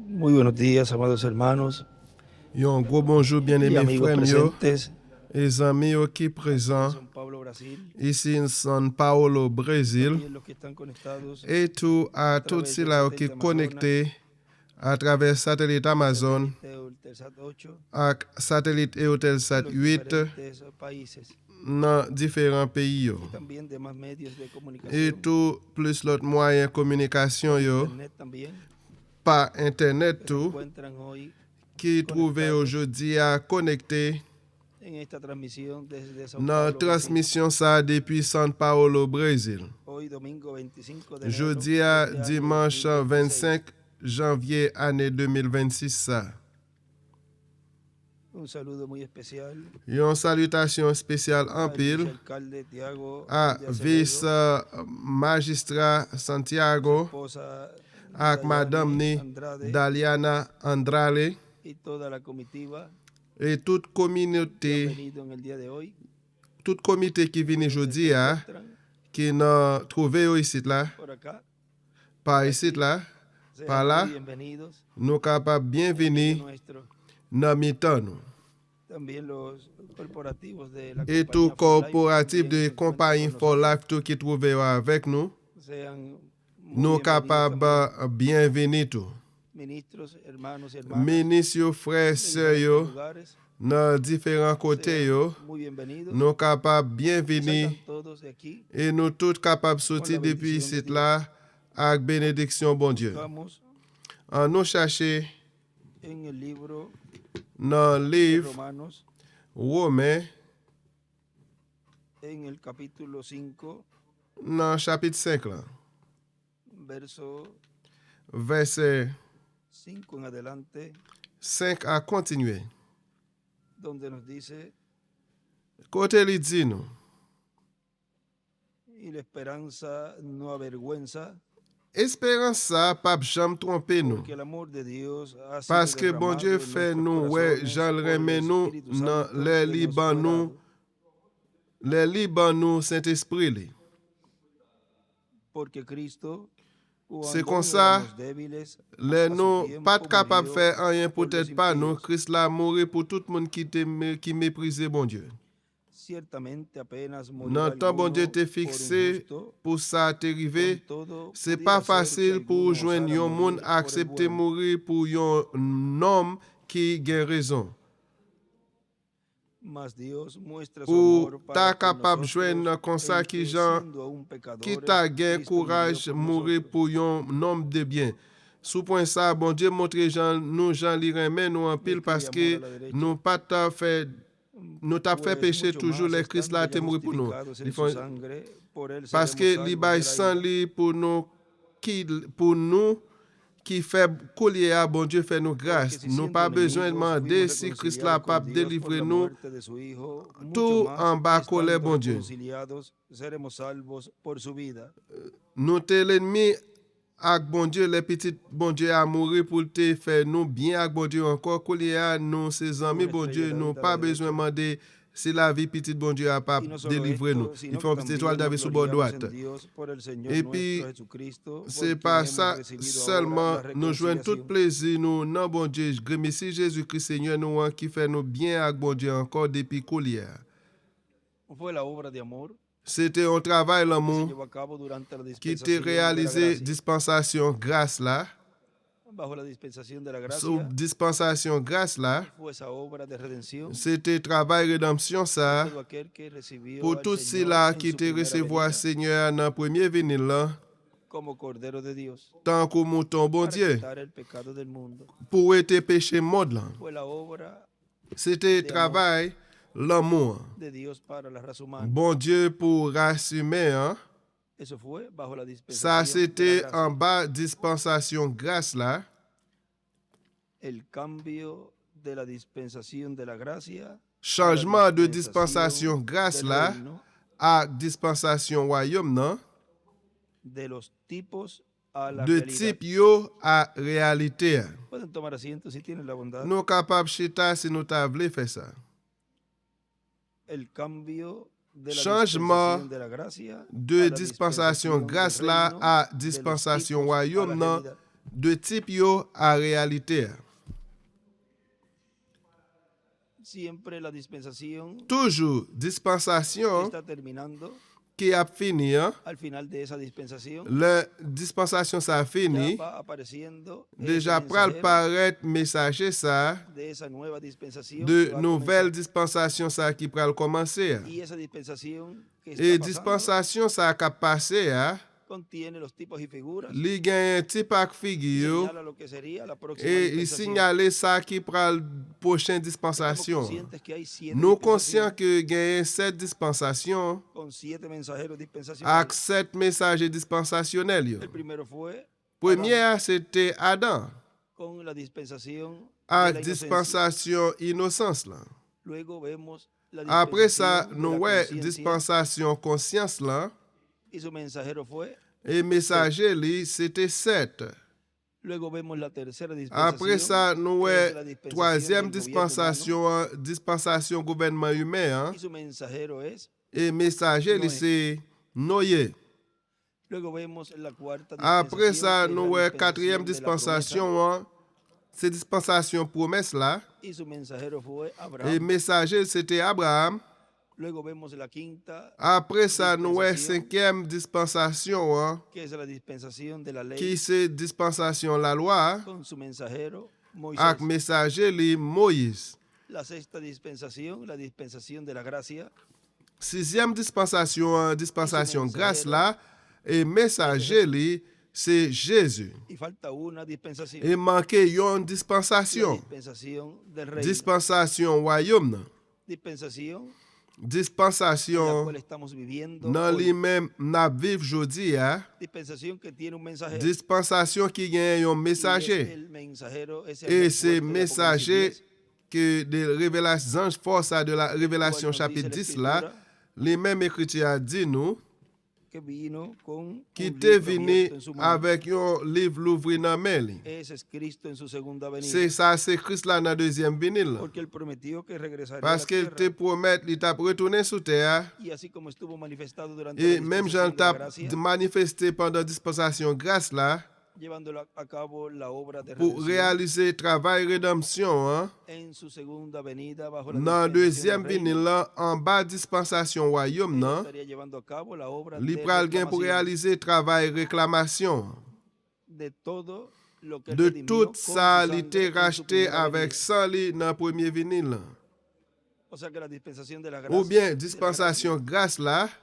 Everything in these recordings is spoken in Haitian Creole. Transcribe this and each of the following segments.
Muy buenos días, amados hermanos Un gros bonjour, y bien-aimés amigos frères yo, presentes et les amis qui en présents São Paulo, Brasil, ici en São Paulo, Brésil, también los que están conectados et tout a à tous través del ceux-là qui satélite sont Amazonas, connectés à travers satellite Amazon, satélite Eutelsat 8, avec satellite en Eutelsat los 8 diferentes países dans différents pays yo. y también demás medios de Et comunicación tout plus l'autre moyen de communication por yo, internet también, par internet que se tout, encuentran hoy qui trouvé conectados aujourd'hui à connecter en esta transmisión desde São dans Paulo, Brasil. transmission ça depuis São Paulo, Brésil. Hoy domingo 25 de enero Jeudi à de este año dimanche 2026. 25 janvier année 2026 ça. Un saludo muy especial Une salutation spéciale en al pile vicealcalde Tiago à de Acevedo, vice-magistrat su Santiago, esposa avec madame Dayane ni Andrade Daliana Andrade y toda la comitiva et toute que han communauté, venido en el día de hoy. tout comité qui vient Donde aujourd'hui se hein, encuentran qui n'a trouvé ici là, por acá, par ici là, par sean là, muy bienvenidos. nous capables en medio bienvenue nuestro. dans mi-temps nous. También los corporativos de la Et tout compañía For Life corporatif también de se encuentran compagnie con For nosotros. Life tout qui trouvé avec nous, Sean muy nous bienvenidos capables también, bienvenue tout. ministros, hermanos y hermanas Ministres, frères, de sœurs, diferentes yo, lugares. dans différents côtés, yo, Sean muy bienvenidos. nous capables Y bienvenue salgan todos de aquí et nous tous capables de con la sortir depuis bendición de ici Dios. là avec bénédiction, bon Dieu. Buscamos En nous chercher en el libro dans le de livre Romanos, Romains, en el capítulo 5, dans le chapitre 5, là, verso verset 5 en adelante, 5 à continuer. donde nos dice, Côté il dit nous, y la esperanza no avergüenza, espérance ça, pas jamais tromper nous. porque el amor de Dios ha sido Parce que bon derramado Dieu en fait nuestros nous, ouais, corazones Jean le por el remet nous Espíritu dans Santo les que nos Liban fue nous, dado. les Liban nous, Saint-Esprit. Li. Porque Cristo, C'est cuando comme aún ça, éramos débiles, les a su nous, tiempo pas capable de murió faire rien, por los peut-être pas nous. impíos. Christ l'a mouru pour tout le monde qui méprisait bon Dieu. Ciertamente apenas morirá Dans le temps, bon Dieu alguno t'est por un fixé justo, pour ça con t'arriver. todo C'est pudiera pas ser que facile pour alguno joindre osara un monde morir por el accepter bueno. mourir pour un homme qui a raison. Mas Dios muestra su Ou amor ta para con capable de nosotros joindre comme ça en qui que, gens siendo aún qui pecadores, t'a gagné Cristo murió courage por mourir nosotros. pour un homme de bien. Sous point ça, bon Dieu montre nous Jean li remet nous en pile parce que nous pas t'a fait nous t'a fait Pues péché mucho toujours más, les Christ estando là ya te mourir pour nous. justificados en Ils su font- sangre, por él Parce seremos que salvos li de bay la sang ira. li pour nous qui fait collier à bon Dieu fait nous Porque grâce. si Nous siendo pas besoin de enemigos demander fuimos si Christ là reconciliados pas con Dios por délivrer la nous muerte de su Hijo, mucho tout más, en bas colère estando bon Dieu. reconciliados, seremos salvos por su vida. Nous t'es l'ennemi avec bon Dieu, les petits bon Dieu a mouru pour te faire nous bien avec bon Dieu encore collier à nous ses amis Una bon estrella Dieu, David nous a la pas besoin derecha. demander si la vie petite bon Dieu a pas Y no solo délivré nous. esto, Il sino faut que une petite étoile también nos David sur bord gloriamos droite. en Dios por el Señor Et nuestro puis Jesucristo, por c'est quien pas hemos ça recibido seulement ahora la nous joignons tout reconciliación. plaisir nous non bon Dieu, merci Jésus-Christ Seigneur nous hein, qui fait nous bien avec bon Dieu encore depuis collier. Fue la obra de amor C'était un travail que se l'amour llevó a cabo durante la qui était dispensación de la réalisé gracia. dispensation grâce là. Bajo la dispensación de la Sous gracia dispensation grâce là, fue esa obra de redención c'était travail rédemption por ça todo aquel que recibió pour al tous Señor ceux-là en qui su te primera recevoir venida Seigneur dans premier venir là, como Cordero de Dios tant que mouton bon para Dieu, quitar el pecado del mundo. pour être péché monde là. Fue la obra C'était de amor travail l'amour. de Dios para la raza humana. Bon Dieu pour race humaine, hein? Eso fue bajo la Ça dispensación de c'était la en gracia. bas dispensation grâce là. El cambio de la dispensación de la gracia a la Changement de dispensación dispensation grâce del là reino, à dispensation royaume non, de los tipos a la de realidad. type yo à réalité. Pueden tomar asiento si tienen la bondad. Nous capables chita si nous t'a voulu faire ça. El cambio de la Changement dispensación de la gracia de a la dispensation dispensación grâce del là reino, à de los dispensation tipos a la royaume non, realidad. de type yo à réalité. Siempre la dispensación Toujours que dispensation está terminando, qui a fini, hein? al final de esa dispensación La dispensation ça a ya fini. va apareciendo Déjà ese pral mensajero paraître messager ça de esa nueva dispensación de que va a nouvelle comenzar. dispensation ça qui pral commencer. Y esa dispensación que está Et pasando dispensation ça qui a passé, contiene los tipos y figuras, li gen type ak y figure señala lo que sería la próxima et il dispensación. signale ça qui pral prochaine Estamos dispensation. conscientes que hay 7 Nous conscients dispensaciones que gen 7 dispensations con 7 mensajeros ak dispensacionales. 7 messagers dispensationels yo. El primero fue Première c'était Adam con la dispensación de ak la inocencia. dispensation innocence là. Luego vemos la Après ça, dispensación de nous la ouais conciencia, dispensation conscience là y su mensajero fue. et messager li c'était 7. Luego vemos la tercera Après dispensación, ça, nous que ouais es la dispensación troisième del gobierno humano, dispensation gouvernement humain hein? y su mensajero es. Et messager li Noé. c'est Noé. Luego vemos la cuarta Après ça, dispensación, que es nous la ouais quatrième dispensación de la promesa, dispensation hein? C'est dispensation promesse là y su mensajero fue et Abraham. messager c'était Abraham. Luego vemos la quinta, Après ça, nous ouais Dispensation. cinquième dispensation hein? que es la dispensación de la ley, Qui c'est dispensation la loi con su mensajero Moisés. ak messager li Moïse. La sexta dispensación, la dispensación de la gracia, Sixième dispensation, dispensation mensajero. grâce là, et messager li, c'est Jésus. y falta una dispensación, Et manqué yon la dispensation. dispensación del reino, Dispensation royaume nan. dispensación en la Dispensation cual estamos viviendo nan hoy. li même n'a viv jodi a. Dispensación que tiene un mensajero, Dispensation qui gen yon y es messager. el mensajero, es el Et rey c'est fuerte de messager Apocalipsis 10, que de révélation force de la révélation cual nos chapitre dice 10 la là, Escritura les mêmes écritures a dit nous que vino con qui un te libro venu abierto en su mano. avec yon livre l'ouvri nan men li. Ese es Cristo en su segunda venida, C'est ça, c'est Christ là dans deuxième vinyle. là. porque él prometió que regresaría a Parce la qu'il tierra, te promet, il t'a retourné sur terre. y así como estuvo manifestado durante Et la même dispensación Jean de la t'a gracia, manifesté pendant dispensation grâce là, llevando a cabo la obra de pour redención réaliser travail rédemption, hein, en su segunda venida bajo la dans dispensación deuxième del reino, vinyle là, en bas dispensation royaume, él non, estaría llevando a cabo la obra li de pral gen pour reclamación réaliser travail réclamation. de todo lo que él De redimió tout con su ça, li sangre te en su racheté primera avec venida. sang li dans premier vinyle. là. O sea que la dispensación de la Ou gracia, bien de la dispensation grâce là, gracia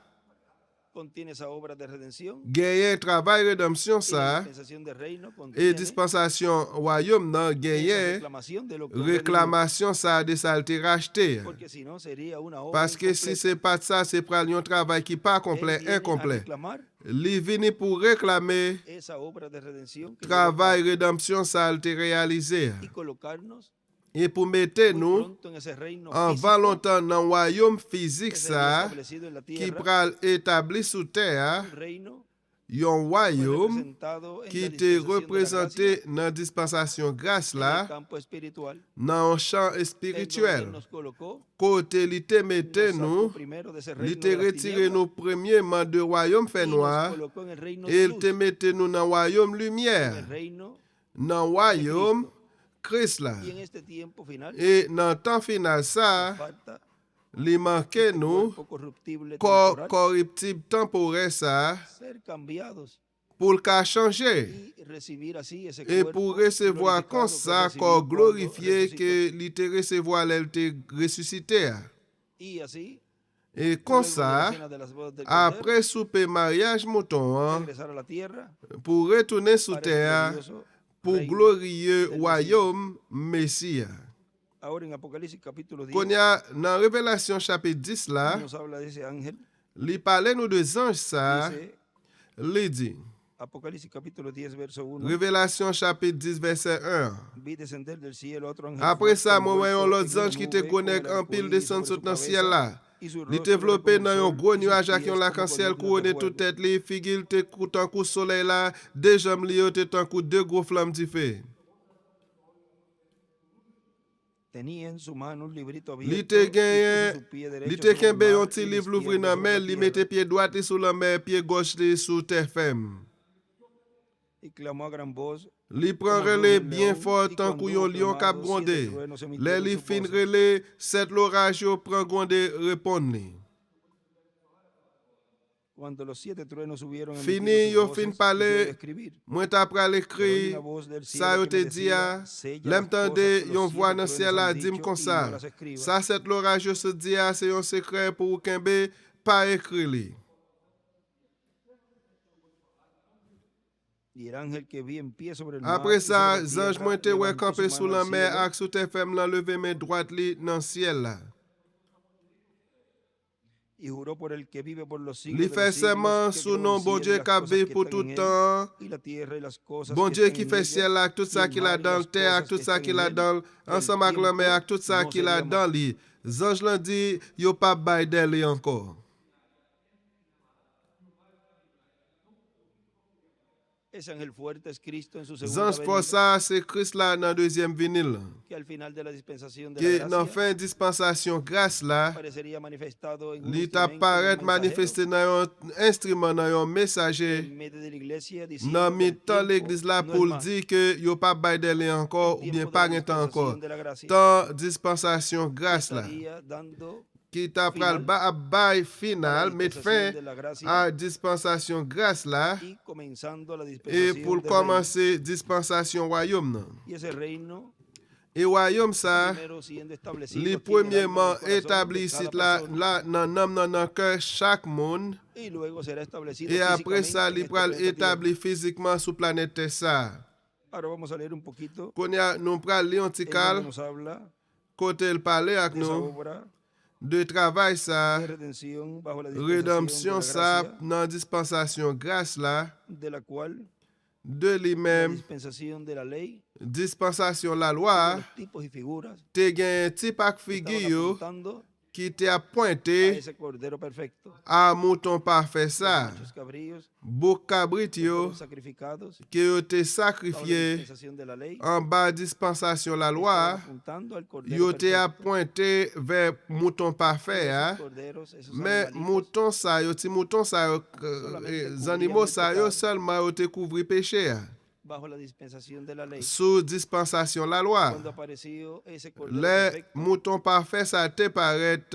contiene esa obra de redención, gagné travail rédemption y la ça. dispensación del reino Et contiene dispensation royaume nan esa genyen reclamación de lo que él redimió, réclamation ça de ça te racheté. porque si no sería una obra Parce que si incompleta. c'est pas ça, c'est pral yon travail qui pas Él complet, viene a incomplet. reclamar Li vini pour réclamer esa obra de redención que travail rédemption ça te réalisé. y colocarnos Et pour mettre muy nous pronto en ese reino en físico valentin dans royaume physique que sería ça establecido en la qui tierra, pral établi sous terre, un reino yon fue royaume representado en qui la te dispensación de la représenté gracia dans dispensation grâce en el là, campo espiritual, dans un champ en donde spirituel. Él nos colocó, Côté li te mette nos sacó nous, primero de ese li reino te de las retiré tinieblas nous premièrement de royaume fait y nos noir, colocó en el reino et de il te luz, mette nous dans royaume en lumière, el reino, dans royaume Christ là. y en este tiempo final Et dans temps final ça, falta li manque este nous cuerpo corruptible corps temporal corruptible temporaire ça ser cambiados pour le cas changer y recibir así ese et cuerpo pour recevoir glorificado comme que ça recibí corps cuando glorifié resucitó. que li te recevoir l'elle te ressuscité. Y así, Et luego comme de la ça, cena de las bodas del Cordero, après souper mariage mouton, hein, regresar a la tierra pour retourner sur para el terre, glorioso pour reino glorieux del royaume Messie. Ahora en Apocalipsis capítulo 10 Qu'on y a dans Révélation chapitre 10 là, nos habla de ese ángel. li parle nous de anges ça, Dice li dit. Apocalipsis capítulo 10 verso 1. Révélation chapitre 10 verset 1. Vi descender del cielo otro ángel Après fuerte, ça, moi voyons envuelto l'autre en una ange qui te nube, connecte con el en pile arcoíris descendre sobre sur su dans le ciel cabeza, là. y su Li rostro développé era como dans el un sol, gros y sus nuage avec pies un lac en como ciel columnas couronné de toute fuego. tête li, figure te coutant coup soleil là, deux jambes li yo te tant coup deux gros flammes du feu. Tenía en su mano un librito Li abierto te y puso genyen, su pie li derecho te sobre el kenbe mar yon y ti el livre l'ouvri izquierdo nan sobre men, la li tierra. mette pied droit li sous la mer, pied gauche li sous terre ferme. y clamó a gran voz. Li pran relé bien fort tant kou yon lion kap gronde. Le li fin relé, 7 l'orage yo pran gronde repon li. Cuando los 7 truenos hubieron Fini emitido sus yo voces, fin yo pale, he de escribir. mwen ta pral Pero oí ekri, una voz del sa cielo yo que te me di decía, ya, sella lem las tande cosas que yon los vwa 7 nan truenos siel la han dim dicho kon y sa. no las escriba. Sa 7 l'orage yo se di ya, se yon sekre pou kenbe, pa ekri li. Y el ángel que vi en pie sobre el mar Apre y sobre sa, la zanj tierra mwen te wè levantó kampe su sou mano la al mer cielo ak sou te fem lan leve men droat li nan siel la. y juró por el que vive por los Li siglos de fè los siglos, seman que sou creó non el bon cielo y Dieu las kap cosas viv que pou están en tout él, tan, y la tierra y las cosas bon que Dieu están ki en fè ella, siel la ak tout y sa el ki la mar y dan, las te ak cosas tout que sa están ki en la él, dan, que el ansam ak la mer ak tout sa tiempo ki no la sería dan más. li. Zanj lan di, yo pa bay de li ankor. Ese ángel fuerte es Cristo en su segunda Zanj fò venida, sa, se Kris la nan deuxième vinil. que al final de la dispensación de la Ki nan gracia fin dispensasyon gras la, parecería manifestado en un li ta instrumento, un paret mensajero, manifeste nan yon instrument, nan yon mesaje, en medio de la iglesia diciendo nan que mi el tan tiempo l'Eglise la no pou es más, di ke yo pa bay de li ankor, el ou bien tiempo de pa la gen tan ankor. dispensación de la gracia Tan dispensasyon que gras la, estaría dando ki ta pral final bay a la final, met dispensación fin de la gracia a dispensasyon gras la, y comenzando la e dispensación pou del reino. komanse dispensasyon wayom nan. Y ese reino E wayom sa, primero siendo establecido li aquí en el alma, en premièrement el corazón etabli de cada sit la, persona, la nan nam nan kèr chak moun, y luego será establecido e apre sa físicamente li en este pral planeta Tierra. etabli fizikman sou planete sa. Ahora vamos a leer un poquito Kon ya nou pral li en antikal, donde nos habla kote l pale ak de esa nou, obra de travay sa, de redención bajo la dispensación de redempsyon la sa gracia, nan dispensasyon gras la, de la cual de li la men, dispensación de la ley dispensasyon la loi, tuvo los tipos y figuras te gen tip ak que figi estaban yo, apuntando ki te ap a pointe ese cordero perfecto. a mouton parfait Los sa, machos cabríos bouk kabrit que yo, fueron sacrificados ki yo te bajo la sakrifye dispensación de la ley an ba dispensasyon la estaban loi, apuntando al cordero yo te ap perfecto. pointe ver mouton parfait Esos ya, corderos, esos men animalitos, mouton sa yo, ti mouton sa yo, zanimo sa yo selman yo te kouvri peche ya, bajo la dispensación de la ley. sou dispensasyon la loi. Cuando apareció ese cordero Le perfecto, mouton parfait sa te paret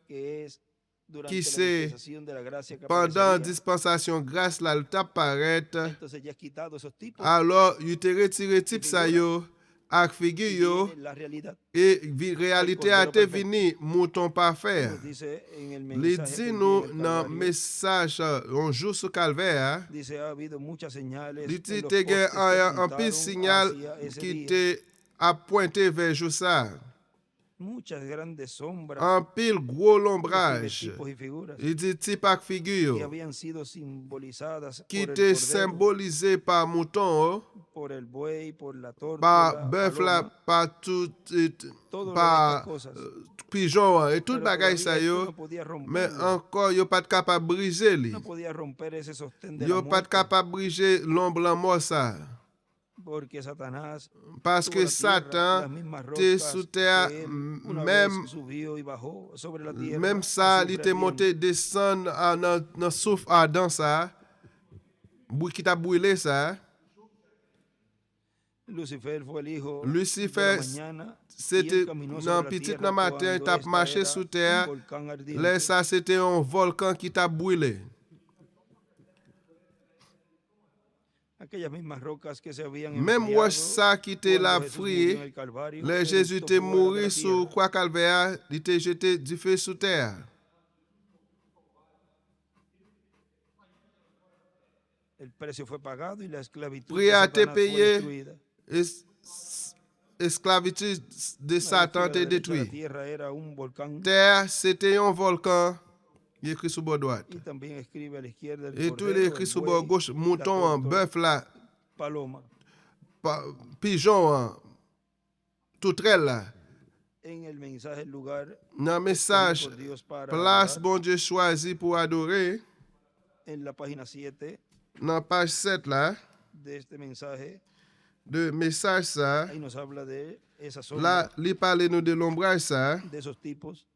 que es durante qui la c'est dispensación de la gracia que pendant aparecería, dispensasyon gras la l tap paret, entonces ya has quitado esos tipos alors yu te retire tip sa yo ak figi y yo, viene la realidad. e realite a te vini mouton parfait. Nos dice en el Li mensaje di que nou envía en el nan Calvario, mesaj anjou sou kalver, dice ha habido muchas señales li en ti los te gen postes que an pi apuntaron sinyal hacia ese ki día. te ap pointe ver jou sa. Muchas grandes sombras An pil gwo describe lombraj. tipos y figuras Li di tip ak figi yo, que habían sido simbolizadas ki por el te cordero, symbolize pa mouton, por el buey, por la torta, pa la bœuf la, paloma, pa tout, todo lo de pa estas cosas. pigeon et tout Pero bagay todavía sa esto yo, no podía men romperlo, ankor yo pat kapab brize li. no podía romper ese sostén de la Yo pat muerte, kapab brize l'ombre la mort sa. porque Satanás Paske tuvo la tierra, Satan las mismas te rocas sou terre, que él una même vez subió y bajó sobre la tierra, même así sa li te refriendo. monte desan nan souf ardan sa, ki ta brûlé sa. Lucifer fue el hijo Lucifer, de la mañana y c'était él caminó sobre nan la petit tierra nan matin, cuando tap esta marché era sou un terre, volcán ardiente. lè sa c'était un volcan ki ta brûlé. Aquellas mismas rocas que se habían Même enfriado roche sa ki te la cuando Jesús murió en friye, el Calvario, lè eructó Jésus te fuera de mouri la sou tierra. kwa kalvea, li te jete du feu sou terre. El precio fue pagado y la esclavitud Prix de a te Satanás fue paye, destruida. esclavitude de Una Satan vez te que la détruit. tierra era un volcán, Terre, c'était un volcan. Il écrit sous bord droite. y también escribe a la izquierda el Et tout il cordero, écrit el sous bord buey, gauche, la mouton, tórtola, bœuf là, paloma. pigeon, toutrelle là. En el mensaje, el lugar Dans le message, por Dios para place adorar, bon Dieu choisi pour adorer, en la página 7 dans page 7 là, de este mensaje, de message ça, ahí nos habla de esa sombra, là, il parle nous de l'ombrage ça, de esos tipos,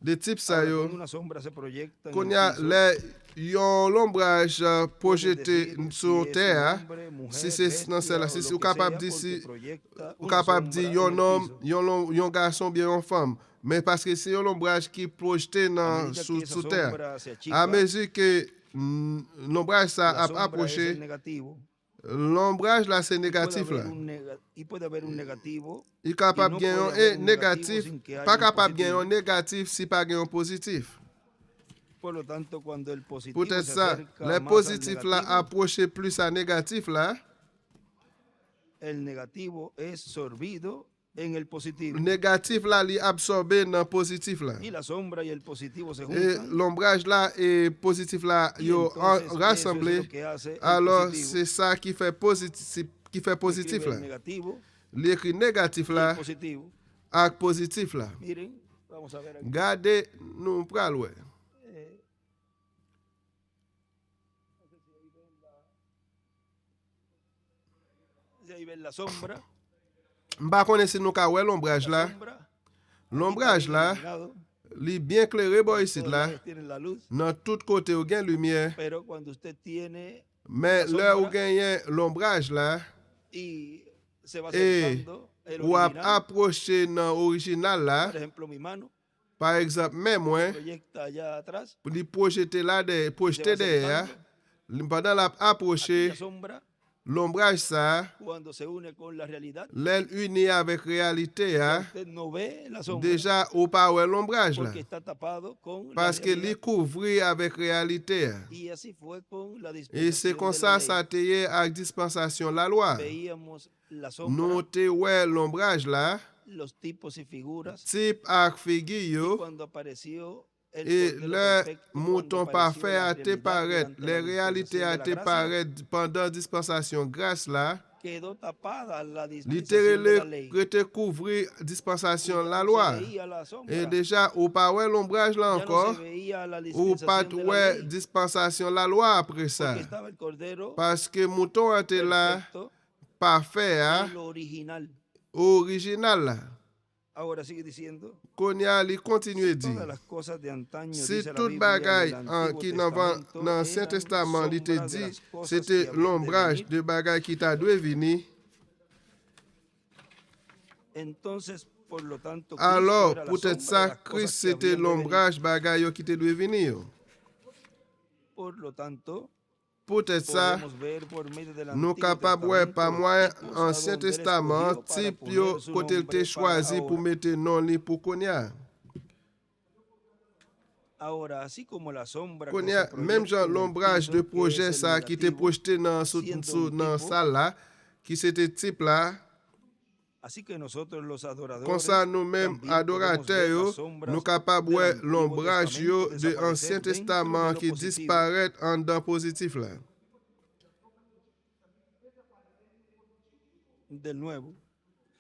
de type ça Ahora, yo. cuando una sombra se proyecta en Qu'on el y a piso, yon l'ombrage puedes projeté decir sur si es un terre, hombre, mujer, si c'est non c'est bestia là, o si lo ou que capable sea, de porque si proyecta ou una capable de sombra dire yon en el homme, piso. yon garçon bien yon femme. Mais parce que c'est yon ombrage qui projeté A dans medida que esa sous terre. sombra se À achica, mesure que l'ombrage ça la a sombra es el approché, negativo. l'ombrage là c'est Y puede négatif là. haber y puede haber un negativo Il y capable no de puede gagner haber un un negativo négatif, sin que pas haya un capable de gagner un positivo. négatif si pas gagner un positif. Por lo tanto, cuando el positivo Peut-être se ça, acerca les más al positifs là negativo, approché plus à négatif là. el negativo es sorbido en el positivo. Négatif là, li absorbé dans positif là. Y la sombra y el positivo se Et juntan. l'ombrage là et positif là, Y yo entonces eso es rassemblé. lo que hace el Alors positivo. c'est ça qui fait positif Escribe là. el negativo L'écrit négatif y el là positivo. avec positif là. Miren, vamos a ver aquí. Gardez nous pral ouais. Ahí ven la sombra. M'pa connaît si nous ka ouais l'ombrage La là. sombra. L'ombrage là, li bien clairé boy ici là. Tiene la luz. Dans tout côté ou gain lumière. Pero cuando usted tiene Mais la là où sombra gagne l'ombrage là, y se va et acercando el ou a original, approché dans original là, por ejemplo mi mano, par exemple, même moi, proyecta allá atrás, pour lui projeter là, projeter se va derrière, acercando. pendant la approché, Aquella sombra, l'ombrage ça, cuando se une con la realidad, l'aile unie avec réalité, ya hein, usted no ve la sombra déjà ou pas ouais l'ombrage là, porque está tapado con la parce que li realidad. couvrir avec réalité. Hein. Y así fue con la Et c'est dispensación comme de ça, la ça ley. te y avec dispensation la loi. Veíamos la Nous sombra, te ouais l'ombrage là, los tipos y figuras, type ak figure y yo, cuando apareció el et Cordero le Perfecto, mouton cuando apareció parfait la a te realidad paraître, durante les la réalités dispensación a de la te gracia, paraître pendant dispensation grâce là, quedó tapada la dispensación de la littéralement ley. prêter couvrir Y dispensation ya la no loi. se veía la Et sombra, déjà, ou pas ouais l'ombrage là ya no se encore, veía la ou pas dispensación de la ouais ley, dispensation la loi après ça. porque estaba el Cordero Parce que mouton a été là, perfecto, parfait, hein, el original. original là. Ahora sigue diciendo, Konya li continue di. todas las cosas de antaño, Si dice la tout Biblia, en bagay el Antiguo qui dans Testamento, l'Ancien eran Testament li te sombras de di, las cosas c'était que habían de l'ombrage venir. de bagay qui t'a dû venir. Entonces, por lo tanto, Cristo Alors, era la peut-être sombra de ça, las Christ cosas que c'était habían de venir. l'ombrage bagay yo qui te dû venir. Por lo tanto, Peut-être ça, podemos ver por medio del nous Antiguo capables ouais Testamento pas los moi tipos a Ancien donde él Testament escogió para type poner yo su côté te nombre para choisi pour ahora. mettre non li pour Konya. Ahora, así como la sombra que Konya, se même proyecta genre en el l'ombrage piso, de que projet es el ça qui était negativo, projeté dans siendo un dans tipo, salle là, qui c'était type là. así que nosotros los adoradores Comme ça, nous-mêmes, también podemos ver adorateurs, las yo, sombras nous capables de del voir Antiguo l'ombrage yo Testamento de desaparecer Ancien dentro de Testament lo qui positivo. disparaît en dans positif là. Del nuevo.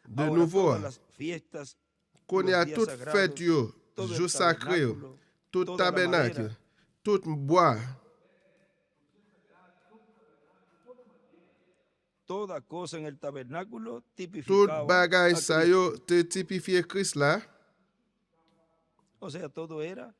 De Ahora, nouveau, todas las fiestas, qu'on y a los días toute sagrados, fête yo, todo jour el sacré yo, tabernáculo, tout toda la tabernacle, madera, tout bois, toda cosa en el tabernáculo tout tipificaba bagay a sa Cristo. yo te typifier Christ là, O sea, todo era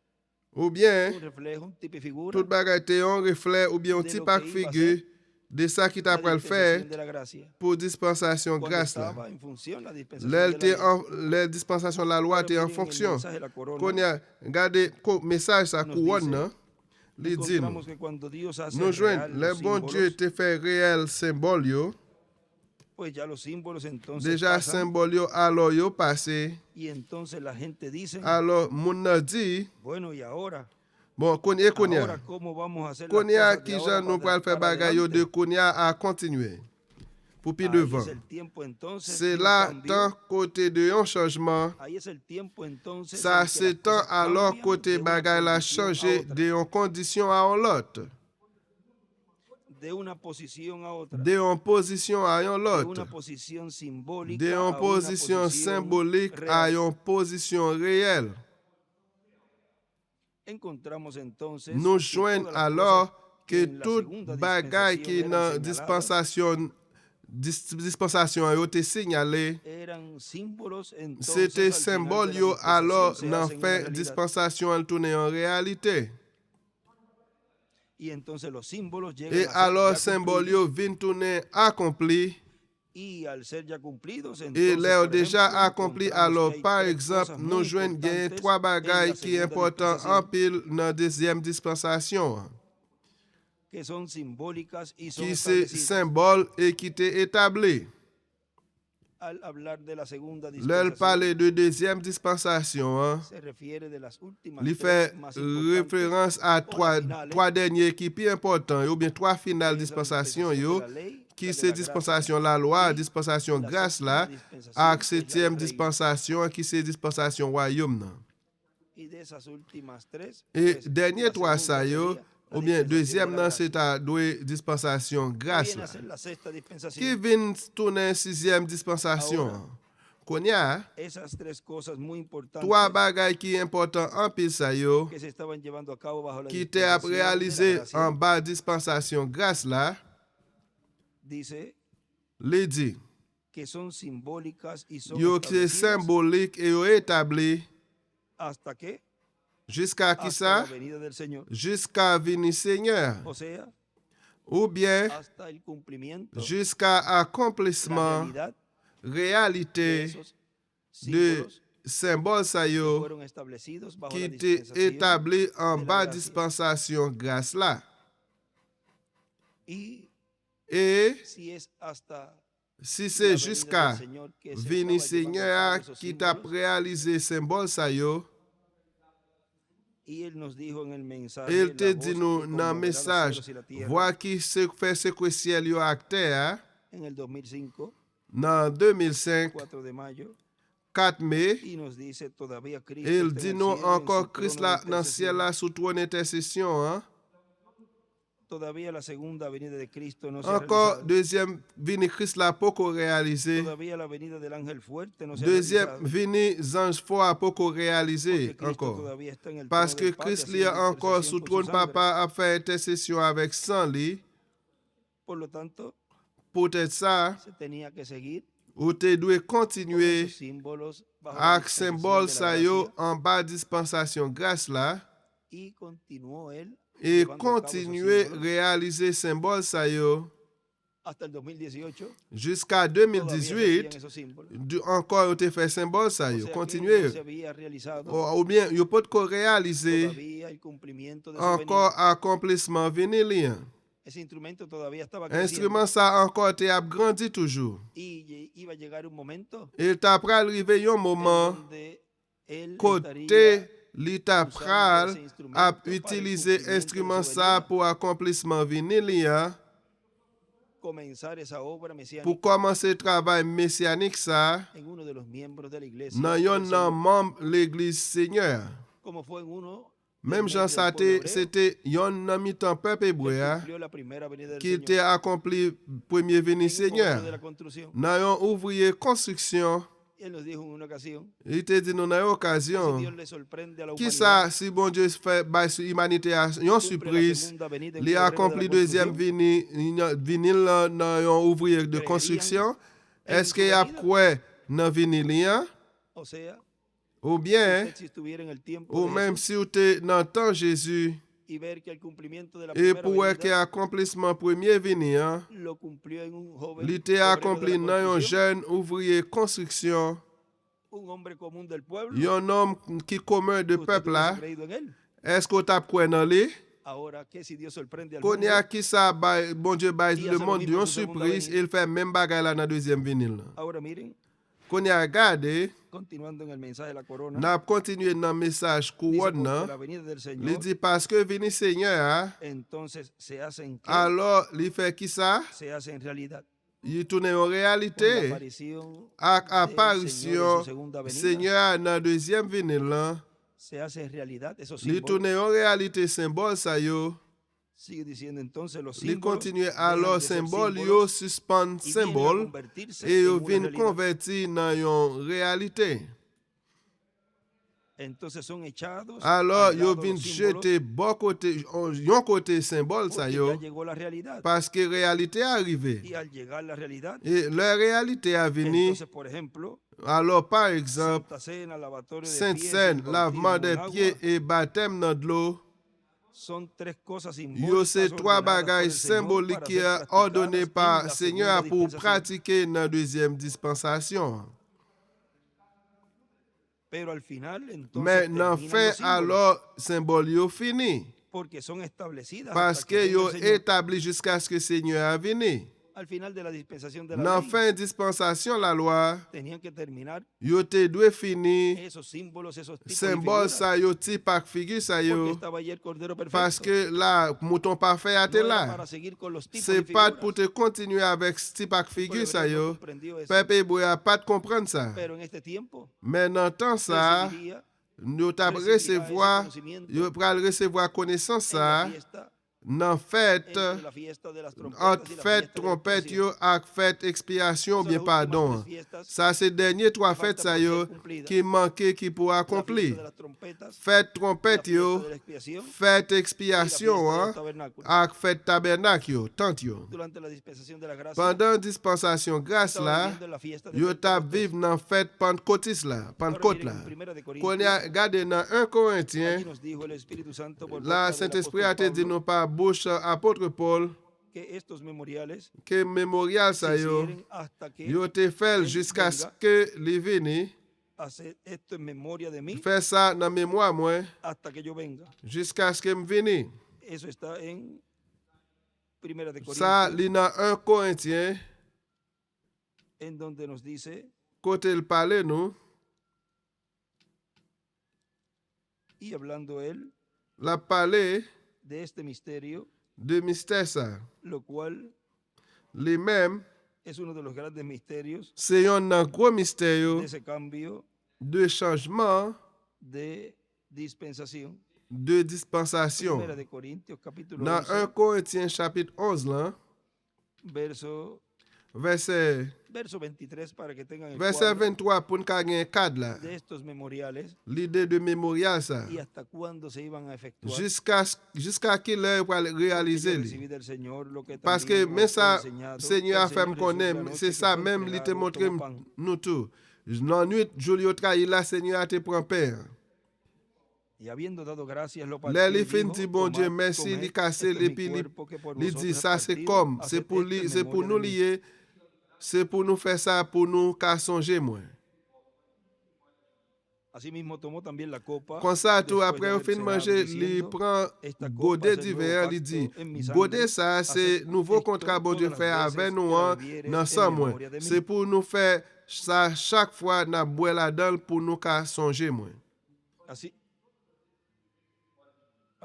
ou bien un reflejo, un tipo y figura tout bagay te un reflet ou bien un de type lo que ak iba a figure ser de ça qui t'a la pral faire dispensación de la gracia. pour dispensation Cuando grâce là. estaba en función la dispensación L'elle de la te ley. les dispensation la loi Ahora te en miren el fonction. mensaje de la corona, Qu'on y a regardé message ça nos couronne dice, nan, li dit nous. encontramos que cuando Dios hace Nous joignent, real le los bon Dieu símbolos, te fait réel symbole yo. pues ya los símbolos entonces Déjà pasan symbole yo alors yo passé. y entonces la gente dice, Alors moun nan dit, bueno, y ahora, bon konya ahora cómo vamos a hacer las Konya cosas de qui ahora jan nous pral faire para bagay yo de adelante. konya à continuer. Pour pi Ahí devant. es el tiempo entonces C'est de un là cambio. tant côté de un changement. Ahí es el tiempo entonces Ça en que c'est las tant cosas alors cambian côté de una bagay la condición a changer otra, de une condition à l'autre. de una posición a otra, De une position à une de l'autre. una posición simbólica De a une una position symbolique à real. une position réelle. Encontramos entonces Nous que joignons todas las alors cosas que en la toute segunda bagay dispensación qui eran dans señaladas dispensation dispensation yo te signalé, eran símbolos, entonces c'était al final de symbole la yo dispensación alors se dans hacen una fin realidad. dispensation elle tourne en réalité. Y entonces los símbolos llegan Et a ser alors ya symbole cumplidos, yo vin tourner accompli. y al ser ya cumplidos, Et entonces, l'air por déjà ejemplo, accompli, encontramos alors que hay par tres exemple, cosas nous muy joignons importantes trois en la bagailles qui segunda importants en dispensación, pile dans la deuxième dispensation, que son simbólicas y son qui c'est establecidas. symbole et qui est établi. Al hablar de la segunda L'elle dispensación, parle de deuxième dispensation, hein. se refiere de las últimas Il tres fait más importantes, référence à o las finales, trois derniers qui sont importants, ou bien trois finales que es la dispensation, dispensación de yo, la ley, qui la de c'est la gracia, dispensation la loi, y dispensation la grâce séptima là, dispensación, ak que es la septième del reino. dispensation qui c'est dispensation royaume nan. Y de esas últimas tres, Et pues, dernier la trois segunda ça yo, sería la ou bien dispensación deuxième de la nan gracia. c'est à doué dispensation Que grâce viene là. a ser la sexta Qui dispensación. vient tourner sixième dispensation. Ahora, Konya, esas tres cosas muy importantes trois bagailles qui important en pile ça yo, que se estaban llevando a cabo bajo la qui était à dispensación de la réaliser gracia, en bas dispensation grâce là, dice les dit, que son simbólicas y son yo qui est establecidas symbolique et yo établi hasta que jusqu'à qui hasta la ça? venida del Señor, Jusqu'à venir Seigneur. o sea, Ou bien hasta el cumplimiento, jusqu'à la accomplissement, realidad de réalité esos de símbolos symbole ça que yo, fueron establecidos bajo qui la était dispensación établi en de la bas gracia. dispensation grâce là. Y Et si es hasta si la c'est venida jusqu'à del Señor que se venir estaba llevando a Seigneur cabo esos qui t'a símbolos, réalisé symbole ça yo, y él nos dijo en el mensaje, il te la dit voz nous que dans conmoverá message, los cielos y la tierra, voix qui se fait séquentiel yo ak terre, en el 2005, dans 2005, 4 de mayo, 4 mai, y nos dice todavía Cristo il está en dit el nous cielo, en encore su Christ trono de là dans le ciel intercesión. là sous trône intercession, hein? Todavía la segunda venida de Cristo no se ha Encore realizado. deuxième venue Christ là poco réalisé. Todavía la venida del ángel fuerte no se ha Deuxième realizado. venue ange fort poco réalisé Porque Cristo encore. todavía está en el Parce trono que del Padre Christ li haciendo encore intercesión sous por trône su sangre. papa a fait intercession avec sang li. Por lo tanto, Peut-être ça, se tenía que seguir ou te doit con continuer esos símbolos bajo la avec dispensación symbole de la ça yo gracia, en bas dispensation grâce là y continuó él et llevando a cabo esos continuer símbolos réaliser symbole ça yo hasta el 2018. jusqu'à Todavía se hacían 2018. esos símbolos. Encore yo te fait symbole ça O yo. sea que Continuer. no se había realizado Ou bien yo peut ko réaliser todavía el cumplimiento de su encore venida. accomplissement venir li. Ese instrumento todavía estaba creciendo Instrument ça encore te a grandi toujours. y iba a llegar un momento Il t'a pral arrivé un en moment donde él côté estaría li t'a pral a utiliser instrument ça pour accomplissement venir li hein, comenzar esa obra mesiánica pour commencer travail messianique ça en uno de los miembros de la iglesia dans del yon Señor, nan membre l'église Seigneur. como fue en uno Même Jean ça c'était yon nan mi-temps peuple hébreu hein, cumplió la primera venida del qui Señor était accompli premier en venu un Seigneur. momento de la construcción. Dans yon ouvrier construction, Él nos dijo en una ocasión il te dit nous dans que si occasion. Dios le sorprende a la Qui humanidad, ça, si bon Dieu fait by l'humanité a yon cumple la surprise, segunda venida en li febrero de accompli la deuxième construcción, vinyle dans yon ouvrier de construction, est-ce qu'il y a quoi dans vinyle li hein? o sea, Ou bien, usted si estuviera en el tiempo ou de même Jesús si vous êtes dans le temps Jésus, y ver que el cumplimiento de la et primera pour que venida accomplissement premier venu, hein, lo cumplió en un joven li te obrero de accompli la dans yon construcción, jeune ouvrier construction, un hombre común del pueblo, yon homme qui commun de usted peuple hubiese là, creído en él. est-ce que vous avez quoi dans lui? Ahora que si Dios sorprende al Qu'on mundo, y a qui ça, bon Dieu, Y le hace lo monde, mismo en yon su segunda surprise, venida. il fait même bagaille là dans deuxième vinyle. ahora miren, Qu'on y a regardé, continuando en el mensaje de la corona, n'a continué dans le message dice, couronne, porque la venida del il Señor, dit parce que venu Seigneur, entonces se hace en qué? alors il fait qui ça? Se hace en realidad. Il tourne en Por la réalité. aparición Ak del Señor en apparition su segunda venida, Seigneur dans deuxième vinyle là, se hace en realidad. Esos il símbolos, tourne en réalité symbole ça yo. sigue diciendo entonces los Il símbolos, continue dejan alors de ser symbole símbolos yo suspend y vienen a symbole convertirse et en yo una vient realidad. converti dans une réalité. entonces son echados alors al yo lado vin los símbolos, jete bon côté yon côté symbole ça porque yo ya llegó la realidad. parce que réalité est arrivée Y al llegar la realidad, et la réalité est venue. entonces, por ejemplo, Alors par exemple Santa Cena, lavatorio de Sainte pies y Seine, el lavement bautismo des en pieds agua et baptême dans de l'eau, son tres cosas yo simbólicas c'est trois ordenadas por bagages el Señor symboliques para qui ser est ordonné practicadas par en la Seigneur segunda pour dispensación. pratiquer dans la deuxième dispensation. Pero al final, entonces, Mais dans terminan fin los símbolos, alors symbole yo fini porque son establecidas parce hasta que que venga yo el Señor. établi jusqu'à ce que Seigneur a venu. Al final de la dispensación de la Dans ley, fin dispensation la loi, tenían que terminar yo te dwe fini esos símbolos, esos tipos y symbole figuras, ça yo type ak figure ça porque yo estaba allí el Cordero parce Perfecto. que là mouton parfait a No te era là. para seguir con los tipos y C'est pas figuras. pour te continuer avec type ak El figure pueblo ça hebreo no yo. comprendió eso. Peuple hébreu a pas de comprendre ça. Pero en este tiempo Mais dans temps ça, recibiría nous t'a recibirá recevoir, ese conocimiento yo pral recevoir connaissance en la ça fiesta, dans fête entre la fiesta de las trompetas entre y la fête fiesta de la trompette expiación. yo ak fête expiation Esas bien son las últimas pardon. tres fiestas Ça c'est dernier trois que fêtes faltan ça por yo ser cumplidas. qui manquait qui pour La accomplir. fiesta de las trompetas, Fête la trompette fiesta yo, de la expiación fête y la expiation fiesta de hein, los tabernáculos. ak fête tabernacle yo, tant yo. Durante la dispensación de la gracia, Pendant dispensation grâce estaba là, viviendo en la fiesta de yo t'a Pentecostés. vive dans fête Pentecôte là, Ahora Pentecôte miren, là. en Primera de Qu'on Corintios, a regardé dans 1 allí Corinthiens, nos dijo el Espíritu Santo por la boca del Saint-Esprit apóstol a te dit Pablo non par bouche apôtre Paul que estos memoriales que mémorial se ça yo, hicieron hasta que yo te fait él jusqu'à ce venga. que li vini, Hacer esto en memoria de mí fait ça dans mémoire moi hasta que yo venga. jusqu'à ce que me vini. Eso está en Primera de Ça Corintios, li dans 1 Corinthiens, en donde nos dice, côté le parler nous, y hablando él la parler de este misterio, de mystère ça. lo cual Li même, es uno de los grandes misterios c'est un gros mystère de ese cambio de changement de dispensación. de dispensation. Primera de Corintios, capítulo Dans 1 11, Corinthiens chapitre 11 là, verso verset 23, para que tengan el verset cuadro 23 pour nous gagner un cadre là. de estos memoriales L'idée de mémorial ça. y hasta cuándo se iban a efectuar. Jusqu'à quelle heure pour Yo réaliser li. recibí del Señor lo que Parce que también mais os he ça enseñado, Seigneur que a el fait Señor me Jesús la connaître, noche c'est que ça fue même li te entregado montré tomó pan. nous tout. La nuit Julio trahi là Seigneur a te prend père. Y habiendo dado gracias, lo Là partió y li fin dijo, dit bon Dieu tomad, merci, comed, li este casse es li mi puis cuerpo que por li vosotros dit es ça c'est partido, comme, haced c'est pour esto en li, c'est pour memoria nous de mí. lier, c'est pour nous faire ça pour nous qu'à songer moi. Asimismo tomó también la copa. Comme ça, tout después de après, au haber fin de cenado, manger, diciendo, il prend esta copa godet es el nuevo d'hiver, il pacto dit, en mi sangre. godet ça, c'est Haced nouveau esto contrat bon Dieu todas fait las avec veces nous que la hein, bebiereis dans en ça moi. memoria de mí. C'est pour nous faire ça chaque fois n'a boire la dedans pour nous qu'à songer moi.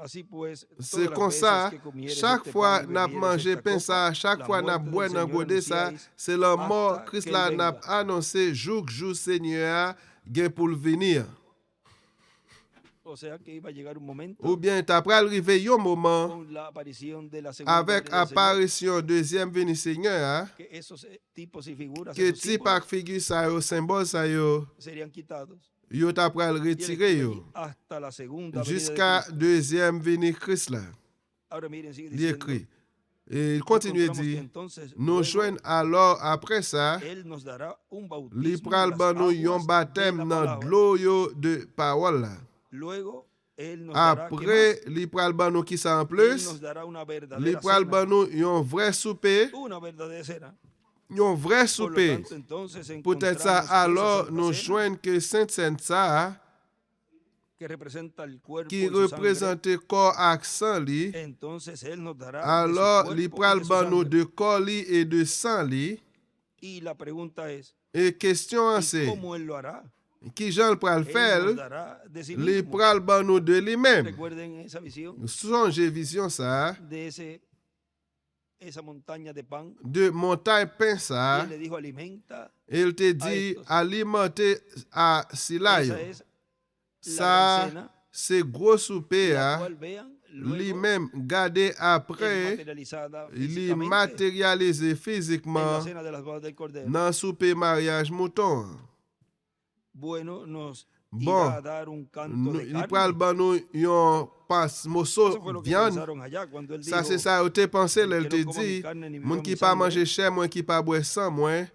Así pues, C'est todas las comme veces ça, que comiereis chaque este fois pan y n'a bebiereis mangé esta pain copa, ça, chaque la fois n'a muerte del boire dans Señor godet ça, anunciáis c'est la hasta mort Christ que là él n'a venga. annoncé jour Seigneur gain pour le venir. O sea que iba a llegar un momento Ou bien après arriver un moment con la aparición de la segunda avec venida del Señor, apparition deuxième venue Seigneur hein, que esos tipos y figuras, que esos type símbolos, ak figure ça yo symbole ça yo serían quitados. yo t'a pral Y él retirer estuvo yo allí hasta la segunda venida de jusqu'à Cristo. deuxième venue Christ là. Ahora miren, sigue Il diciendo, écrit et il continue encontramos que dit entonces nous luego joignent alors après ça él nos dará un li bautismo pral en ban las nou yon aguas de baptême la dans palabra. l'eau yo de parole là. Luego él nos dará, ¿qué Après más? li pral ban nou ki sa en Él plus, nos dará una li verdadera pral cena, ban nou yon vrai souper, una verdadera cena. yon vrai Por lo souper. tanto, entonces Peut-être ça encontramos que esa alors Santa nous Cena, joignent que Sainte Sainte ça que representa el cuerpo qui y su sangre, représente corps ak sang li, entonces él nos dará de su alors li cuerpo y pral de su ban nou sangre. de corps li et de sang li. Y la pregunta es, Et question ¿y c'est cómo él lo hará? qui Jean pral Él nos faire, dará de sí li mismo. pral ban nou de lui-même. Recuerden esa visión Songe vision ça de esa montaña de pan. de montagne pain Y ça. él le dijo, alimenta. Il te dit estos. alimenter à sila yo. Esa es la Ça, gran cena, c'est gros souper, la hein. cual, vean, Lui luego même gardé es après, materializada il físicamente matérialisé en la physiquement cena de las bodas del Cordero. dans souper mariage mouton. Bueno, nos Bon, a dar un canto de il pral carne. ban nou yon pas morceau Eso fue lo que viande. pensaron allá cuando él Ça dijo, c'est ça, ou te pensé, el elle que te no coma mi dit, carne ni moun beba ki mi pa sangre, manje chè, moun ki pa bwe sang, mwen.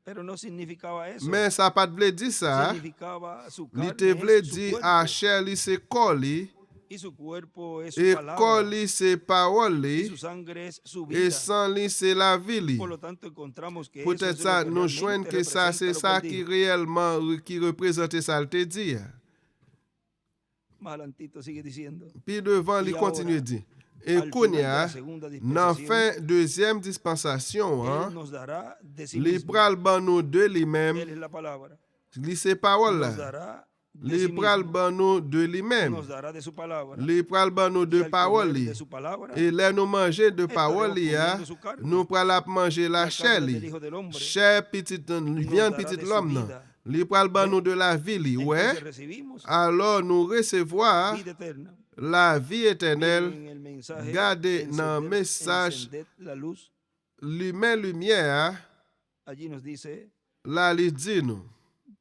pero no significaba eso. Men sa pat vle di sa. Significaba su Li te carne vle es su di a cuerpo chè li se kol li, y su cuerpo es su e palabra kol li se parol y li, su sangre es su e vida. sang li se la vi li. Por lo tanto encontramos que eso Peut-être es ça, lo que nous jwenn realmente que ça, representa c'est lo que ça él qui dijo. réellement, qui représente ça, le te dit. Más adelantito sigue diciendo. Puis devant, Y il continue ahora, dit. Et al final de kounya, la segunda nan dispensación, fin deuxième dispensation, él nos dará de sí li mismo. pral ban nou de li même, Él es la palabra. li se parole Nos là. dará de Li sí pral mismo. ban nou de li même. Nos dará de su palabra. Li pral ban nou Y de al parole comer li. de su palabra, Et là nous manger de parole estaremos li, comiendo su carne, nous pral ap manger la la chair carne del li. Hijo del Hombre. Chair petit, Nos viande dará petit de su l'homme nan. vida. Li pral ban Ven. nou de la vie li, ouais. Entonces recibimos Alors nous recevoir vida eterna. la vie éternelle. Miren el mensaje, Gardez dans le message encended la luz. lumière, Allí nos dice, là, il dit nous.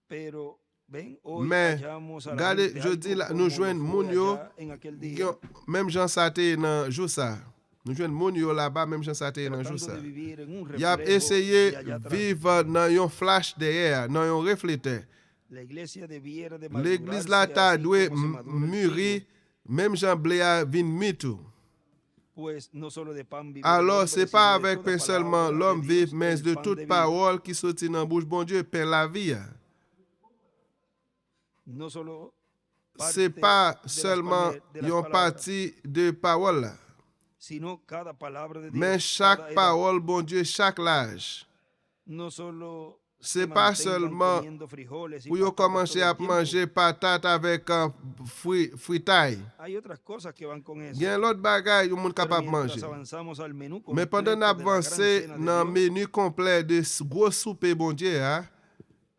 pero ven, hoy Mais, hallamos a la regardez, gente je algo dis là, como nous lo joignons fue moun yo, allá en aquel día, même Jean Saté dans jour ça. Nous joignons moun yo là-bas, même Jean Saté dans jour tratando ça. de vivir en un Y a reflejo essayé de allá atrás. vivre dans un flash derrière, dans un refléteur. La iglesia debiera de L'église madurarse là ta así doué como se madura el mûrir, trigo, même Jean Blé a vin mitou. pues no solo de pan vive el Alors, hombre, c'est sino pas de avec toda pain seulement palabra de l'homme Dios, vive, mais el de pan toute de vida. parole qui sortit dans la bouche bon Dieu, pain la vie. No solo C'est parte pas de las seulement de las une palabras, partie de parole là. sino cada palabra de Dios, Mais cada chaque edad. parole, bon Dieu, chaque âge. No solo C'est se pas mantengan seulement comiendo frijoles y pour yo patatas commencer todo à el tiempo. manger patate avec un fritaille. Hay otras cosas que van con eso. Il y a l'autre bagaille que monde Pero capable de mientras manger. avanzamos al menú Mais pendant completo qu'on de la gran avance cena de dans le Dios, menu complet de gros souper bon Dieu, hein,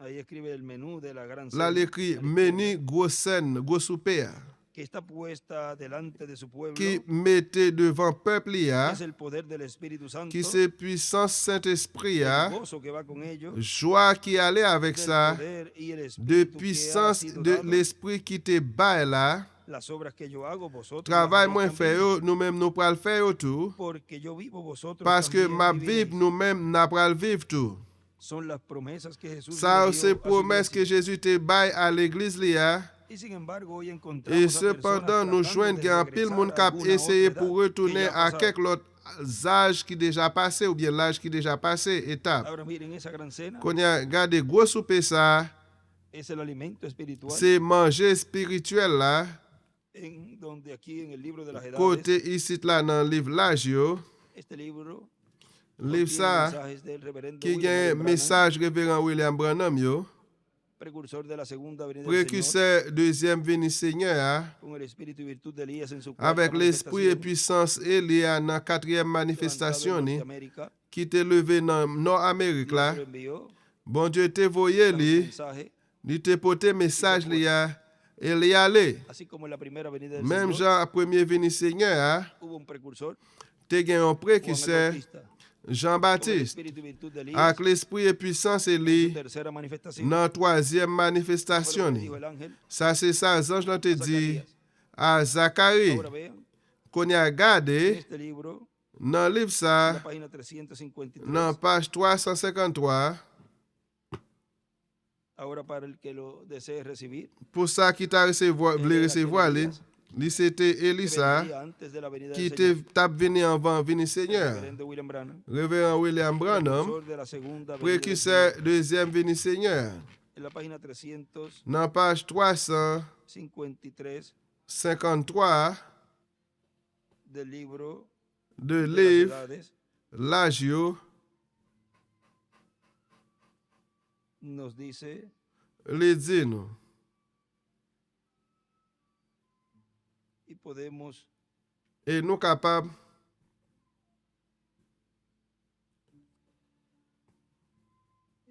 ahí escribe el menú de la gran là cena, l'écrit a la menu izquierda, gros scène, gros souper, hein, que está puesta delante de su pueblo, qui mettait devant peuple, que hein, es el poder del Espíritu Santo, qui c'est puissance Saint-Esprit, el hein, gozo que va con ellos, joie qui allait avec del ça, poder y el de Espíritu que ha puissance sido de dado. l'esprit qui te bat là. Las obras que yo hago, vosotros Travail las moins haréis fait, también, nous-mêmes nous pral faire tout. porque yo vivo, vosotros Parce que también ma viviréis. vie, nous-mêmes, n'a pral vivre tout. Son las promesas que Jesús Ça, le dio c'est a su promesse que iglesia. Jésus te baille à l'église là. Y sin embargo, hoy Et encontramos a cependant, personas nous tratando joignons de qu'il y a un pile regresar monde a qui a alguna essayé otra pour edad retourner que ya ha à pasado. quelque autre âge qui déjà passé ou bien l'âge qui déjà passé, étape. Ahora miren, esa gran cena Quand y a regardé gros souper ça, es el alimento espiritual, c'est manger spirituel là. en donde aquí en el libro de las edades, Côté ici là dans le livre l'âge yo, este libro livre contiene ça mensajes del reverendo qui William a un Branham, message révérend William Branham yo, precursor de la segunda venida del Señor, précurseur deuxième venue Seigneur, hein, con el espíritu y virtud de Elías en su cuarta avec l'esprit et manifestación, puissance Élie dans la quatrième levantado en manifestation ni, Norteamérica. qui t'est levé dans Nord-Amérique Dios là. lo envió Bon Dieu te voyé con un lui, mensaje, il te porté message li a, et li allé. así como en la primera venida del Même Señor Jean à premier venue Seigneur, hein, hubo un precursor, te gen un Juan el précurseur Bautista, con el Jean-Baptiste, espíritu y virtud de Elías avec l'esprit et puissance en su Élie tercera manifestación. dans troisième Fue lo manifestation que ni. dijo el ángel Ça c'est ça, l'ange là te a dit Zacarías. à Zacharie, Ahora vean, qu'on y a en regardé este libro, dans le livre en ça, la página 353, dans page 353, ahora para el que lo desee recibir, pour ça qui t'a recevoir, Él voulait era recevoir aquel lui, Elías lui c'était que Elisa vendría antes de la venida qui del te Señor, tape venu avant venir el Seigneur. reverendo William Branham, Révérend William Branham, precursor de la segunda venida del précurseur Señor. deuxième venue Seigneur. En la página 353 Dans page 353 del libro de de las livre edades, l'âge yo, nos dice, les dit nous. y podemos Et nous capables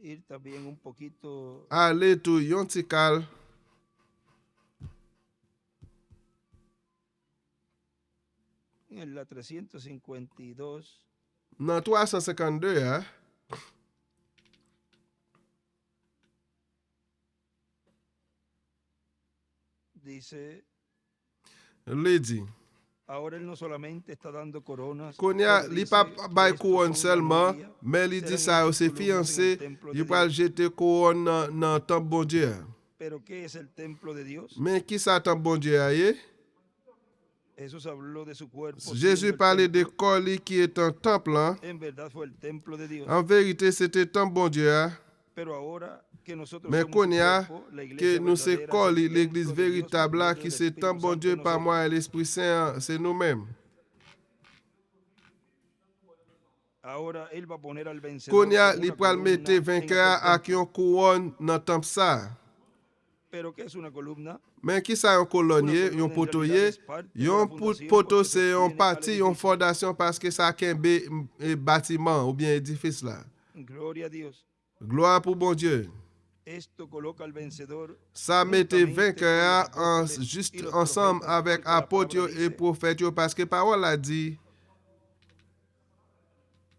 ir también un poquito aller tout yon ti kal en la 352, dans 352 hein, dice, li di. ahora él no solamente está dando coronas, Konya, pero li dice pa que bay estos couronne son la seulement, novia, mais li di serán sa yo hechos se columnas en el fiancé, templo yo de pral Dios. jete couronne nan temple bon Dieu. Pero ¿qué es el templo de Dios? Mais ki sa temple bon Dieu a ye? Jesús habló de su cuerpo siendo Jésus el parlait de templo. corps li qui est un temple. Hein? En verdad fue el templo de Dios. En vérité, c'était temple bon Dieu. Hein? Pero ahora que nosotros Mais somos su konya, cuerpo, la que iglesia nous c'est verdadera corps es li, el l'église templo de Dios por véritable là, medio qui del c'est Espíritu temple bon Santo Dieu en par nosotros. moi et l'Esprit Saint, c'est nous-mêmes. Ahora él va a poner al vencedor Konya, como li una pral columna mette en vainqueur aquel ak templo. yon couronne dans temple ça. Pero ¿qué es una columna? Mais qui ça yon colonnier, Una yon columna en poteau realidad ye? es parte de la Yon fundación poteau porque c'est yon sostiene al parti, yon edificio. fondation parce que ça kembe bâtiment ou bien édifice là. Gloria a Dios. Gloire pour bon Dieu. Esto coloca al vencedor Ça mette juntamente con vainqueur los apóstoles juste y los ensemble profetas, avec porque la apôtres palabra et dice, prophètes parce que parole a dit.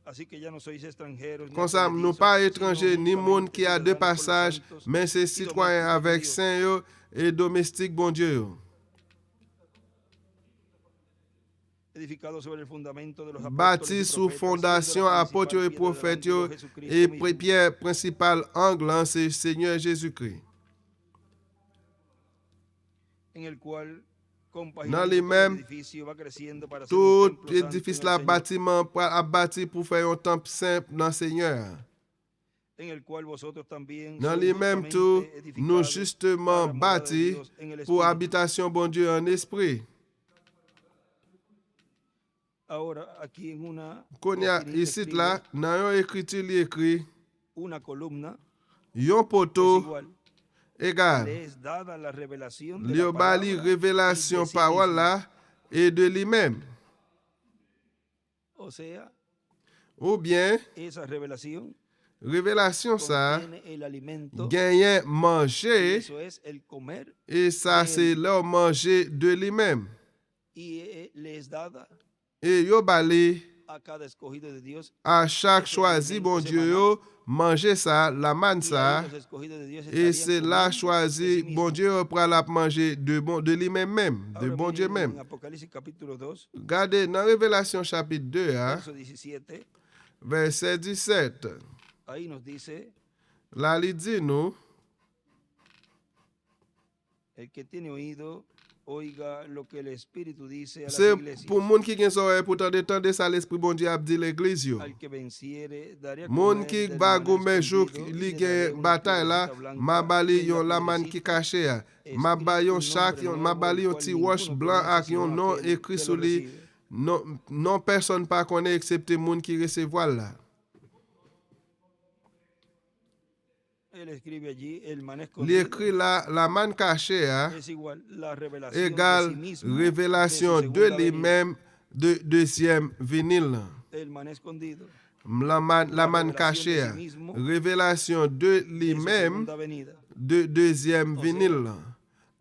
así que ya no sois extranjeros ni Comme ça, nous advenedizos, pas sino étrangers ni juntamente monde qui a deux ciudadanos con los passages, santos mais c'est y citoyens domésticos de avec Dios. saints yo et domestiques bon Dieu. Yo. Edificado sobre el fundamento de los apóstoles Bâti y sous profetas, fondation siendo la apôtres et principal piedra del prophètes ángulo yo, Jesucristo et mismo. pierre principale angle, hein, c'est Seigneur Jésus-Christ. En el cual Dans compaginando les todo el mêmes, edificio va creciendo para ser un tout templo santo en édifice el là, Señor, bâtiment a bâti pour faire un temple simple dans le Seigneur. en el cual vosotros también Dans sois les mêmes tout, justamente nous edificados justement para morada de bâtis Dios en el pour Espíritu. habitation bon Dieu en esprit. Ahora, aquí en una Konya, esquinita ici escribe, là, dans yon écriture, li écrit, una columna yon es poteau igual. égal. Le es dada la revelación de Li la yo bali palabra révélation y de sí parole mismo. là et de lui-même. O sea, Ou bien, esa revelación révélation ça, contiene el alimento gagner y manger, eso es el comer et ça de c'est él. leur manger de lui-même. Y le es dada Et yo bali a cada escogido de Dios. à chaque Ese choisi alimento, bon ese Dieu maná, yo manger ça, la manne y ahí ça, los escogidos de Dios et estarían c'est là comiendo de choisi sí bon mismos. Dieu pour la manger de lui-même même, de Ahora bon Dieu miren en même. Apocalipsis capítulo 2, Regardez dans Révélation chapitre 2, hein, verso 17, verset 17. ahí nos dice, Là, il dit nous, el que tiene oído, oiga lo que el Espíritu dice a las c'est iglesias. pour moun qui gen oreille pour entendre ça l'esprit bon Dieu a dit l'église yo. Al que venciere, daré a Moun comer qui del ba maná goumen jou escondido, y li le daré gen una bataille là, piedrecita blanca, ma bali y en yon la laman ki piedrecita caché ya. Ma ba escrito yon un chak, nombre ma nuevo, bali el yon cual ti wash ninguno blanc conoce ak yon sino nom aquel écrit que sou lo li. recibe. Non personne pas connaît excepté moun qui recevoir là. Él escribe allí, el maná Li escondido écrit là, la man caché ya, es igual la revelación de égale sí mismo, révélation de su de segunda venida. lui-même de deuxième vinyle. El maná escondido, La man caché ya, révélation de de su lui-même segunda venida. de deuxième vinyle.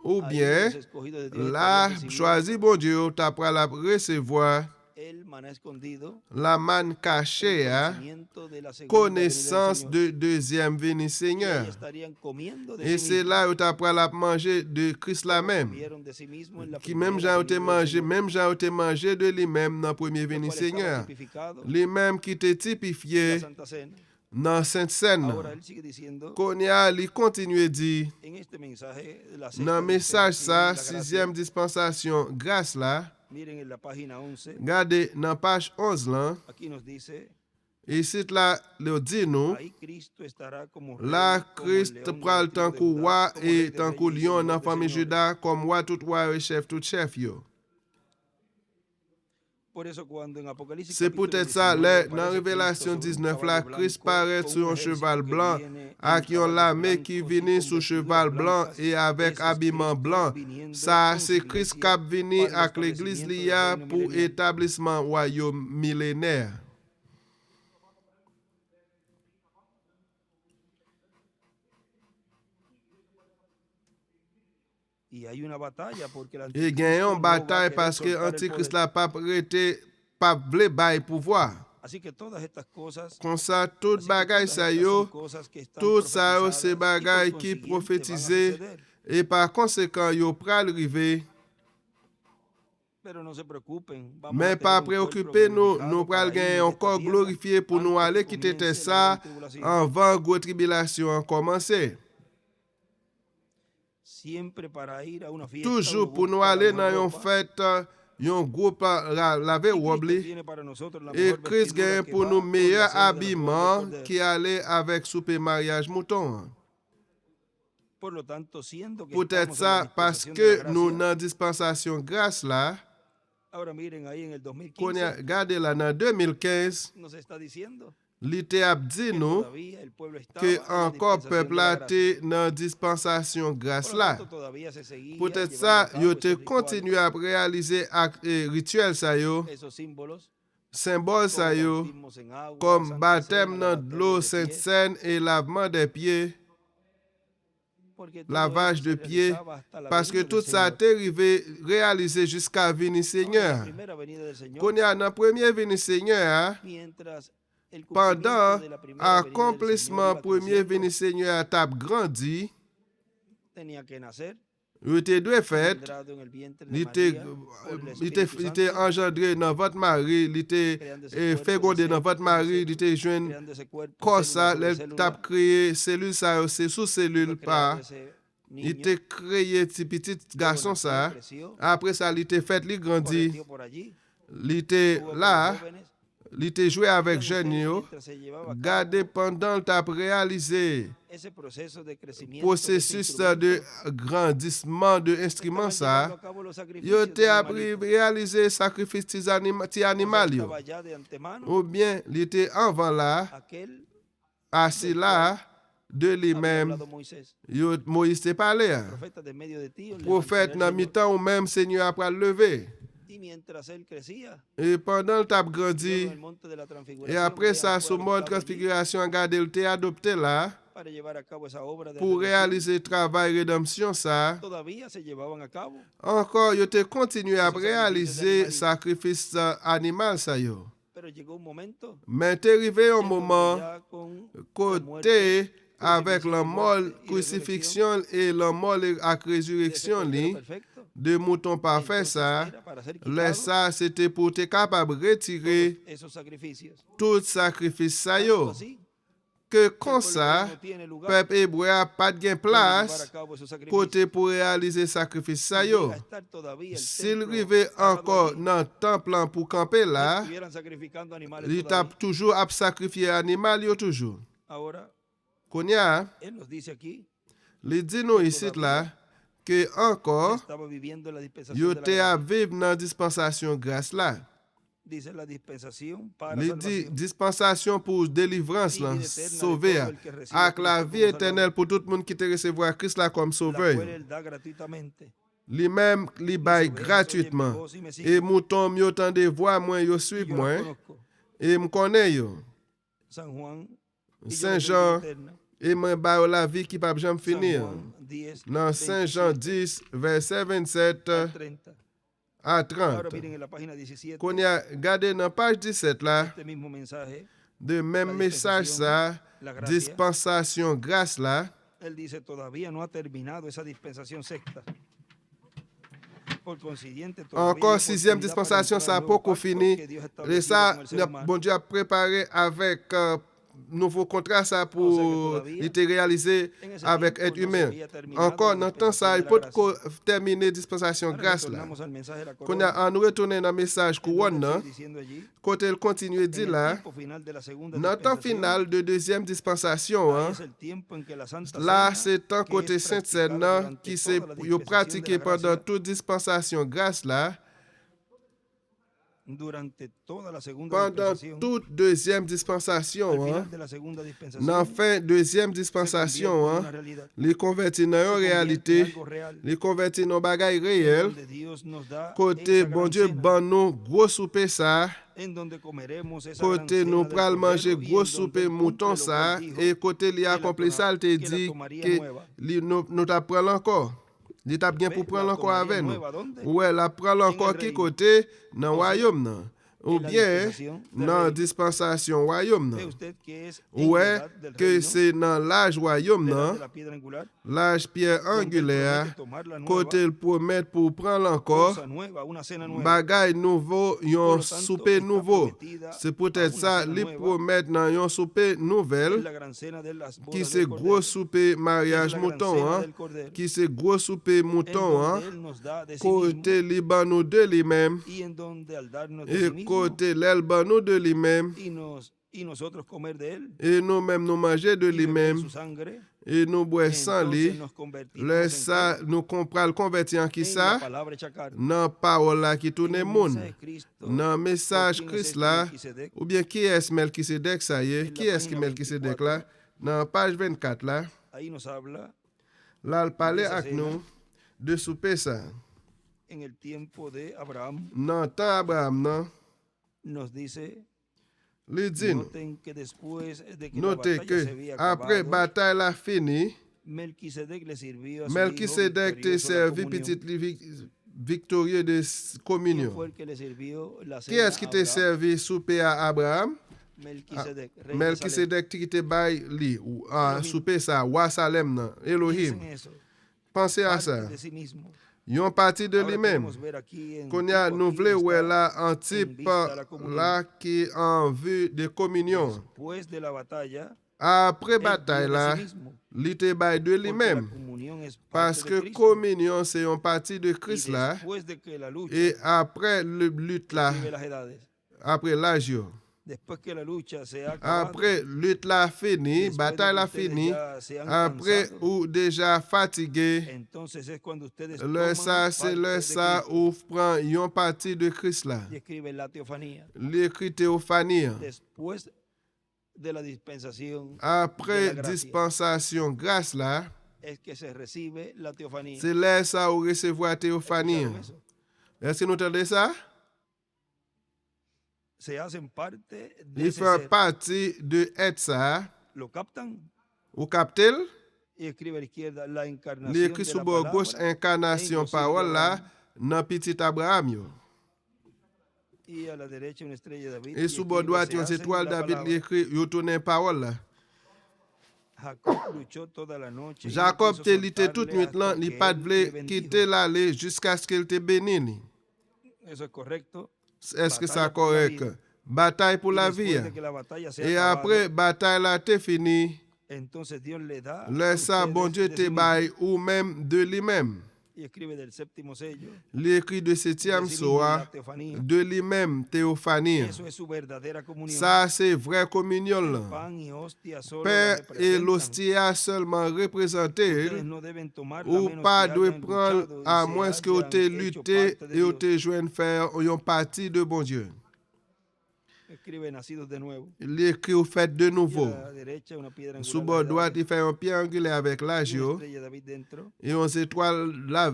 Ou Ahí bien, los escogidos de Dios là, estarían recibiendo choisi bon Dieu, t'as pral la recevoir el maná escondido, la man caché, el hein, conocimiento de la segunda venida del connaissance Señor. de deuxième venue Y ahí Seigneur. estarían comiendo de Et sí c'est mismos, là où t'as pral la manger de Christ la como même. comieron de sí mismos en la Qui même primera Jean te venida del mangé, Señor, même Jean te mangé de lui-même dans la première lo venue cual estaba Seigneur. tipificado Lui-même qui te en la typifié Santa Cena. dans Sainte Seine. Ahora él sigue diciendo Konya li continue dit en este mensaje de la dans sexta message dispensación, ça, la gracia, sixième dispensation grâce là. miren en la página 11, Regardez dans page 11 là. aquí nos dice, Ici là, le dit nous. ahí Cristo estará como rey, Là, como el Christ león de la pral tribu tant de kou Judá, roi como rey et de tant kou reyes y lion señor dans de famille señores. Juda, comme roi et chef tout chef yo. Por eso cuando en Apocalipsis C'est capítulo peut-être ça, 19 là, dans aparece Révélation Cristo sobre un 19 là, caballo Christ blanco, paraît con sur un ejército cheval que blanc, viene en avec un caballos l'armée qui blancos y vient con sur vestiduras cheval blanc blancas. et avec Ese es habillement Cristo blanc. viniendo Ça, con c'est su Christ iglesia qui venu para el avec l'église establecimiento del liya reino pour milenial. établissement royaume millénaire. Y hay una batalla porque el Et anticristo gagnons no va a bataille querer parce que soltar el Antichrist poder. là pas prêté, pas voulu bailler pouvoir. Así que todas estas cosas, Comme ça, toute así que bagaille todas ça estas yo, son cosas que están tout ça yo, c'est profetizadas y por bagaille qui consiguiente van a prophétisé suceder. et par conséquent, yo pral rive. Pero no se preocupen, vamos a Mais tener pas un pueblo préoccupé nous, glorificado nous para pral irnos gagner de esta encore tierra glorifié pour nous antes aller que quitter comience la ça gran tribulación. avant grosse tribulation a commencé. Siempre para ir a una fiesta, Toujours uno pour nous busca la aller mejor dans une ropa, fête, un groupe laver y Cristo wobli. tiene para nosotros la Et mejor Christ vestidura gagne que pour va nous con la meilleur cena de la boda habillement del Cordero. qui allait avec souper mariage mouton. Por lo tanto, siendo que Peut-être estamos en la ça parce dispensación de la que nous gracia, dans la dispensation grâce là, ahora miren ahí en el qu'on a 2015, regardé là dans 2015, nos está diciendo l'été a dit que nous todavía el pueblo estaba que en la encore dispensación peuple de la a gracia. été dans la dispensation grâce Por lo là. tanto, todavía se seguía Peut-être llevando ça, a cabo yo te esos rituales, continue à réaliser rituel ça yo, esos símbolos, symbole ça como yo, bautismos en agua, comme Santa baptême Cena, dans lavatorio l'eau de sainte pies, seine et lavement des pieds, porque todo lavage eso de se pieds, realizaba hasta la parce que venida tout del ça a Señor. été arrivé, réalisé jusqu'à venir Ahora, Seigneur. la primera venida del Señor, Qu'on y a dans la première venue Seigneur, mientras el pendant cumplimiento de la primera venida del Señor accomplissement iba premier creciendo, venue Seigneur t'a grandi, tenía que nacer, il était deux fêtes, engendrado en el vientre de il était María por el Espíritu Santo, engendré dans votre mari, il était creando ese cuerpo de fécondé dans sexo, votre mari, il était jeune. creando ese cuerpo, Comme célula ça, sobre il célula, t'a créé cellule ça, c'est sous cellule fue pas. creado ese Il niño, t'a créé petit petit garçon nació, ça. creció, Après ça, il était fait, il grandit. correteó por allí, Il était estuvo con los là, jóvenes. il était joué avec Vean jeunes. ustedes, yo. mientras se llevaba a Gardez cabo pendant le t'a réalisé ese proceso de crecimiento de ese processus instrumento, de grandissement de estaban instrument llevando ça. a cabo los Il sacrificios était del appris animalito. réaliser sacrifice des O sea, animaux. estaba ya de antemano Ou bien, il était avant là, aquel assis là, de había lui-même. hablado Moisés. Moïse te parlait. Profeta de medio de ti, os Prophète, levantaré dans el mi-temps, ou même Seigneur après lever. Y mientras él crecía, Et pendant le t'a luego grandi, en el monte de la et transfiguración, après vean, ça, fue sur le mode adoptado allí transfiguration, regardez, il était adopté là, para llevar a cabo esa obra de pour redención. réaliser le travail rédemption ça. Todavía se llevaban a cabo. Encore, il était continué à Esos sacrificios réaliser animaliers. sacrifice animal ça yo. Pero llegó un momento Mais t'est arrivé un en donde moment, ya con la côté, muerte, avec la mort, crucifixion crucifixion et la mort et la de ese résurrection, cordero li, perfecto, de mouton parfait entonces ça, era para ser le quitado ça, c'était pour être capable de retirer todos esos sacrificios. tout sacrifice ça Tanto yo. así, Que que comme el pueblo ça, no tiene lugar peuple hébreu a pas de donde llevar a place cabo esos sacrificios. côté pour réaliser sacrifice ça Y yo. llega a estar todavía el S'il templo arrivait parado encore allí, dans le temple là pour camper là, estuvieran sacrificando animales il todavía. t'a toujours à sacrifier animal yo toujours. Ahora, Konya, él nos dice aquí il dit nous ici là que que encore estaba viviendo la dispensación yo de la te à gracia. vivre dans dispensation grâce là. Dice la dispensación para Il dit salvación. dispensation pour délivrance Y là, vida eterna de sauver. todo el que recibe Avec a la Cristo vie como éternelle pour tout le monde qui te recevoir Christ là comme la sauveur. cual él da gratuitamente. Lui-même, li bail Mis ovejas oyen mi gratuitement. voz y me Et siguen. mouton yo tande voix moi yo Y suivre yo moi las conozco. et me connaît yo. San Juan. Y yo Saint les doy vida Jean eterna. et me ba la vie qui pas jamais San finir. Juan 10, Dans Saint Jean 27 10 verset 27 al 30. à Ahora 30. miren en la página 17 Qu'on y a gardé dans page 17 là, este mismo mensaje, de même la message ça, la gracia. dispensation grâce là. Él dice, todavía no ha terminado esa dispensación sexta. Por consiguiente, todavía Encore hay sixième oportunidad dispensation, para ça a el nuevo pas pacto fini. que Dios ha Et establecido ça, con el ser humano. bon Dieu a préparé avec nouveau contrat ça pour todavía, il était réalisé en ese avec tiempo être no se humain. había terminado Encore la dans temps ça, il dispensación peut de la gracia. terminer dispensation Ahora grâce là. retornamos al mensaje de la Qu'on corona, a en retourner dans message en donde couronne, él hein, sigue diciendo allí, côté il continue en dit el là, tiempo final de la segunda dans le temps dispensación, final de deuxième dispensation, ahí hein, es el tiempo en que la Santa là Cena, c'est tant que côté es Sainte practicada Seine durante qui c'est toda la yo dispensación de pratiqué la pendant gracia, toute dispensation grâce là, durante toda la segunda pendant dispensación, toute deuxième al dispensation, hein, final de la segunda dispensación, dans fin deuxième se dispensation, convierte en hein, una realidad, les convertis dans se une convierte en réalité, algo real, les convertis dans bagaille en réel, donde Dios nos da côté esa bon gran Dieu cena, ban nous gros souper ça, en donde comeremos esa gran côté cena nous del pral manger Cordero, y gros en donde souper él mouton cumple lo ça, cual dijo et côté li que la accompli ça, il te que la dit tomaría que nueva. nous t'a prendre encore. Il t'a bien Ve, pour la prendre encore tomaría avec nous. nueva, ¿dónde? Ouais, la prendre En encore el qui reino. côté dans le O sea, royaume nan. ou en la bien dispensación del dans reino. dispensation royaume Ve nan. usted que es en la Ouais, edad del que reino, c'est dans l'âge royaume de nan, la piedra angular, l'âge pierre donde él angulaire, promete tomar la nueva côté le promet pour prendre encore cosa nueva, una cena nueva. bagay nouveau, Por yon lo tanto, souper está nouveau. prometida C'est a peut-être una ça, cena li nueva, promet dans yon souper que es nouvelle, la gran cena de las qui bodas c'est del gros Cordero, souper que es mariage la gran mouton, cena hein, del Cordero, qui c'est gros souper en mouton, hein, donde Él nos da de sí mismo, côté liban nous de lui-même, y en donde al darnos de et sí mismo, côté l'elban nous de lui-même, y nosotros comer de Él, et nous-mêmes nous manger de y beber lui-même, su sangre, et nous boire sans entonces lui. nos Le convertiremos ça, nous comprenons le convertir en qui en la ça? palabra hecha carne, Dans parole là qui en tourne el monde. mensaje de Cristo. Dans ¿Por message quién es Christ este là, Melquisedec? ou bien qui est Melchisedec ça y est? En Qui la est-ce qui página Melchisedec 24, là? Dans page 24 là, ahí nos habla là il parlait de esa avec cena nous de souper ça. en el tiempo de Abraham. Dans temps Abraham non, Nos dice, lui dit nous, noten que después de que la notez batalla que se había après acabado, bataille la fini, Melquisedec le sirvió a su Melchisedec hijo te victorioso la servi comunión. petit victorieux de ¿Quién communion. fue el que le sirvió la Qui cena est-ce qui a te Abraham? servi souper à Abraham? Melquisedec, rey de Salem. Melchisedec qui te bail li ou souper ça, wa Salem nan, Elohim. Piensen eso, Pensez à parte ça. de sí mismo. Yon parti de Ahora lui-même. queremos ver aquí en Qu'on y a tipo nou aquí vle está wè la an en type vista la comunión. la qui en vue de communion. Después de la batalla, Après él dio bataille de la, sí mismo, li te bay de porque la lui-même. comunión es Parce parte de que Cristo. communion c'est une partie de Y Christ là. después de que la lucha, Et après le lutte là, escribe las edades. après l'âge yo. Después que la lucha se ha acabado, Après lutte la fini, después de bataille que la ustedes fini. ya se han Après cansado, ou déjà fatigué. entonces es cuando ustedes Le toman ça, c'est parte le de ça Cristo. ou prend yon partie de Christ là. Y escribe la teofanía. L'écrit théophanie. Después de la dispensación Après de la gracia, dispensation grâce là, es que se recibe la teofanía. c'est là ça ou recevoir théophanie. ¿Escucharon eso? Est-ce que nous entendez ça? Se hacen parte de Il ese fait ser. partie de être ça. Lo captan Ou captel? y escribe a la izquierda la encarnación L'écrit de sous la bord gauche palabra incarnation en los hijos de parole là Abraham. dans petit Abraham yo. Y a la derecha una estrella de David. Et y sous bord escribe, droite se yon hacen étoile la David palabra. l'écrit yo tourner parole là. Jacob luchó toda la noche y no Jacob quiso te li te soltarle toute nuit là, hasta li que pas él vle le bendijo. quitter l'aller jusqu'à ce qu'il te bénisse. Eso es correcto. Est-ce que ça Bataille pour la correct? vida. Bataille pour Y la después vie. de que la batalla se Et ha acabado, après bataille là te fini, entonces Dios le da a le ça ustedes bon Dieu de te sí mismo. bail ou même de lui-même. Y escribe del séptimo sello, L'écrit de septième de sí mismo soir, la teofanía. de lui-même théophanie. Eso es su verdadera comunión. Ça c'est vraie communion là. Pan y hostia solo la Père et representan. l'hostia seulement représenté, Ustedes no deben tomar ou menos pas que de hayan prendre luchado y à se moins que vous hayan te hecho lutter parte de et vous Dios. te joindre faire une partie de bon Dieu. Escribe nacidos de nuevo. L'écrit au fait de Y a nouveau. la derecha una piedra angular. Sous bord droite, il fait un pied angulaire avec y l'âge una yo, estrella de David dentro. et on étoile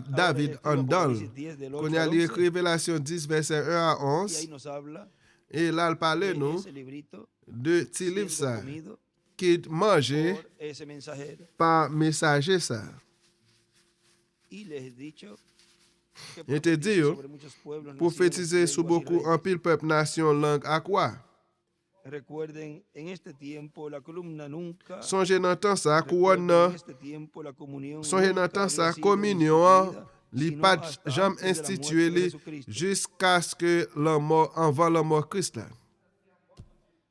David en dedans. Apocalipsis 10 del 8 Qu'on y a al lu 11, Révélation 10, verset 1 à y ahí 11. nos habla Et là, il parlait de nous ese librito de petit livre siendo ça, comido qui mangeait por ese mensajero. par messager ça. Y les he dicho que Il te dit, profetice sobre muchos pueblos, prophétiser naciones, sur lenguas y beaucoup en reyes. pile peuple, nation, langue, à quoi? Recuerden, en este tiempo la columna nunca. Songez dans temps ça, Recuerden, couronne, en este tiempo la comunión songez dans nunca temps había ça, sido communion, instituida, li sino pas hasta jamais antes de la institué muerte de li Jesucristo. jusqu'à ce que la mort, avant la mort Christ là.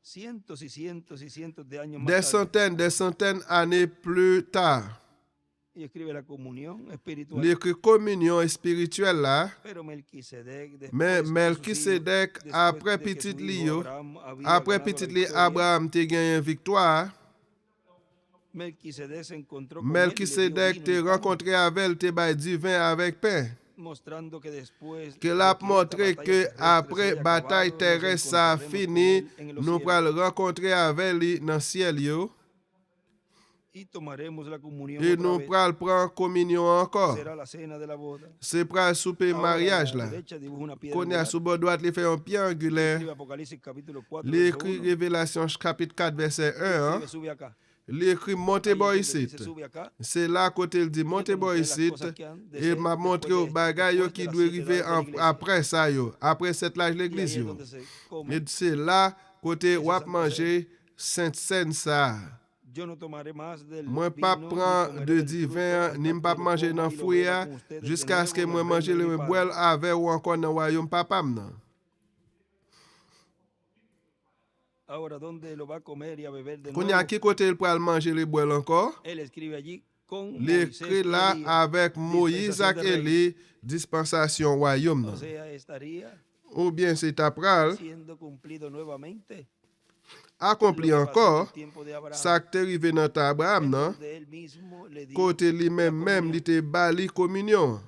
Cientos y cientos y cientos de años más Des tarde. centaines d'années plus tard, Y escribe la comunión espiritual. l'écrit communion spirituelle là, Pero Melquisedec, después mais que sus hijos- Melchisedec, después après de que petit su li hijo yo, Abraham había après ganado petit la li victoria, Abraham te gagné victoire, Melquisedec se encontró con él y le dio Melchisedec vino te y pan, rencontré avec, te bay du vin avec pain. mostrando que después Que de l'a que esta montré batalla que terrestre après se haya bataille acabado, nos terrestre ça encontraremos con fini, él en los nous cielos pral rencontrer avec lui dans ciel yo, y tomaremos la comunión et otra nous vez. pral prendre communion encore. Será la cena de la boda. C'est pral souper Ahora, mariage a la là. derecha dibuja una piedra Qu'on a angular. sous bord droite, il fait un pied angulaire. Escribe Apocalipsis capítulo 4, verso L'écrit 1. Révélation chapitre 4 verset 1. Escribe, sube acá. il écrit montez Ahí es boy donde ici. dice, sube acá. C'est là côté il dit montez boy ici et m'a montré au bagay yo qui doit arriver après ça yo, après cette l'âge Y l'église ahí es yo. donde se come. Et c'est là côté Esa wap Santa manger sainte scène ça. Yo no tomaré más del Moi pas vino, ni prend comeré de del divin, fruto, ni hasta pas que lo manger coma dans y lo fouet beba con ustedes de jusqu'à ce que nuevo moi en el manger reino de le mi boire Padre. avec ou encore dans royaume papa nan. Ahora, ¿dónde lo va a comer y a beber de Qu'on y nuevo? a qui côté il pour manger le boire encore? Él escribe allí con L'écrit Moisés y là Elías, avec Moïse dispensación ak de reino. Élie, dispensation royaume O nan. sea, estaría Ou bien c'est après siendo cumplido nuevamente accompli lo que pasó en encore el tiempo de Abraham, ça qui est arrivé dans ta Abraham en nan, donde él mismo le dio côté la lui-même même comunión. il te bali communion.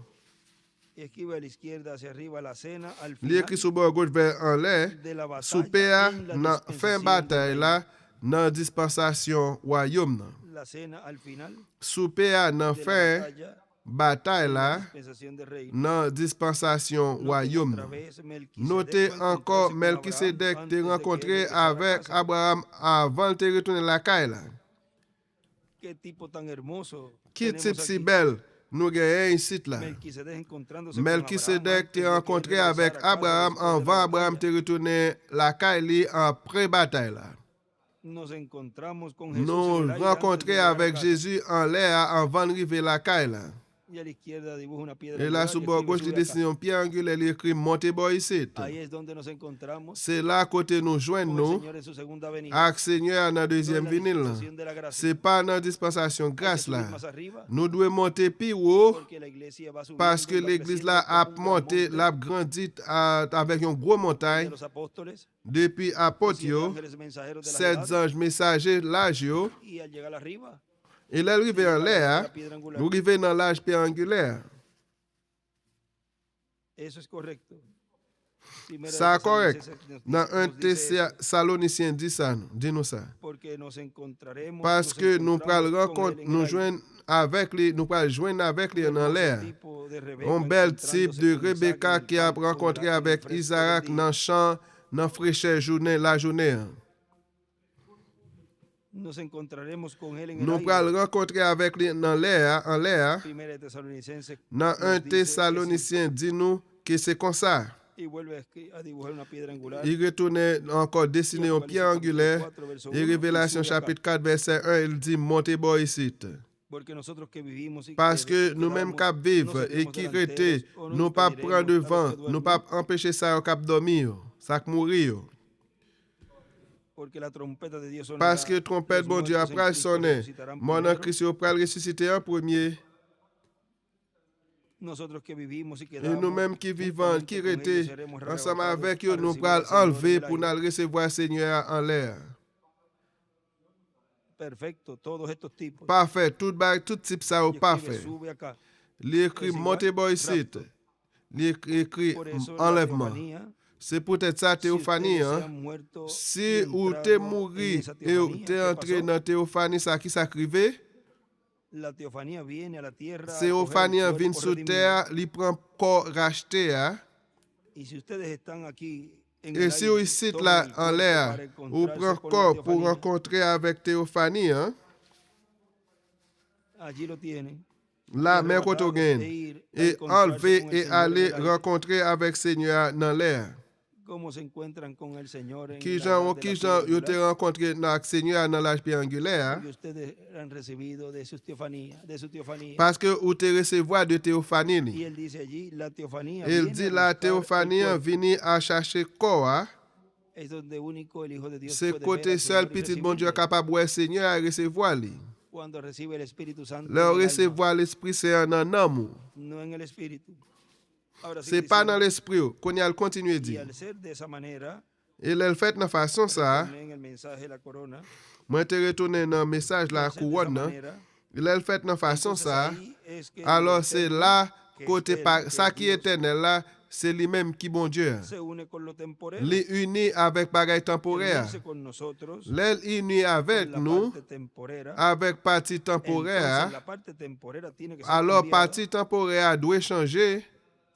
Y escribe a la izquierda hacia arriba la cena al Li final écrit sur bord gauche vers en l'air, de la batalla souper a en la nan fin dispensación del bataille reino. là dans dispensation royaume nan. La cena al final Souper a nan de la fin batalla bataille en la là dispensación del reino. dans dispensation Noten royaume otra nan. vez, Melquisedec Notez fue a encore encontrarse con Melchisedec Abraham te antes de que él rencontré regresara a avec casa. Abraham avant de retourner la caille là. Qué tipo tan hermoso Qui tenemos type si aquí. belle nous gagnons ici là. Melquisedec encontrándose con Melchisedec te Abraham antes de que rencontré él avec regresara a casa Abraham después de la avant Abraham batalla. te retourner la caille li en pré-bataille là. Nos encontramos con Jesús Nous en el aire antes de rencontré llegar a avec casa. Jésus en l'air avant d'arriver la caille là. Y a la izquierda dibuja una piedra Et là, angular sur y le bord escribe, gauche, il "Sube acá". dessine un pied angulaire, il écrit montez boy ici. Ahí es donde nos encontramos C'est là côté nous joignent con el nous Señor en su segunda venida. avec Seigneur dans la No en deuxième la venue là. dispensación de la gracia. C'est pas dans la dispensation Hay que grâce subir là. más arriba, Nous devons monter plus haut porque la iglesia va subiendo parce que y va l'église creciendo là a como un gran monté, monte l'a grandi avec une grosse de montagne los apóstoles, depuis los apôtre 7 yo, ángeles mensajeros de las 7 edades, anges messagers l'âge yo, y al llegar arriba, et là arrivé en la l'air, piedra angular. nous arrivons dans l'âge pierre angulaire. Eso es correcto. Primera de Ça correct. Tesalonicenses Dans 1 nos dice eso, Thessaloniciens 10 ça, dis-nous ça. porque nos encontraremos, Parce nos que nous encontramos prenons con rencontre, él en nous el aire. joignons avec lui, nous prenons joindre avec lui Un dans hermoso l'air. tipo de Rebeca Un bel type encontrándose de con Isaac Rebecca en el qui a campo rencontré en el avec fresco del Isaac día. dans le champ, dans la fraîcheur journée, la journée. Nos encontraremos con él en el Nous aire. prenons rencontrer avec lui dans l'air, en l'air. Primera de Tesalonicenses Dans nos 1 dice que sí. Thessaloniciens, dis-nous que c'est comme ça. Y vuelve a dibujar una piedra angular. Il retourne encore dessiner un pied angulaire. Et Révélation chapitre 4, verset 1, il dit montez boy ici. Porque nosotros que vivimos y Parce que que nous-mêmes quedamos, qui vivons no et seremos qui delanteros, restent, o nous pas impediremos prendre a los devant, que nous duermen, pas empêcher ça au cap dormir, ça qui mourir. porque la trompeta de Dios sonará, Parce que trompette, los bon Dieu, muertos en après Cristo sonner, resucitarán mon en primero. Christ, il va ressusciter en premier. Nosotros que vivimos y Et quedamos nous-mêmes qui vivons, qui juntamente con ellos, restent, seremos ensemble arrebatados avec a eux, nous recibir al allons Señor en enlever el pour aire. nous recevoir le Seigneur en l'air. Perfecto, todos estos tipos. Parfait, tout type ça au Y escribe, parfait. sube acá. L'écrit Es igual, montez boy ici. rapto. L'écrit Por eso la enlèvement. teofanía, C'est peut-être ça, si théophanie. ustedes se hein. han muerto y Si ou entrado t'es en mouru esa et ou teofanía, t'es ¿qué entré pasó? dans la théophanie, ça qui s'acrivé, La teofanía viene a la tierra a théophanie coger el vient cuerpo sur redimido. terre, il prend corps racheté. Hein. Y si ustedes están aquí en Et el si aire, vous ici toman là el en cuerpo l'air, para ou encontrarse prend con la corps pour teofanía, rencontrer avec théophanie, hein. allí lo tienen. Là, Y mais quand on arrebatados gagne, e ir a et encontrarse enlever con el et Señor en aller el aire. rencontrer avec Seigneur dans l'air. ¿Cómo se encuentran con el Señor en Qui el gens, aire de qui la gens, piedra yo te angular? rencontré avec Seigneur dans l'âge pierre angulaire. Porque ustedes han recibido de su teofanía, Parce que vous te recevoir de théophanie. Y él dice allí, la teofanía Il viene dit a la buscar el théophanie cuerpo. vient à chercher corps. Hein. Es donde único el Hijo de Dios C'est puede ver côté al seul Señor y petit bon Dieu recibirle. capable de voir Seigneur à recevoir lui. Cuando recibe el Espíritu Santo Leur en el alma, recevoir l'Esprit Saint en amour. no en el Espíritu. Ahora C'est sigue pas diciendo, dans l'esprit qu'on y a le continuer y dire. al ser de esa manera, Et elle fait de façon ça, retorné en el mensaje de la corona, moi te retourner dans le message la al ser de esa couronne. manera, Elle fait de façon entonces ça. ahí es que Alors lo c'est eterno, là que es côté él, par que ça es qui est Dios, éternel là, c'est lui-même qui bon Dieu. se une con lo temporero, Les unis avec bagaille y temporaire. unirse con nosotros, Les unis avec con la nous parte temporera. avec partie Entonces, temporaire. la parte temporera tiene que ser Alors cambiada partie temporaire doit changer.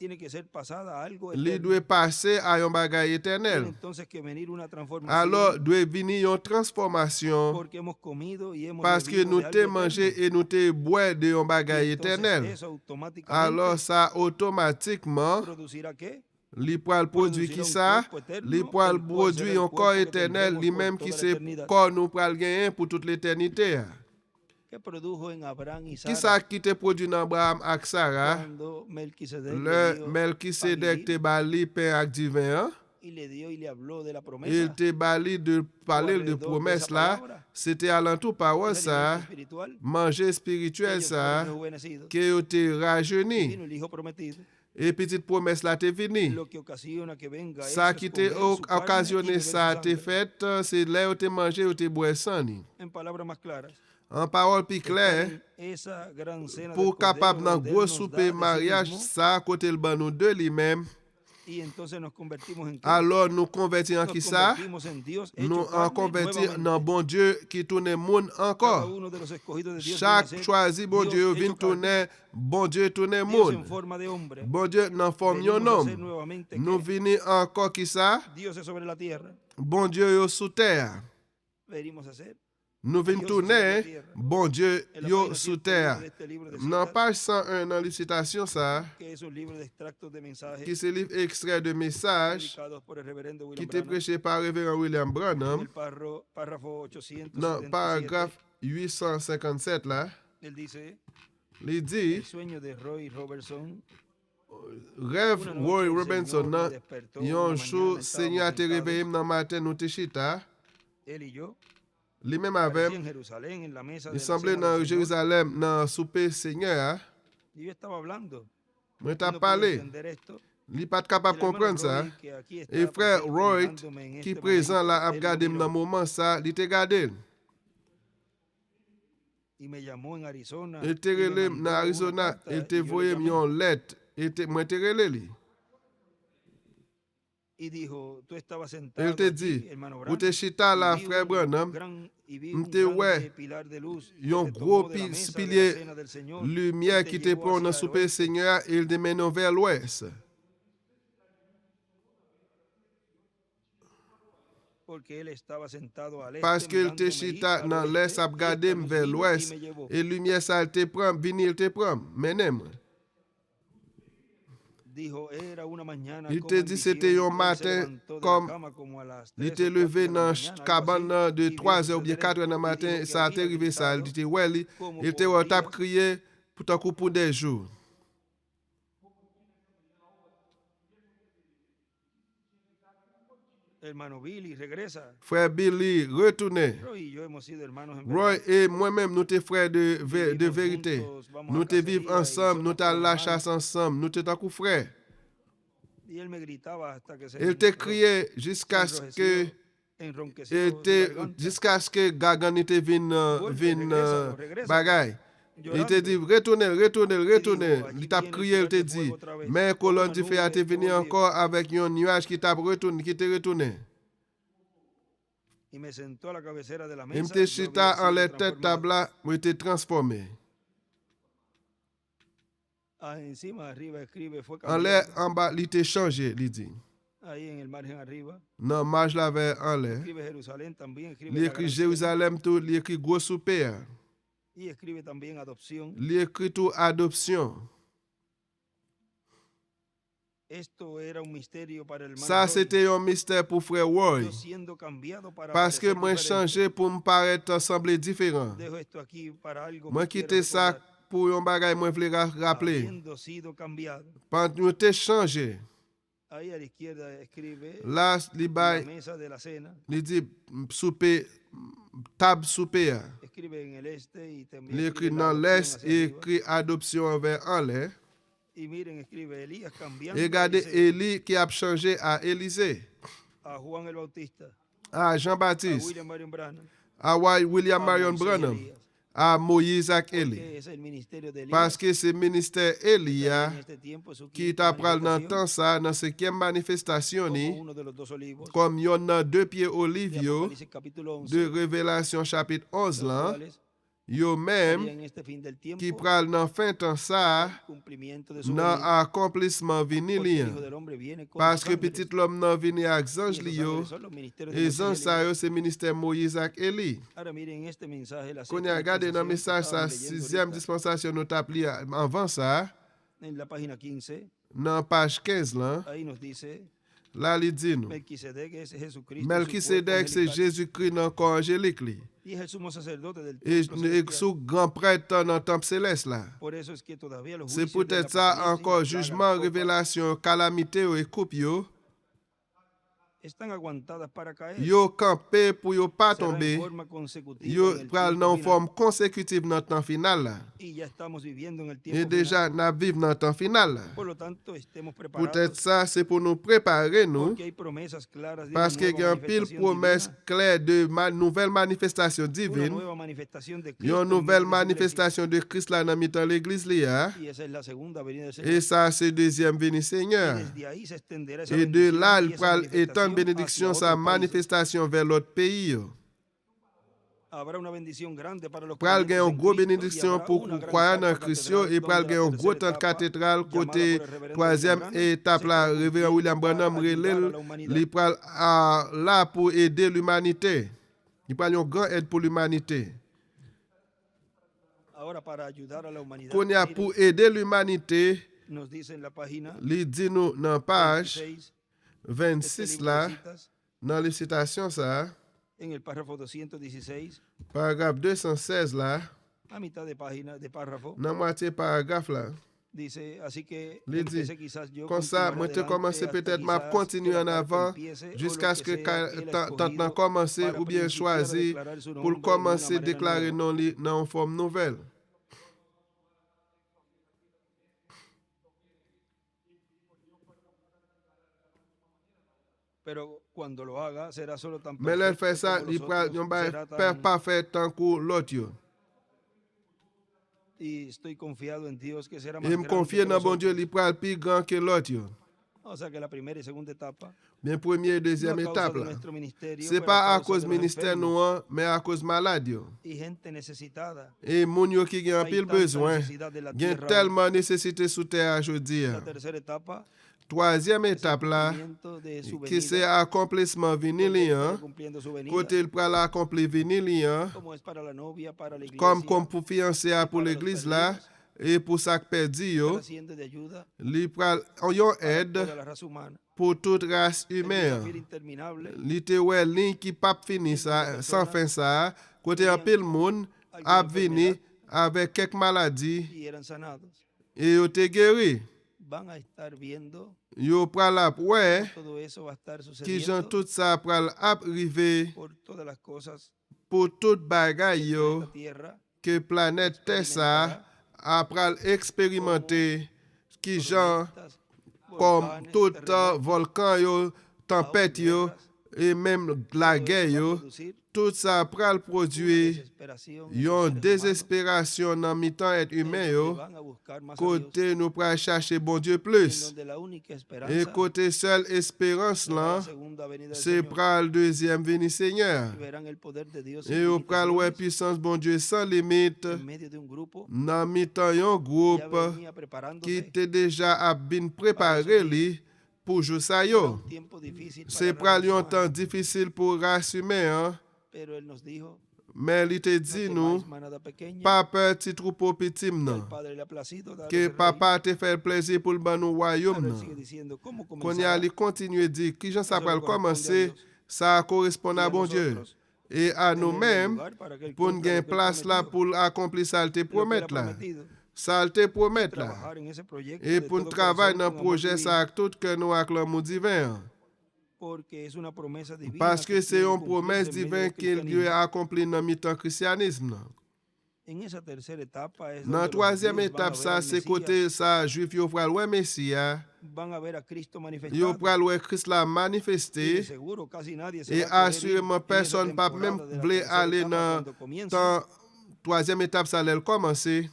tiene que ser pasada a algo li eterno. dwe pase a yon bagay Tiene eternel. entonces que venir una transformación Alors, dwe vini yon transformasyon porque hemos comido y hemos paske bebido nou de te algo manje eterno. e nou te bwe de yon Y bagay entonces eternel. eso automáticamente Alors, sa otomatikman, producirá ¿qué? li pral produi ki Producirá un sa, cuerpo eterno, li pral el cual produi será el yon cuerpo kor que eternel, tendremos li por menm ki toda la se eternidad. kor nou pral genyen pou tout l'eternite. Que produjo en Abraham y Ki Sara sa ki te produi nan Abraham ak Sara, cuando Melquisedec le le dio Melkisedek pan te bali pen ak divin, y le dio y le habló de la il promesa. te bali de pale de alrededor de promes esa la, palabra, se te alantou parol ese alimento sa, espiritual, manje spirituel ellos fueron sa, rejuvenecidos. ke yo te Y rajeuni, vino el hijo prometido, e petit promes la te vini. lo que ocasiona que venga Sa eso ki es te comer su carne y okasyone beber sa su te sangre. fet, se le yo te manje yo te bwe san ni. En palabras más claras, An parol pi estar kler, en esa gran cena pou del kapab Cordero nan donde gwo Él nos soupe da de sí mariage mismo, sa kote l ban nou de li mem, y entonces nos convertimos en ¿qué? alors nou konverti an Nos ki sa, convertimos en Dios nou hecho an carne konverti nan nuevamente. bon Dieu ki toune moun Cada ankor. uno de los escogidos de Dios viene a Chak ser chwazi bon Dios Dieu hecho vin carne. toune, bon Dieu toune Dios en moun. forma de hombre. Bon Dieu nan form yon Venimos a ser nom. nuevamente Nou ¿qué? vini ankor ki sa, Dios es sobre la tierra. bon Dieu yo sou ter. Venimos a ser Nou vin Dios sobre la toune, tierra. bon Dieu En la yo página sou 101 ter. de este libro de Nan citas, page 101 nan li citasyon sa, que es un libro de extractos de mensajes ki se liv ekstrait de mesaj predicados por el reverendo ki William te Branham preche par Reverend William en Branham el párrafo nan 877. paragraf 857 la, Él dice, li di, el sueño de Roy Robertson. rev Una Roy noche el Robinson Señor me nan, despertó yon una chou mañana, senya estábamos te reveye sentados, m nan maten nou te chita, él y yo, li menm parecía avem, en Jerusalén, en la mesa de li la semble cena nan del Señor. Jerusalem nan soupe seigneur, Y yo estaba hablando. mwen Yo ta no pude pale, entender esto. li pat Y kapab el hermano kompren sa, Roy, que aquí está e frère presente Roy mirándome en ki este prezan la momento, ap él gade m lo nan miró mouman sa, li te gade. y me llamó en Arizona El te y me rele mandó nan una Arizona, carta el y te yo le voye m llamé yon let, mwen te rele li. y dijo, tú estabas sentado El te aquí, di, hermano ou Branham, te chita y la vi frère un Branham, gran y vi m un te grande wè pilar de luz que yon te gro tomó de la mesa de la pilye cena del Señor lumiè y te ki te llevó pon nan hacia el soupe oeste, seigneur, il te menon vers l'ouest. porque él estaba sentado al este Paske el te mirándome chita al nan oeste, l'est ap y gade esta m luz vers vino y l'ouest, me llevó. e lumiè sa el te pran, vini el te pran, menem. Dijo, era una mañana Il como te en di se te visión. yon Él se matin, levantó de la kom cama como a las li 3 te o 4 leve de la nan mañana, algo kaban así, nan de y vio 3 ou bien suceder 4 nan esto, y matin, dijo que sa te había rive sa, gritado li te wè li, como il te por wè tap días. kriye pou takou pou de jou. Hermano Billy regresa. Frère Billy, retourne. Roy y yo hemos sido hermanos en Roy verdad. et moi-même, nous te frères de Vivimos vérité. juntos, vamos Nous a te vivons cacería y ensemble, nous somos te la como hermanos. chasse ensemble, nous te takou frères. Y él me gritaba hasta que se Il te crié jusqu'à ce que enronqueció il su te garganta, jusqu'à ce que gagan te vin regrésalo. bagay. Il te llorando. dit retourne. dijo, Il t'a "Aquí crié, il te viene el pilar de dit fuego otra vez, mais como colonne una du feu a nube te que venu volvió." encore avec un nuage qui t'a retourné, qui te retourné. Y me sentó a la cabecera de la Il mesa. me te yo chita había en la sido tête transformado. tabla, moi te transformé. Encima, arriba, escribe, fue En l'air, cambiado. en bas, il te changé, il dit. Ahí en el margen arriba. Non, marge la vers en l'air. Escribe Jerusalén también. Escribe Il la écrit gran cena, Jérusalem tout, il écrit gros souper. y escribe también adopción. Il écrit tout adoption. Esto era un misterio para el hermano Ça, Roy. c'était un mystère pour frère Roy. Yo siendo cambiado para Parce que parecer moi, diferente. changé pour me paraître sembler différent. Dejo esto aquí para algo Moi, que quiero quitter ça recordar. pour un bagage, moi, je voulais rappeler. Habiendo sido cambiado. Quand nous t'es changé, Ahí a la izquierda escribe là, il la bail, mesa de la cena. il dit souper, table souper. Escribe en el este y también Il escribe écrit la dans adopción l'est, hacia il arriba. écrit adoption vers en l'air. Y miren, escribe Elías cambiando Et a regardez Eliseo, Élie qui a changé à Élysée, a Juan el Bautista, à a Jean-Baptiste, William Marion Branham, à William a Marion Moisés y Branham, Elías. à Moïse ak Élie. Porque es el ministerio de Elías Parce que c'est ministère que Elia en este tiempo su qui quinta t'a pral dans manifestación, temps ça, dans 5e manifestation como ni, uno de los 2 olivos comme yon nan 2 pieds de olivio Apocalipsis capítulo 11, de Révélation chapitre 11 los là, cuales yo sería même en este fin del tiempo qui pral nan fin temps ça, el cumplimiento de su nan venida, accomplissement vini porque li el an. Hijo del Hombre viene con Parce sus que ángeles, petit l'homme nan vini ak y zanj esos li yo, ángeles son los ministerios de et Moisés y zanj sa Elías. yo se ministère Moïse ak Eli. Ahora miren este mensaje, la Kon sexta ya gade nan dispensación que mesaj sa estábamos leyendo 6e ahorita, dispensasyon nou tap li anvan sa, en la página 15, nan page 15 lan, ahí nos dice, la li di nou. Melquisedec es Jesucristo en su cuerpo Melkisedek se angelical, Jésus-Christ nan kon angelik li. y es el sumo sacerdote del E templo celestial. sou gran prêtre nan temple céleste la. Por eso es que todavía los Se juicios de la peut-être sa Apocalipsis, ankon las plagas, jujman, las copas, revelasyon, kalamite yo e koup yo, están aguantadas para caer. yo kampe pou yo pa Será en tombe, forma consecutiva yo en el pral tiempo nan final. form konsekutiv nan tan final la. Y ya estamos viviendo en el E tiempo final. deja nan viv nan tan final la. Por lo tanto, estemos Peut-être preparados sa, se pou nou prepare nou, porque hay promesas claras de una paske nueva gen pil manifestación promes divina, kler de nouvel manifestasyon una divin, nueva manifestación de Cristo yon en medio nouvel de su manifestasyon de Christ la nan mitan l'Eglise li ya, iglesia. Y esa es la segunda venida del e Señor. sa se dezyem veni Y Seigneur. desde ahí se extenderá esa E de bendición la, y l esa pral etan manifestación benediksyon hacia sa otros países. manifestasyon ver lot peyi yo. Habrá una bendición grande para los Pral gen creyentes yon en gro Cristo y benediksyon habrá pou una gran kwayan nan carpa Christ yo, catedral e pral donde gen la yon gro tercera tan etapa, katedral llamada kote por el reverendo 3e Branham, etap se la está Reverend cumpliendo William para Branham ayudar a relel, la humanidad. li pral la pou ede l'humanite. Li pral yon gran ed pou l'humanite. Ahora, para ayudar a la humanidad, Kon ya miren, pou ede l'humanite, nos dice en la página li di nou nan page 26, 26 este la, libro de citas, nan li citasyon sa, en el párrafo 216, paragraf 216 la, a mitad de página, de párrafo, nan mwate paragraf la, dice, así que li di, empecé quizás yo kon sa, continuaré mwen te adelante komanse hasta petet map quizás kontinu que la an carta avan, empiece, o jiska lo sk que sea que él ha tant nan escogido komanse para ou bien principiar a chwazi declarar su pou nombre komanse de una manera deklare nueva. nan yon form nouvel. Pero cuando lo haga será solo tan Men lèl fè perfecto sa, como li los pral otros, yon bay será per tan- pa fè tan kou lot yo. y estoy confiado en Dios que será más E m grande konfye que nan los bon Diyo otros. li pral pi gran ke lot yo. O sea que la primera y segunda etapa Bien premier et no a deuxième causa étape de la. nuestro ministerio, Se pero pa a causa koz de los minister enfermos nou an, men a koz malad yo. y gente necesitada. E moun yo ki gen Hay pil tanta bezwen, necesidad de la gen tierra. telman nesesite sou te a jodi La an. tercera etapa Troasyem es el étape la, cumplimiento de su ki se venida, akomplisman vini donde li Él estará an, cumpliendo su venida, kote il pral akompli vini li an, como es para la novia, para la iglesia, kom pou fianse a pou para los l'eglise la, perdidos, e pou sak perdi yo, para siendo de ayuda li pral yon para ed toda la raza humana. pou tout ras El humen desafío an. interminable, Li te wè lin ki pap fini sa, san fin sa, kote an pil moun ap vini avek kek maladi, y eran sanados. e yo te geri. Van a estar viendo Yo pral ap wè, todo eso va a estar ki jan sucediendo tout sa pral ap rive por todas las cosas pou tout bagay que yo esta tierra ke planet Tessa ap pral eksperimente, ki jan tormentas, kom volcanes, tout terremotos, volkan yo, tempet yo, guerras, e menm la todo gen eso va a yo, producir tout sa pral una prodwi desesperación en los yon seres desesperasyon nan mitan et humanos, humen en yo, donde van a buscar más a Dios, kote nou pral chache bon Dieu en plus. donde la única E esperanza kote sel esperans será la lan, segunda venida del se Señor. pral dezyem veni Seigneur. Y verán el poder de Dios E yo sin pral wè limitaciones puissance bon Dieu san limite, en medio de un grupo nan mitan yon que ya group venía ki preparándose te deja ap bin prepare li pou jou sa para yo. un tiempo difícil Se para la pral raza yon humana. tan difisil pou ras humen an, Pero Él nos dijo, men li te no di nou, temáis manada pequeña, pa pe ti troupeau pitim que al nan, Padre le ha placido daros ke el reino. papa te fè plezi pou l ban nou wayom Pero Él sigue nan. diciendo, ¿cómo Kon ya comenzará? li kontinue di, ki jan sa Eso pral le corresponde a komanse, Dios. sa Y koresponde a a bon Dieu. nosotros E a nou tenerle menm, lugar para que Él pou cumpla gen lo que Él plas la prometió, pou l akompli sa l te lo que Él ha promet la. prometido, Sa l te promet la. trabajar en ese proyecto E de pou n todo travay corazón nan con amor proje divino, sa ak tout ke nou ak l mou divin an. porque es una promesa divina Paske que se tiene yon que promes cumplirse en medio divin del ki l cristianismo. diyo akompli nan mitan krisyanism nan. En esa tercera etapa es Nan donde los troasyem judíos van a etap ver sa, al se Mesías, kote sa juif yo pral wè Mesia, van a ver a Cristo yo manifestado. pral wè Christ la Y de manifeste, seguro casi nadie se e va a querer ir asyreman en esa person pa temporada mèm de la vle tercera ale etapa nan cuando comienza. tan troasyem etap sa lèl komanse.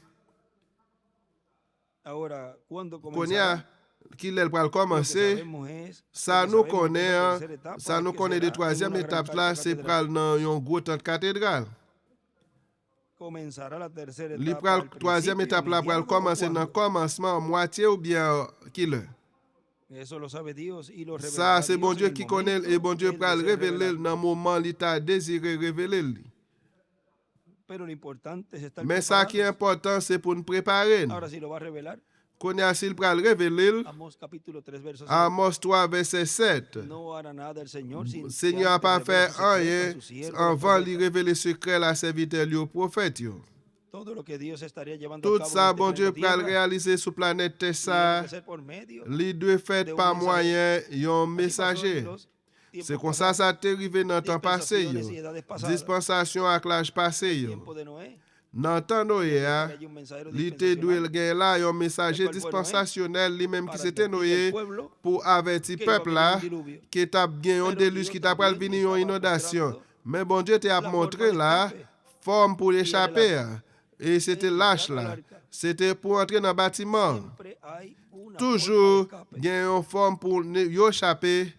Ahora, cuando Konya, comenzará, ki lèl pral lo que komanse, sabemos es, sa lo que nou sabemos de konen, esa an, tercera etapa sa es nou que konen de será en troasyem una gran etap la, carpa se catedral. pral nan yon gwo tant katedral. comenzará la tercera Li etapa. pral al troisième principio, étape la pral mediado o commencer dans cuándo. commencement, moitié ou bien qui l'heure. Eso lo sabe Dios y lo Ça, revelará c'est bon Dios en Dieu el qui connaît momento et bon que Dieu Él pral desee révéler revelarlo. dans le moment li t'a désiré révéler li. Pero lo importante es estar Mais ça qui est preparados. important, c'est pour nous préparer. Ahora, si lo va a revelar, Qu'on y a s'il pral révéler, Amós capítulo 3, verso 7. Amos 3, verset 7. No hará nada el Señor sin Seigneur n'a que pas antes revele fait su secreto a rien sus siervos, avant los de profetas. révéler secret à la serviteur lieu prophète. Todo lo que Dios estaría llevando a Tout cabo ça, en bon este Dieu planeta pral Tierra réaliser sur planète Terre tiene ça, que ser por medio les deux faits de un par mensajero. moyen yon Así pasó en messager. los tiempos C'est comme ça pasados, ça t'est arrivé dans le temps passé. dispensaciones y edades pasadas. Dispensation avec l'âge passé. El tiempo de Noé, Dans le temps Noé, para allí un mensajero li te doué dispensacional le gen là, yon messager El cual fue Noé, dispensationnel, li même qui para c'était advertir al Noé, pueblo pour avertir que iba a peuple venir un là, diluvio. qui t'a gen yon Pero déluge Dios qui t'a pral también vini yon estaba inondation. mostrando Mais bon Dieu t'a la montré forma là, d'escape. forme pour Y era el échapper. arca. Et c'était Entrar lâche al là. arca. C'était pour entrer dans le bâtiment. Siempre hay una Toujours forma de escape. gen yon forme pour yo échapper.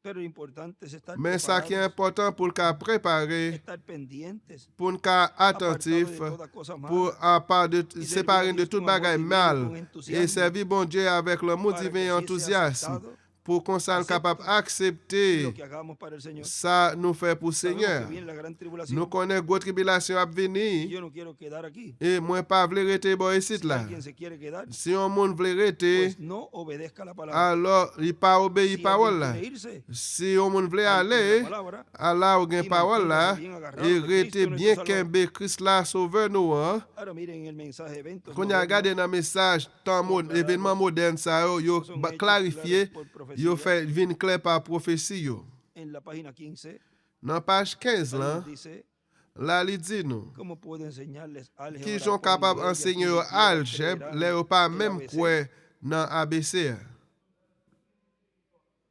Pero lo importante es estar Mais ça qui est preparados, important pour le cas préparer, estar pendientes, pour le cas apartados attentif, de toda cosa pour mala, à part de y séparer servir a de Dios tout con amor bagage divino, mal con et entusiasmo, servir bon Dieu avec l'amour para divin que et así sea enthousiasme aceptado pour qu'on soit capable lo d'accepter que hagamos para el Señor. ça nous fait pour Sabemos Seigneur. que viene la gran tribulación. Nous connaissons grosse tribulation à venir Yo no quiero quedar aquí. et moi pas vle rester bon ici Si là. alguien se quiere quedar, Si on monde vle rester, pues no obedezca la palabra. alors il pas obéir Si parole là. alguien quiere irse, Si on monde vle al pie de aller, la palabra, alors ou gen y parole là manténgase bien agarrado et de rester Cristo bien nuestro Salvador. kembe Christ là sauveur nous hein. Ahora miren el mensaje eventos Quand on a regardé modernos, dans le message, temps Modernos. événement moderne, ça yo son hechos clarifié, claros por profecía. yo fait vin clair par prophétie yo. En la página 15, Dans page 15 ahí là, nos dice là il dit nous cómo puedo enseñarles álgebra, qui sont cuando capables ellas d'enseigner ni yo siquiera algèbre, creerán les yo pas el même ABC. quoi dans ABC.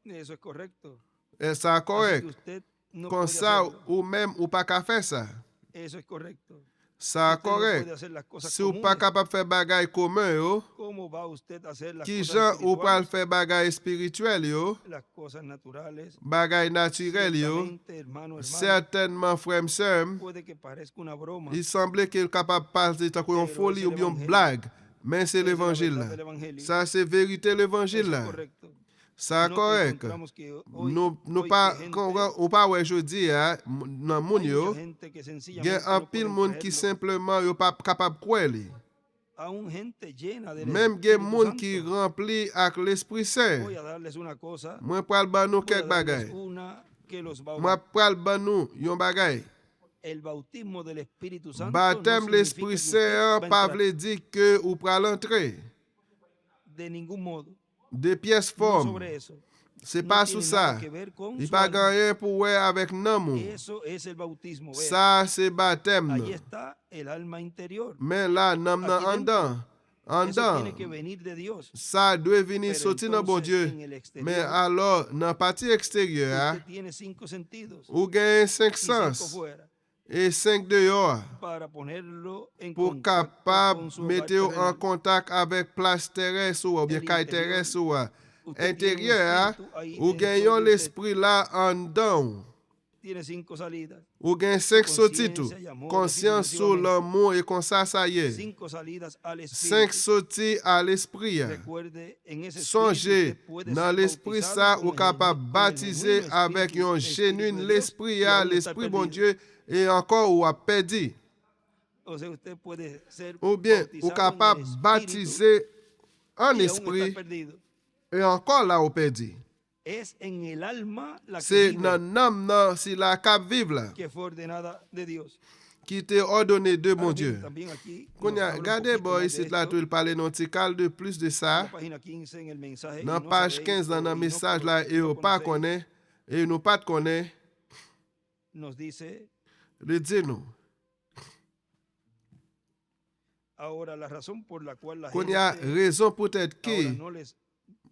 Eso es correcto. Et ça Así que correct. usted no Comme puede ça hacerlo. ou même ou pas qu'à faire ça. Eso es correcto. Ça Usted no puede correct. hacer las cosas Si ou pas comunes. capable de faire bagay commun yo, ¿Cómo va usted a hacer las qui cosas gens ou pas espirituales, faire bagay spirituel yo, las cosas naturales? bagay naturel yo, Ciertamente, hermano, certainement frère sœur, puede que parezca una broma. il semblait qu'il est capable de parler tant qu'on Pero folie es ou el bien evangelio. blague. Mais c'est Esa es la l'évangile verdad là. del evangelio. Ça c'est vérité l'évangile Eso es là. correcto. Ça No correct. encontramos que hoy- Nous hoy pas que gente- quand ou pas ouais jodi hein dans moun hay yo, mucha gente que gen sencillamente un no pile pueden moun qui creerlo. simplement yo pas capable croire li. Aún gente llena del Même gen Espíritu moun Santo. qui rempli avec l'Esprit Saint. Voy a darles una cosa. Moi pral ban nou Voy a quelques darles bagay. una que los Moi pral ban nou yon bagay. El bautismo del Espíritu Santo Baptême no l'Esprit significa que Saint usted va pas a vle entrar di que ou pral entrer. de ningún modo. De pièces No formes. sobre eso. C'est No pas tiene sous nada ça. que ver con Il su pas alma. rien pour ouais avec nan moun. Eso es el bautismo. Vea. Ça c'est baptême. Ahí está el alma interior. Mais là nam nan Aquí en dedans. En Eso dedans. tiene que venir de Dios. Ça doit venir Pero sortir dans bon entonces, Dieu. en el exterior, Mais alors dans partie extérieure, usted tiene 5 sentidos ou gagne 5 y 5 sens fuera et 5 dehors para ponerlo en pour contacto capable con su hogar mettre en terrenal. contact avec place terrestre ou bien El caille interior, terrestre ou Usted tiene un intérieur espíritu ahí ou dentro gagne de usted. l'esprit là en dedans. Tiene 5 salidas. Ou gagne 5 Consciência sorties e amor, conscience assim sur sucessivamente. l'amour et comme ça y est. 5 salidas al 5 espíritu. sorties à l'esprit. Recuerde, en ese espíritu Songez, usted puede dans ser l'esprit bautizado ça, con ou el capable genuino baptiser avec espíritu- un espíritu genuine de Dios l'esprit, y aún no estar l'esprit bon perdido. Dieu, et encore ou a perdu. O sea, usted puede ser Ou bien, ou bautizado capable en el espíritu baptiser en y aún esprit, estar perdido. et encore là ou perdu. Es en el alma la que C'est vive, dans l'âme, non, si la cap vive là, que fue ordenada de Dios. qui t'est ordonné de Ahora mon bien, Dieu. también aquí Qu'on nos a habla un regardé, poquito boy, más de ici là, esto. tout il parlait non tical de plus de En ça. la página 15 en el mensaje. y Dans no page sabéis 15, dans esto, le y message no là, cono- et no ou pas conocéis, connaît, et nous pas de connaît, nos dice, le dit nous. ahora la razón por la cual la Qu'on y a gente raison peut-être ahora que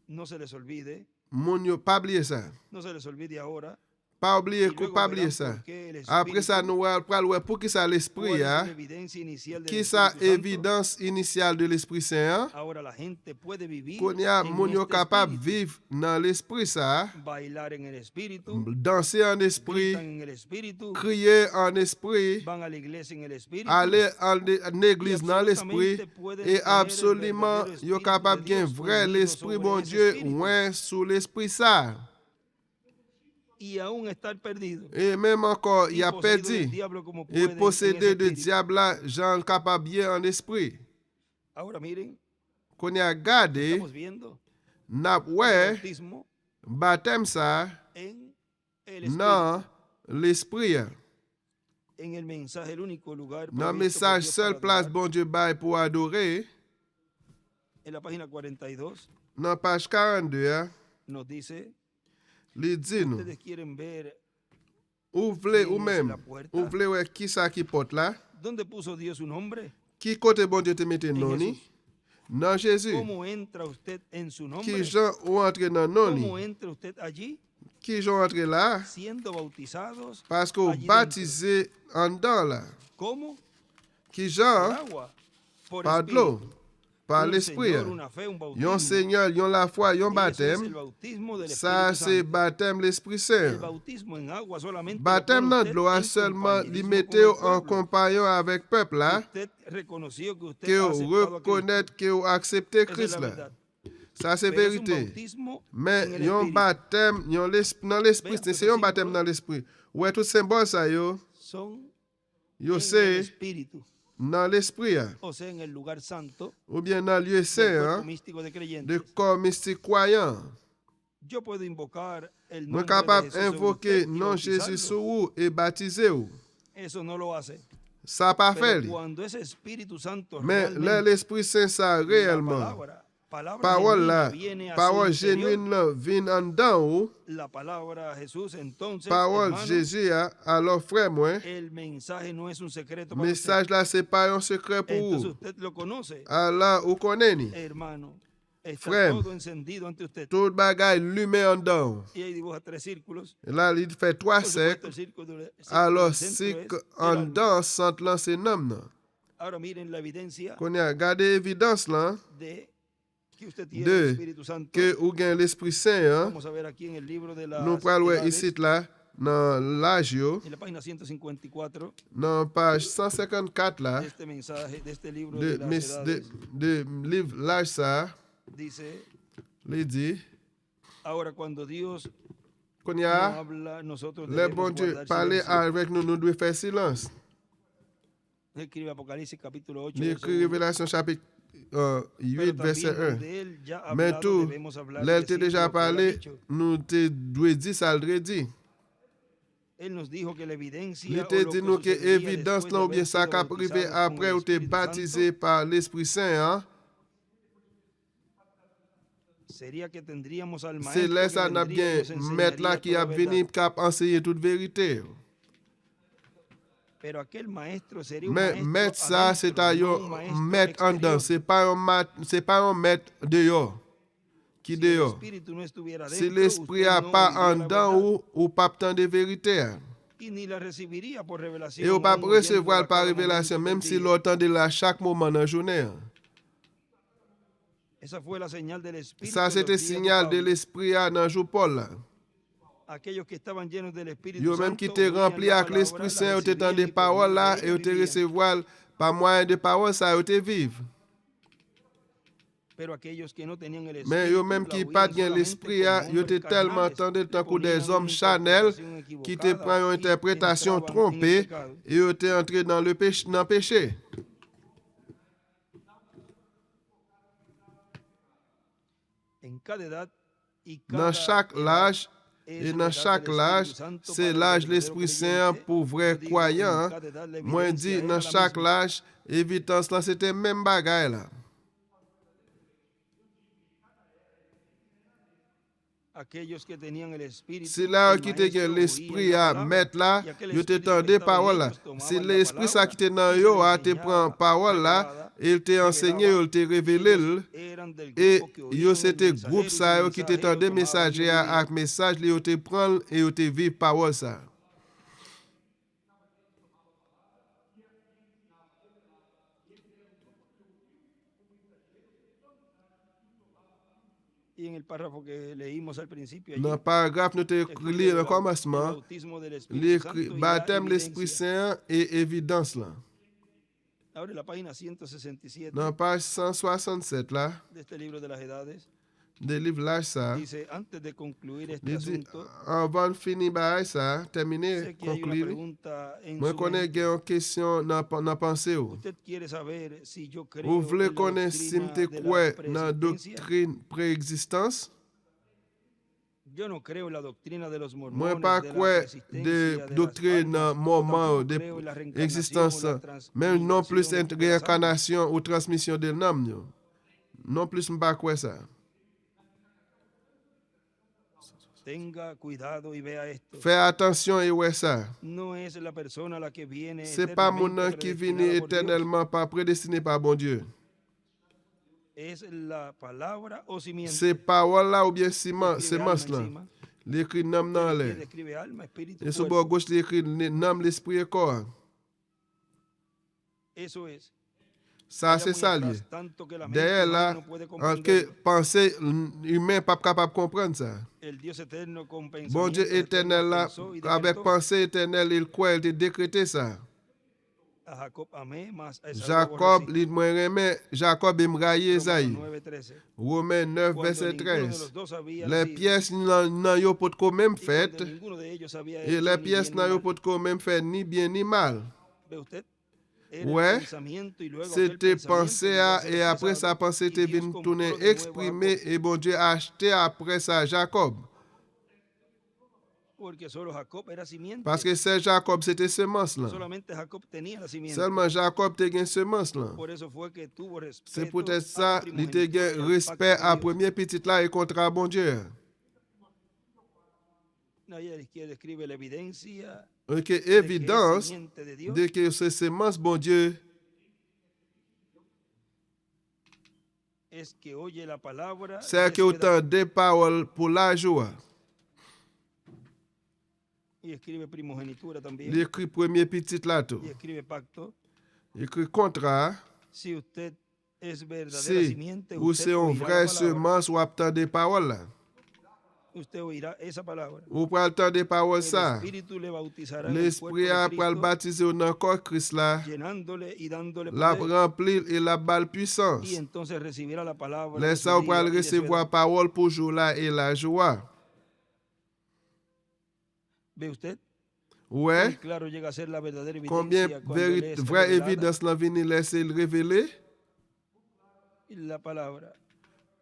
no se les olvide, mon yo pas oublier ça. no se les olvide ahora pas oublier, Y luego pas verán oublier ça. por qué el Après ça, Espíritu, nous allons pour qui ça l'esprit, cuál es hein? la evidencia inicial del Qui ça Espíritu Santo. évidence initiale de l'Esprit Saint, hein? Ahora la gente puede vivir Qu'on y a en moun yo este capable espíritu, vivre dans l'esprit ça, bailar en el espíritu, danser en esprit, gritan en el espíritu, crier en esprit, van a la iglesia en el espíritu, aller en église dans l'esprit, absolutamente pueden et tener el absolument verdadero yo espíritu capable de bien Dios vrai unido l'esprit sobre bon ese Dieu espíritu, ouais sous l'esprit ça. y aún estar perdido Et même encore, il y a poseído del perdu. diablo como Et pueden en possédé ese de espíritu. diable là, Jean capable bien en esprit. Ahora miren, Qu'on y a gardé, estamos viendo n'a el ouais, bautismo baptême ça, en el espíritu, dans l'esprit. en el mensaje, el único lugar Dans le provisto por message, Dios seule para place adorar, bon Dieu bail pour adorer, en la página 42 dans page 42, hein, nos dice, il dit nous, ustedes quieren ver ouvrez ou quién es même, la puerta, ouvrez ouais, qui ça qui porte là, ¿dónde puso Dios su nombre? qui côté bon Dieu te mette En non ni, Jesús. dans Jésus, ¿Cómo entra usted en su qui nombre? gens ou entre dans non ¿Cómo ni, entra usted allí? qui gens entre là, Siendo bautizados parce qu'on allí baptisé en dedans là, ¿Cómo? qui Por gens agua, por par de l'eau, espíritu. par Un l'esprit, Señor, una fe, un bautismo. yon Seigneur, yon la foi, yon Eso es el baptême, bautismo del ça Espíritu c'est Santo. baptême l'Esprit El Saint. bautismo en agua solamente Baptême lo dans pone de l'eau usted seulement en li compañerismo mette con el en pueblo. compagnon avec peuple là, Usted reconoció que usted que ha vous aceptado a Cristo. reconnaître que vous acceptez Esa es Christ la là. verdad. Ça c'est Pero es un vérité. bautismo Mais en el yon Espíritu. baptême, yon dans l'esprit, Vean que c'est yon esos baptême símbolos dans l'esprit. Ouais, tout symbole ça yo son yo en el c'est Espíritu, dans l'esprit hein, o sea, en el lugar santo ou bien dans lieu del saint cuerpo hein, místico de de creyentes. corps mystique croyant. Yo puedo invocar el Nous nombre de capable Jesús sobre invoquer usted y non Jésus bautizarlo. sur vous et baptiser vous. Eso no lo hace. Ça pas fait. Pero cuando ese Espíritu Santo Mais là realmente, l'Esprit Saint ça la réellement. palabra Parole genuina là, viene a su parole interior, genuine là vient en dedans ou, la palabra Jesús, entonces, parole hermano, Jésus a, alors frère moi, el mensaje no es un secreto para usted. message là c'est pas un secret pour Entonces vous. usted lo conoce, Allah ou connaît ni. hermano. Está Frère, todo encendido ante usted. Tout bagay lume en dedans. Y ahí dibuja 3 círculos. Là il fait 3 Por supuesto, cercles. el círculo Alors del centro c'est es en el alma. dedans centre là c'est nom là. Ahora miren la evidencia Qu'on a regardé évidence là de que usted tiene de el Espíritu Santo. que ou gain l'Esprit Saint hein. Vamos a ver aquí en el libro de las Nous pral Edades, ici là dans l'âge yo, en la página 154 dans page 154 là de este mensaje, de este libro de de las Edades, de livre l'âge ça, dice, il dit ahora cuando Dios qu'on no y a habla, nosotros le debemos bon Dieu guardar parler silencio. avec nous, nous devons faire silence. Escribe Apocalipsis capítulo 8, Il verso écrit 1. Révélation chapitre Pero 8 verset también 1. donde él ya ha Mais hablado, tout, debemos hablar y l'elle te decir déjà lo que él ha parlé, dicho. nous te doit dire ça le dit. Él nos dijo que la evidencia Il o te lo dit que nous que sucedería évidence después là de ou bien haber ça sido qu'a privé bautizados con après el ou t'es Espíritu baptisé Santo, par l'Esprit Saint hein. sería que tendríamos al C'est maestro là que ça n'a vendría y bien nos mettre là enseñaría qui a toda venu verdad. cap enseigner toute vérité. Pero aquel maestro sería un Mais maestro mettre ça adentro, c'est à no yo un maestro mettre en dedans, exterior. c'est pas un maître dehors. Qui Si el dehors. espíritu no estuviera Si dentro, l'esprit usted a no pas oiría en la dedans verdad ou pas tant de vérité. y ni la recibiría por revelación. Et ou pas aún oyéndola recevoir a par cada révélation momento même del si día. l'entendez là chaque moment dans la journée. Esa fue la señal del espíritu. Ça en c'était los días de signal de Pablo. l'esprit dans le jour Paul là. Aquellos que estaban llenos del Espíritu Yo même Santo qui étaient oían remplis la avec palabra, l'Esprit la Saint, vous recibían entendez y des por paroles medio là de et ella vous te vivían. recevoir par moyen de paroles ça vous te vivre. Pero aquellos que no tenían el Mais Espíritu, yo même la qui oían pas bien solamente l'esprit, como yo hombres te tellement carnales, entendu le tant que des ponían hommes una chanel interpretación qui te equivocada prennent une y interprétation entraban en el trompée pecado. et yo te entré dans le péché. En cada edad y Dans cada chaque edad âge es et la dans edad chaque del âge, Espíritu Santo c'est para el l'âge de verdadero l'Esprit Saint creyente. pour vrai Yo digo, croyant. en cada edad la Moi evidencia dit era dans la chaque misma. âge, évidence là c'était même bagaille là. Aquellos que tenían el Espíritu, Si là el qui te maestro gen l'esprit oía la à palabra, mettre là, y aquel yo te espíritu tende que estaba en parole là. ellos tomaban Si la l'esprit ça palabra qui te dans y se yo le a te prend enseñaba parole là, revelada il te enseigné, il te révélé, eran del et grupo que yo oían c'était el groupe mensajero, y ça el yo qui te mensajero tendait tomaba messager y oía. avec message li yo te prendre et yo te vivre parole ça. Y en el párrafo que leímos al principio allí, Dans le paragraphe nous te escribe lire del au commencement, bautismo del l'écrit Espíritu Santo y la baptême l'Esprit evidencia. Saint et évidence là. Abre la página 167 Dans page 167 là, de este libro de las edades. des livres là ça, Dice, antes de concluir este il dit asunto, avant de finir par ça, terminer, sé que hay una conclure. pregunta en Moi su connais mente. une question dans pensée. Usted quiere saber si yo Vous creo voulez en la connaître si doctrina m'te de quoi la dans la preexistencia. doctrine préexistence? Yo no creo en la doctrina de los Moi mormones, pas de la quoi de preexistencia, de las doctrine almas, o moment tampoco creo en la de reencarnación existence, o la même non plus transmigración de las almas. réincarnation ou transmission de l'âme. Non plus m'pas quoi ça. Tenga cuidado y vea esto. Fais attention et ouais ça. No es la persona la que viene C'est pas mon eternamente nom qui vient predestinada por Dios. éternellement pas prédestiné par bon Dieu. Es la palabra o simiente. C'est parole là ou bien Y semence escribe alma là. encima. L'écrit nom Y en dans la l'air. izquierda escribe alma, espíritu, Et sur le cuerpo. bord gauche l'écrit nom l'esprit et corps. Eso es. Ça Vaya c'est muy ça atrás, lié. tanto que la mente Derrière humana là, no puede en que comprenderlo. pensée humain pas capable de comprendre ça. El Dios eterno con Bon Dieu pensamientos eternos éternel là, pensó y avec decretó. pensée éternelle, il croit, il a décrété ça. A Jacob amé, mas a Esaú Jacob, aborrecí. il m'a aimé, Jacob il m'a raillé Romanos Esaïe. 9:13. Romains 9, Cuando verset ninguno de 13. los dos había Les nacido, pièces nan yo pot ko même y fait, cuando ninguno de ellos había et hecho les ni pièces bien nan ni yo mal. pot ko même fait ni bien ni mal. ¿Ve usted? Era Ouais, el pensamiento y luego aquel c'était pensamiento pensé llegó a à, ser et après expresado, sa pensée y était Dios venue compró tourner de nuevo a exprimée, Jacob, et bon Dieu a acheté après ça Jacob. porque solo Jacob era simiente. Parce que c'est Jacob, c'était semence là. Solamente Jacob tenía la simiente. Seulement Jacob te gen semence là. Por eso fue que tuvo C'est respeto peut-être a la ça, il te primogenitura y gen al respect pacto à con Dios. premier petit là et contre bon Dieu. Ahí a la izquierda escribe la evidencia Ok, de que es évidence simiente de Dios. de que c'est semence bon Dieu, Es que oye la palabra c'est de que su edad. autant des paroles pour la joie. Y escribe primogenitura también. Il écrit premier petit là tout. Y escribe pacto. Il écrit contrat. Si usted es verdadera Si simiente, ou usted c'est un oirá vrai la palabra. semence ou attend des paroles là. Usted oirá esa palabra. Ou pour attendre des paroles El ça. Espíritu le bautizará en el cuerpo L'esprit de après le Cristo, baptiser dans le corps Christ là, llenándole y dándole la poder. remplir et la balle Y puissance. entonces recibirá la palabra de Laisse su ça ou día pour y de su recevoir edad. parole pour jour là et la joie. ¿Ve usted? Ouais. Muy claro llega a ser la verdadera Combien evidencia cuando le es vraie revelada évidence la vini laisser le révéler? la palabra.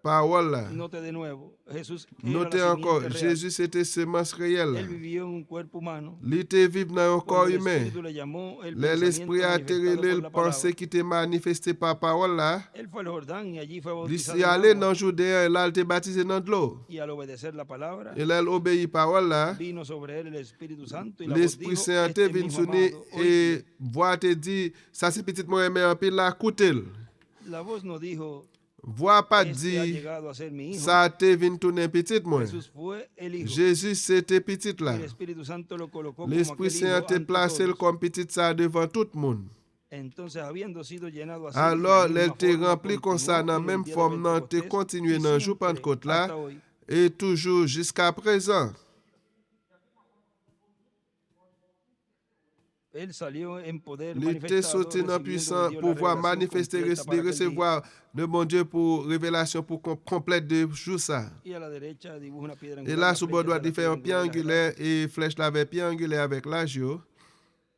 Parole là. Note de nuevo, Jesús era Notez la encore, simiente real. Jésus c'était semence réelle. Él vivió en un cuerpo humano. Il était vivre dans un corps Cuando el humain. Espíritu le llamó, el L'esprit pensamiento a manifestado atterri por le la pensée palabra. qui était manifesté par parole là. Él fue al Jordán y allí fue Il bautizado s'y en allé agua. dans Judée et là il était baptisé dans de l'eau. Y al obedecer la palabra, Et là il obéit parole là. vino sobre él el Espíritu Santo y la voz L'Esprit dijo, Saint este te es vient mi hijo sonner amado, et oídle. voix te dit ça c'est petit moi mais en pile là écoutez. La voz no dijo, Voix pas este ha dit llegado a ser mi hijo. ça te vient tourner petit moi. Jesús fue el hijo. Jésus c'était petit Y là. el Espíritu Santo lo colocó como L'Esprit aquel Saint hijo te ante placé todos. comme petit ça devant tout le monde. Entonces, habiendo sido llenado así, Alors, de la elle misma te forma, rempli comme ça, dans la continuó en el même día de forme, non, te Pentecostés, continué y dans le jour siempre, Pentecôte là, hasta hoy. et toujours jusqu'à présent. Él salió en poder Il était manifestado, sorti dans recibiendo de puissance Dios la pour pouvoir revelación manifester, completa para de aquel día. recevoir de mon Dieu pour révélation pour complète de jour ça. Y a la derecha dibuja una piedra Et angular. là, la sous bord flecha droit, de il la fait piedra un pied angular de la angulaire et flèche là avec pied angulaire avec l'âge.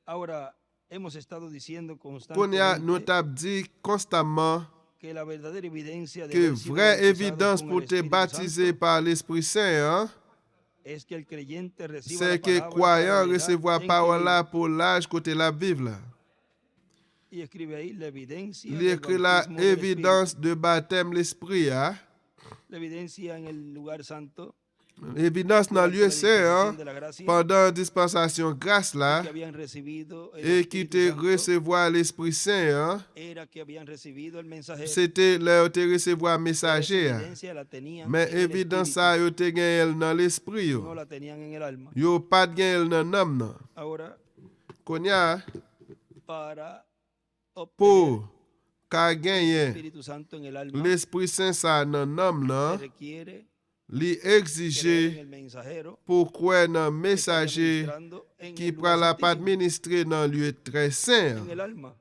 Ahora, hemos estado diciendo Qu'on y a, constantemente nous t'avons dit constamment que la verdadera evidencia de que haber sido vraie bautizados évidence con pour el te Espíritu baptiser Santo par l'Esprit Saint, hein, es que el creyente reciba c'est la que palabra croyant para la edad recevoir en que parole vive. là pour l'âge côté la vivre là. Y escribe ahí la evidencia Il del écrit la bautismo del Espíritu. évidence de baptême l'Esprit, hein, La evidencia en el lugar santo Évidence dans durante la lieu saint, dispensación de la gracia, pendant dispensation grâce là, que habían recibido el et qui Espíritu te Santo, recevoir l'Esprit Saint, era que habían recibido el mensajero. c'était leur te recevoir Pero esa messager. evidencia la tenían Mais en el évidence espíritu, ça, yo te gen dans l'esprit no yo. la tenían en el alma. Yo pas gen dans l'âme nan. Ahora, Konya, para obtener pour ka el genyen Espíritu Santo en el alma, l'Esprit Saint ça dans l'âme se nan, requiere li creer en exige el mensajero pour quoi dans que está messager administrando en qui el prend lugar la pas santísimo, administrer dans lieu très saint. en el alma.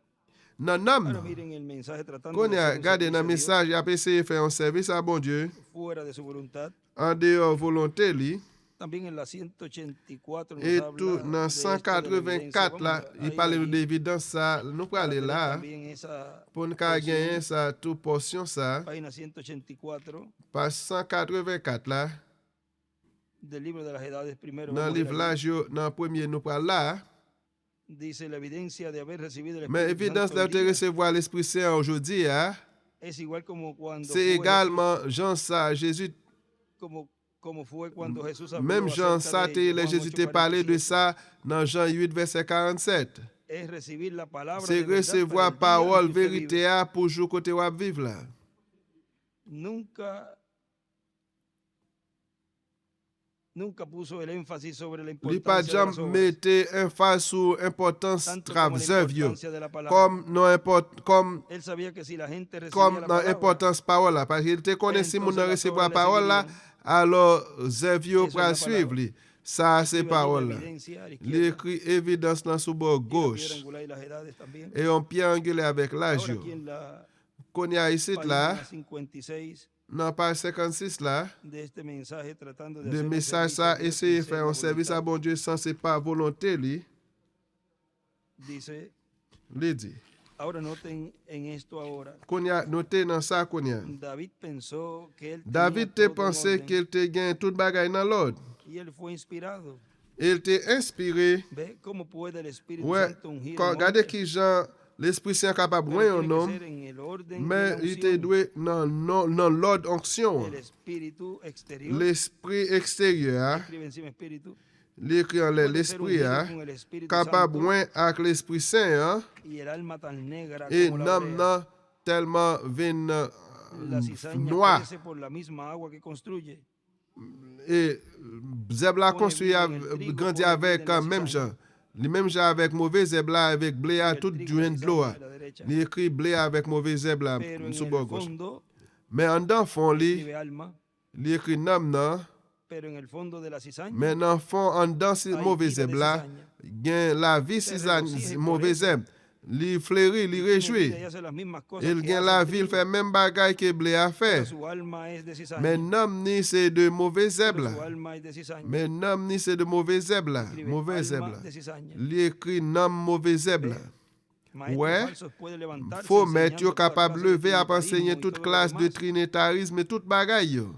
Dans l'âme Ahora nan. miren el mensaje tratando de Konya, hacer un regardez servicio dans a Dios message, il a essayé de faire un service à bon Dieu fuera de su voluntad. en dehors volonté li. También en la 184 nos Et habla tout dans de esto de la evidencia. 184 Vamos là, a il ir parle allí d'évidence ça, nous pour para aller tener là también esa pour nous gagner ça toute portion ça. página 184 Page 184 là, del libro de las edades primero. dans le Vamos a ir livre là, allí. dans le premier nous parle là. Dice la evidencia de haber recibido el Mais Espíritu évidence Santo hoy de te día recevoir l'Esprit Saint aujourd'hui, hein, es igual como cuando c'est fue également Jean ça, Jésus, Jesús, como fue cuando Jesús habló même Jean acerca ça, de les Juan Jésus t'a parlé de 8:47. ça dans Jean 8, verset 47. Es recibir la palabra C'est de verdad para recevoir el día en parole que usted vérité vive. hein, pour jour côté où vivre là. Nunca puso el énfasis sobre la Il pas importancia de las jamais obras, mettre emphase sur l'importance tanto de como la œuvres importancia de la palabra. comme non import comme Él sabía que si la gente recibía comme la dans palabra, l'importance parole là parce qu'il te connaît si mon entonces las recevoir obras le parole là seguirían. alors œuvres Eso es pour la suivre palabra. li. Ça c'est Escribe allí la parole là. evidencia a la Il izquierda écrit évidence dans sous bord y la piedra gauche angular y las edades también. et on pierre angulaire avec l'âge Ahora yo. aquí en la Qu'on y a ici là página 56 dans page 56 là de este mensaje tratando de de hacer un message servicio ça a Dios essayer sin de ser faire la un service à voluntad. bon Dieu sans c'est pas volonté li. Dice, Li dit. ahora noten en esto ahora. Qu'on y a noté dans ça qu'on y a. David pensó que él David te tenía todo en pensé orden qu'il te gagne toute bagaille dans l'ordre. y él fue inspirado. Il t'est inspiré. ¿Ve cómo puede el Espíritu Ouais, Santo ungir quand un regardez hombre? qui Jean l'Esprit Saint capable de Pero un tiene que homme, ser en el orden de mais la il te unción, doué dans l'ordre onction. el espíritu exterior. L'esprit extérieur, Escribe encima espíritu. l'écrit en Puede ser l'esprit, ungido con el Espíritu capable Santo avec l'Esprit Saint, y el alma tan negra et como la l'âme brea. nan tellement vin La cizaña noir. crece por la misma agua que construye. Et zèbre la Pone construit, vida en el trigo, grandi pone avec vida en la même cizaña. gens. Les mêmes gens avec mauvais zèbre là, avec blé à El tout trigo y du la de l'eau. cizaña a la derecha. Il écrit blé avec mauvais zèbre là, Pero en sous el bord gauche. fondo Mais en dans fond, escribe alma, il écrit nam nan, pero en el fondo de la cizaña mais dans fond, en dans si hay mauvais vida de zèbre là, cizaña. gain la vie Se si regocija y mauvais por eso zèbre. Il fleurit, il tiene vida réjouit. y hace las mismas cosas Il que gain hace la el vie, il trigo, fait même bagaille que blé a pero fait. su alma es de cizaña. Mais nam ni c'est de mauvais zèbre Pero su là. alma es de cizaña. Mais nam ni c'est de mauvais zèbre là. Escribe Mauvais zèbre alma là. de cizaña. Il écrit nam mauvais zèbre là. Maestros Ouais. falsos pueden levantarse Faut mettre enseñando yo toda capable clase de lever à trinitarismo enseigner y toute todo lo classe de demás, trinitarisme et toute bagaille yo.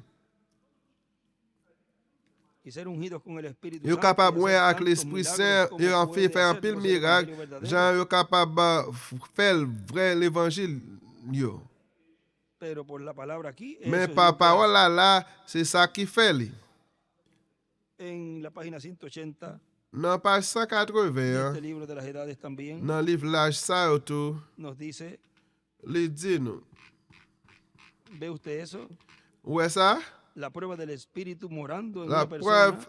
y ser ungidos con el Espíritu Yo Santo, capable y ouais hacer avec tantos l'Esprit milagros Saint, como et en puede fait faire un hacerlos pile el miracle. Evangelio verdadero. Jean yo capable faire vrai l'évangile yo. Pero por la palabra aquí, eso Mais es par lo que parole là, c'est ça qui fait li. hace. En la página 180 Dans page de 180, este libro de las edades también dans livre l'âge ça tout, nos dice, li dit nous. ¿ve usted eso? Ouais ça? La prueba del Espíritu morando en La una persona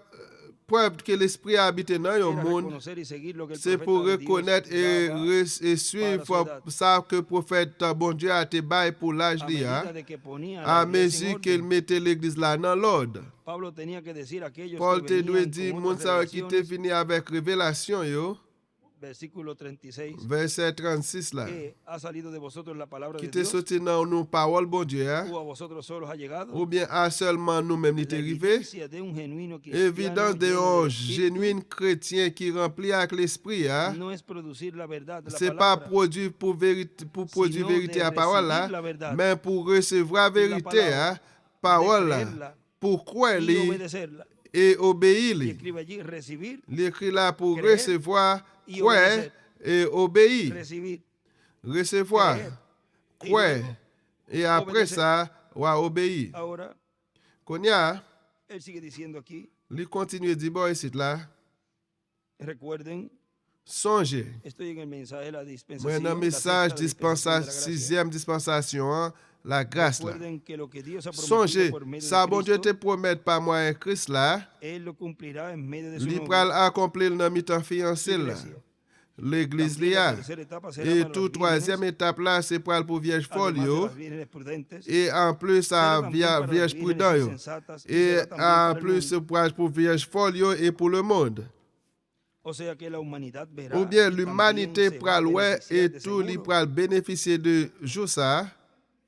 preuve que l'esprit habite dans un era monde, reconocer y seguir lo que el c'est profeta pour de Dios reconnaître daba et suivre ça que le prophète bon Dieu a te bail pour l'âge a li, medida de que ponía à la iglesia en mesure qu'il orden. mettait l'église là dans l'ordre. Pablo tenía que decir a aquellos Paul que te doit venían dire, con moun otras sa qui te revelaciones, venu avec révélation yo, versículo 36, verset 36 là, que ha salido de vosotros la palabra qui de te Dios, sorti dans nos paroles bon Dieu, o a vosotros solos ha llegado, ou bien à seulement nous-mêmes ni te la arrivé. evidencia de un genuino cristiano Évidence de lleno un del Espíritu genuin chrétien qui remplit avec l'esprit, no es producir la verdad de la c'est pas palabra, produire pour vérité, pour produire sino vérité de à parole là, recibir la verdad, mais pour recevoir la vérité, palabra, parole de là, creerla pour croire y li obedecerla. et obéir Y li. escribe allí, recibir, L'écrit là pour Creer recevoir, y croire obedecer. et obéir. recibir, Recevoir, creer, y croire luego et après obedecer. ça, ouais, obéir. Ahora, Qu'on y a, Él sigue diciendo aquí, Il continue dit bon ici là, recuerden, songez. estoy en el mensaje de la Moi dispensación, dans la message sexta dispensación de la gracia. sixième dispensation, hein, la grâce là. Recuerden que lo que Dios ha prometido Songez, por medio ça de bon Dieu te Cristo, promet par moyen Christ là, Él lo cumplirá en medio de su il pral novia, accomplir dans mi-temps su fiancé là. iglesia. L'église También la là. tercera etapa será Et para tout las troisième vírgenes, étape là, c'est pour Vierge además de folio. las vírgenes prudentes, Et en plus, pero à también para las Vierge vírgenes prudent. Yo. insensatas, y Et será también en para el plus, mundo. pour Vierge folio et pour le monde. O sea que la humanidad verá Ou bien y también l'humanité se va a pral ouais beneficiar et de tout li seguro pral bénéficier de jour ça,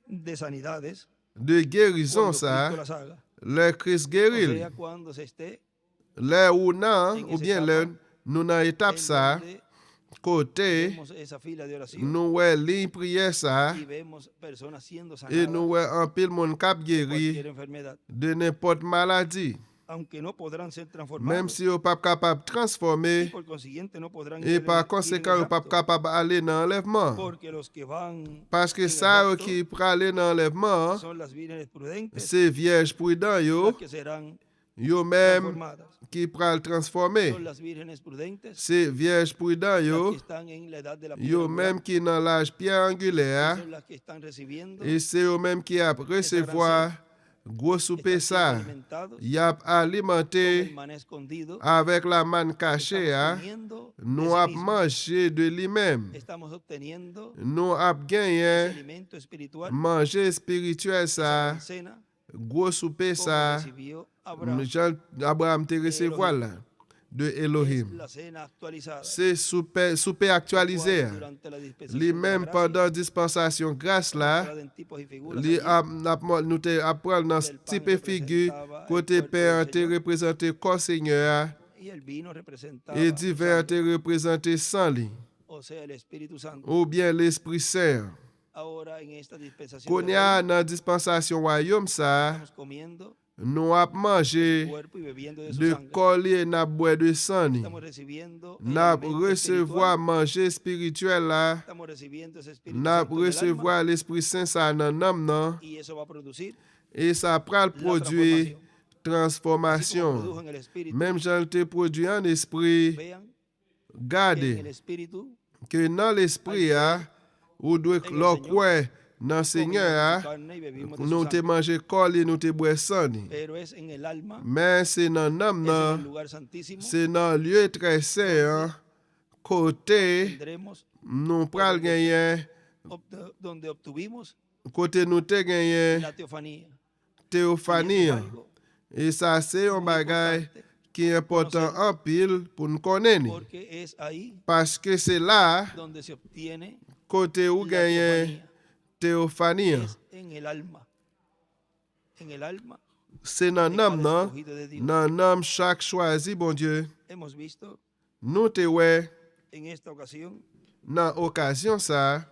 de sanidades de guérison cuando ça, Cristo las haga. le Christ O guérit. sea, cuando se esté Le ou nan, en ou esa bien etapa, le, nous dans étape en ça, donde côté, vemos esa fila de oración nous ouais ligne prière ça, y vemos personas siendo et sanadas nous ouais en pile monde cap de guéri cualquier enfermedad, de n'importe maladie. aunque no podrán ser Même transformados si vous pas capable de y transformer, por consiguiente no podrán et par ir en conséquent, el vous pas rapto, capable d'aller dans l'enlèvement. porque los que van Parce que en el ça rapto qui pour aller dans l'enlèvement, son las vírgenes prudentes c'est vierge prudent yo, las que serán yo même transformadas. qui pral transformer. Son las vírgenes prudentes C'est vierge prudent las yo, que están en la edad de la yo piedra même qui dans l'âge pierre angular, angulaire, son las que están recibiendo, et c'est eux même qui a recevoir gros souper están siendo ça. alimentados Y a con alimenté el maná escondido. avec la manne cachée, Estamos hein. comiendo de Nous sí a mismo. mangé de lui-même. Estamos obteniendo Nous a ese gagné alimento espiritual, manger spirituel esa ça, gran cena, gros souper como ça, recibió Abraham. Jean Abraham te recevoir là, de Es Elohim. la cena actualizada. C'est souper actualisé. Cual durante la dispensación Lui de la même gracia, pendant dispensation grâce là, mostrada en tipos y figuras li allí, nous te apprendre dans del pan type et figure representaba el côté cuerpo père del te Señor, représenter corps Seigneur y el vino representaba et su divin sangre, te représenter sang li, o sea, el Espíritu Santo. ou bien l'Esprit Saint. Ahora en esta dispensación Qu'on del y a reino, dans dispensation royaume ça, estamos comiendo nous a mangé cuerpo y bebiendo de su de sangre. collier n'a boire de sang ni. Estamos recibiendo el N'a alimento recevoir espiritual, manger spirituel là, estamos recibiendo ese Espíritu n'a Santo del alma, recevoir l'Esprit Saint ça dans l'âme non, y eso va a producir et ça pral la produire transformación. Así como transformation. produjo en el Espíritu, Même Jean te produit en esprit, vean que en el gardez Espíritu que dans l'esprit ou doit en el leur Señor, croire dans comimos de Seigneur, su carne y bebimos de su nous te sangre, manger corps et nous te boire sang ni. pero es en el alma, Mais c'est dans l'âme es en el non, lugar santísimo, c'est dans lieu très saint, côté tendremos nous pral gagner, donde obtuvimos côté nous te gagner la teofanía. Y théophanie. eso es algo Et ça c'est un muy bagage importante, qui est important en pile pour nous connaître. porque es ahí Parce que c'est là, donde se obtiene côté où la gagner teofanía, théophanie. es en el alma. En el alma C'est dans de l'âme, cada non? escogido de Dios. Dans l'âme chaque choisi, bon Dieu. Hemos visto Nous te ouais, en esta ocasión dans occasion ça,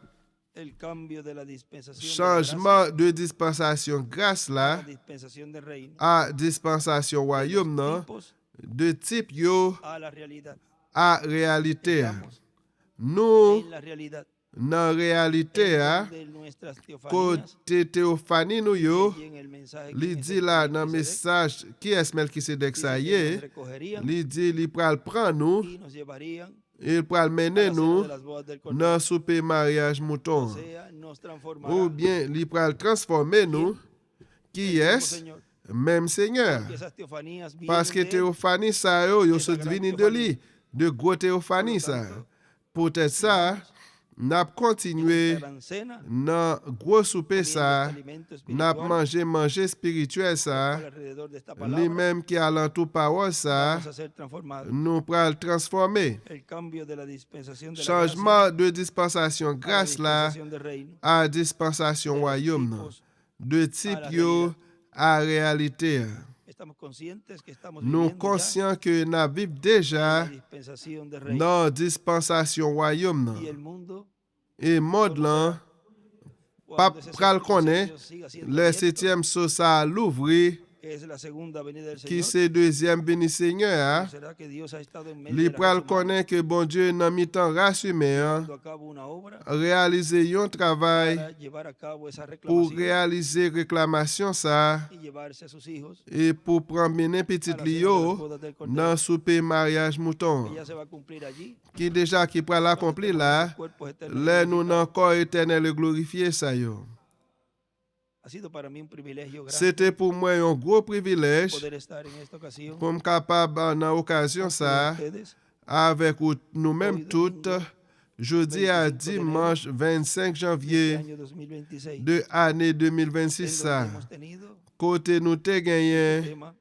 el cambio de la dispensación de la changement de dispensation grâce gracia a la là dispensación del reino, à dispensation de royaume, los non? tipos De type yo a la realidad. à réalité. Estamos Nous, en la realidad, dans réalité, en donde nuestras teofanías côté théophanie nous yo, y en el mensaje que li en dit ese là dans Melquisedec, message qui est Melchisedec ça y dice que est, nos recogerían li dit li pral prend nous, y nos llevarían il pral a mener la cena nous de las bodas del Cordero. dans souper mariage O mouton. sea, nos transformará. Ou bien li pral transformer nous, qui el mismo est Señor, même Seigneur. que esas teofanías vienen Parce que de él. théophanie ça yo esa se gran vini de théophanie. lui, de gros théophanie Por lo ça. tanto, Peut-être ça, n'a en continué esta gran cena, dans gros souper comiendo ça, este alimento n'a espiritual, manger spirituel ça, alrededor de esta palabra, lui-même qui a l'entour parole ça, vamos a ser transformados. nous pral transformer. El cambio de la dispensación de la Changement de dispensation gracia a la grâce là dispensación del reino, à dispensation de los royaume non. tipos. De type la yo à réalité. Estamos conscientes que estamos Nous viviendo ya conscients que nous vivons la déjà dispensación del reino, dans dispensation royaume non. y el mundo, Et monde là, cuando ese pral séptimo connaît, sello siga siendo le abierto, septième sauce à l'ouvrir, que es la segunda venida del qui Señor, c'est deuxième béni Seigneur, será que Dios ha estado en medio li de la pral race humana, connaît que bon Dieu nan mi-temps race humaine llevando a cabo una obra réaliser yon travail para llevar a cabo esa pour reclamación réaliser réclamation ça y llevarse a sus hijos et pour prendre mener petit a la cena de las Lio bodas del Cordero. dans souper mariage mouton Ella se va a cumplir allí. qui déjà qui pral accomplir là Cuerpos eternos là nous glorificados. nan corps éternel et glorifié ça yo. Ha sido para mí un privilegio grande C'était pour moi un gros privilège poder estar en esta ocasión pour me capable dans occasion con ça todos ustedes. avec nous-mêmes Hoy toutes domingo, jeudi à 25 de dimanche 25 de este janvier año 2026, de année en 2026 donde ça hemos tenido côté nous te el gagné tema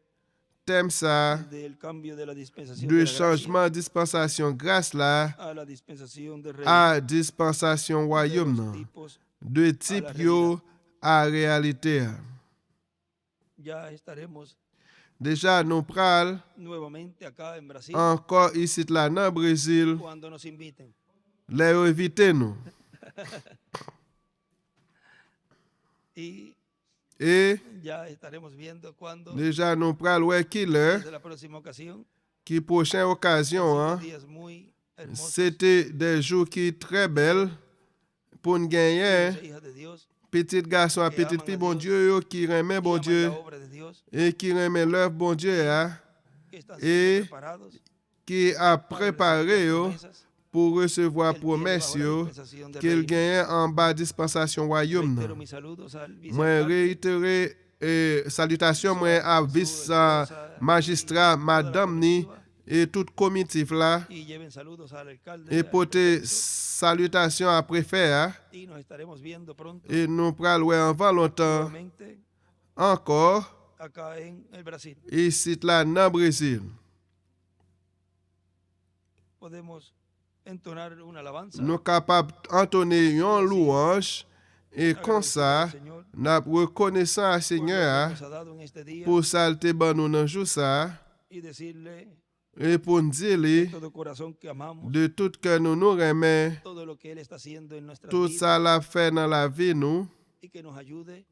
thème ça del cambio de la dispensación de de la gracia changement dispensation grâce là a la dispensación del rey, à dispensation de royaume los nan. tipos. De type yo à réalité. Ya estaremos Déjà nous pral nuevamente acá en Brasil encore ici là dans Brésil cuando nos inviten. les inviter nous Y et ya estaremos viendo cuando déjà nous pral ouais qui l'heure desde la próxima ocasión. qui prochaine occasion Han hein. sido días muy hermosos. C'était des jours qui très belles pour nous gagner Hijos e hijas de Dios petit garçon à que petite aman fille a bon Dios, Dieu yo, qui remet y bon aman Dieu la obra de Dios, et qui remet l'œuvre bon Dieu hein, que están Et siendo preparados qui a para préparé recibir yo las promesas pour recevoir que Él tiene promesse bajo la yo dispensación del qu'il reino. gagne en bas dispensation royaume Reitero nan. mis saludos al Moi vicealcalde, réitérer salutation moi à su vice esposa magistrat y toda la madame ni comitiva, et tout comitif là y lleven saludos al alcalde et al porter prefecto, salutation à préfet hein, y nos estaremos viendo pronto et nous pral ouais avant longtemps nuevamente encore acá en el Brasil. ici là dans Brésil. Podemos entonar una alabanza, Nous capables entonner une louange et comme ça agradecer al Señor n'a reconnaissant à por lo Seigneur que nos ha dado en este día pour ça te ban nous dans jour ça y decirle et pour nous dire de todo corazón que amamos de tout que nous nous remet todo lo que Él está haciendo en nuestras tout vidas ça l'a fait dans la vie nous y que nos ayude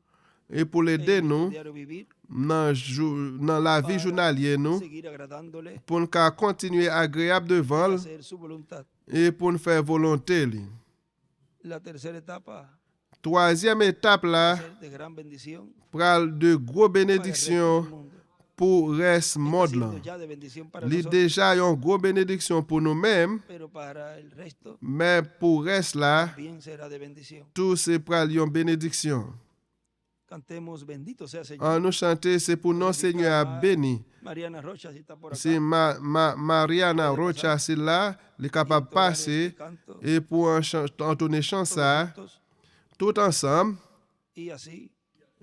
et pour l'aider en nous nuestro diario vivir dans la vie journalière nous seguir agradándole pour nous continuer agréable y devant hacer su voluntad. et pour nous faire volonté li. La tercera etapa Troisième étape va a là ser de gran bendición pral de gros para el resto bénédictions del mundo. pour reste Está monde là. siendo ya de bendición para Li nosotros, déjà une gros bénédiction pour nous-mêmes pero para el resto mais pour reste là bien será de bendición. tout c'est pral une bénédiction. Cantemos bendito sea Señor. En nous chanter c'est pour nos Seigneur béni. Mariana Rocha, si está por acá. Si Mariana Rocha c'est là, elle est capable de entonar passer este canto et pour entonner chant todos ça juntos, tout ensemble y así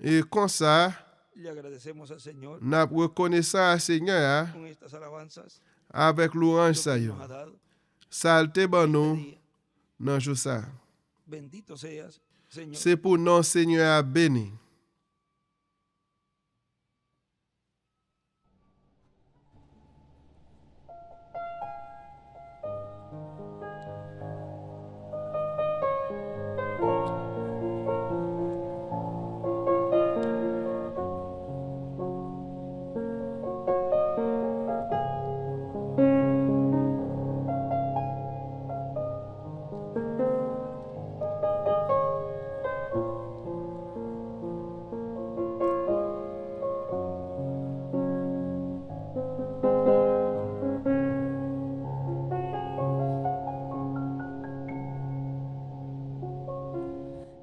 et comme ça le agradecemos al Señor n'a reconnaissant à Seigneur con estas alabanzas avec louange lo ça que yo. nos ha dado Salte ban este nous día. dans jour ça. Bendito seas, Señor. C'est pour nos Seigneur béni.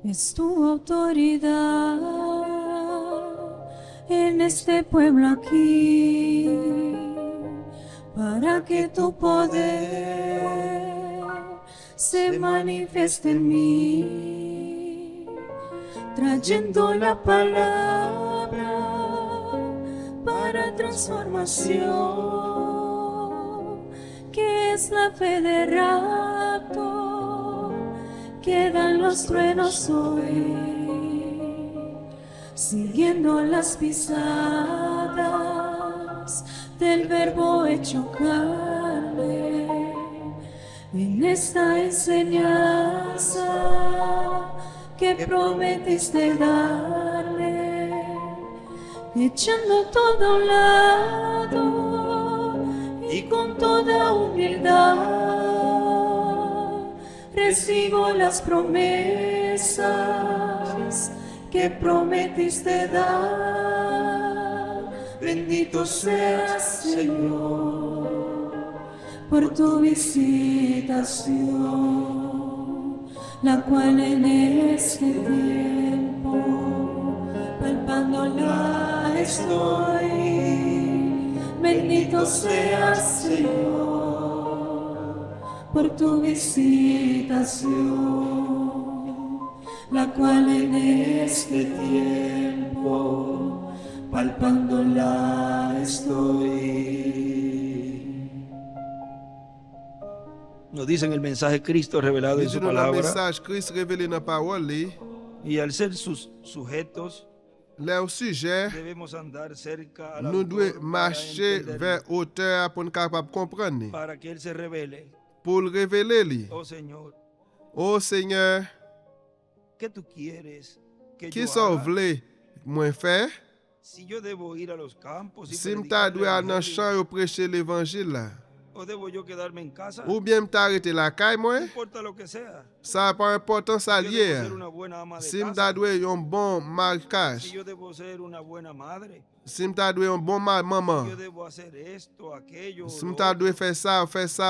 Es tu autoridad en este pueblo aquí, para que tu poder se manifieste en mí, trayendo la palabra para transformación, que es la fe de rapto que dan los truenos hoy, siguiendo las pisadas del verbo hecho carne, en esta enseñanza que prometiste darme, echando todo a un lado y con toda humildad recibo las promesas que prometiste dar. Bendito seas, Señor, por tu visitación, la cual en este tiempo palpándola estoy. Bendito seas, Señor, por tu visitación, la cual en este tiempo palpándola estoy. Nos dicen el mensaje de Cristo revelado en su Dis nou la palabra. mesaj Kris revele nan parol li, Y al ser sus sujetos, le ou suje, debemos andar cerca al nou dwe autor para mache entenderlo, ver auteur pou nou kapab kompren ni, para que Él se revele. pou l revele li. Oh Señor, O Seigneur, ¿qué tú quieres que ki yo sa ou haga? vle mwen fe? Si yo debo ir a los campos y Si mta predicar dwe el al nan evangelio, chan yo preche l'evangil la, o debo yo quedarme en casa, ou bien mta arete la kay no mwen, importa lo que sea. sa pa important sa Yo liye. debo ser una buena ama de Si mta casa. dwe yon bon markaj, Si yo debo ser una buena madre. si mta dwe yon bon Yo maman, debo hacer esto, aquello, si lo mta otro. dwe fe sa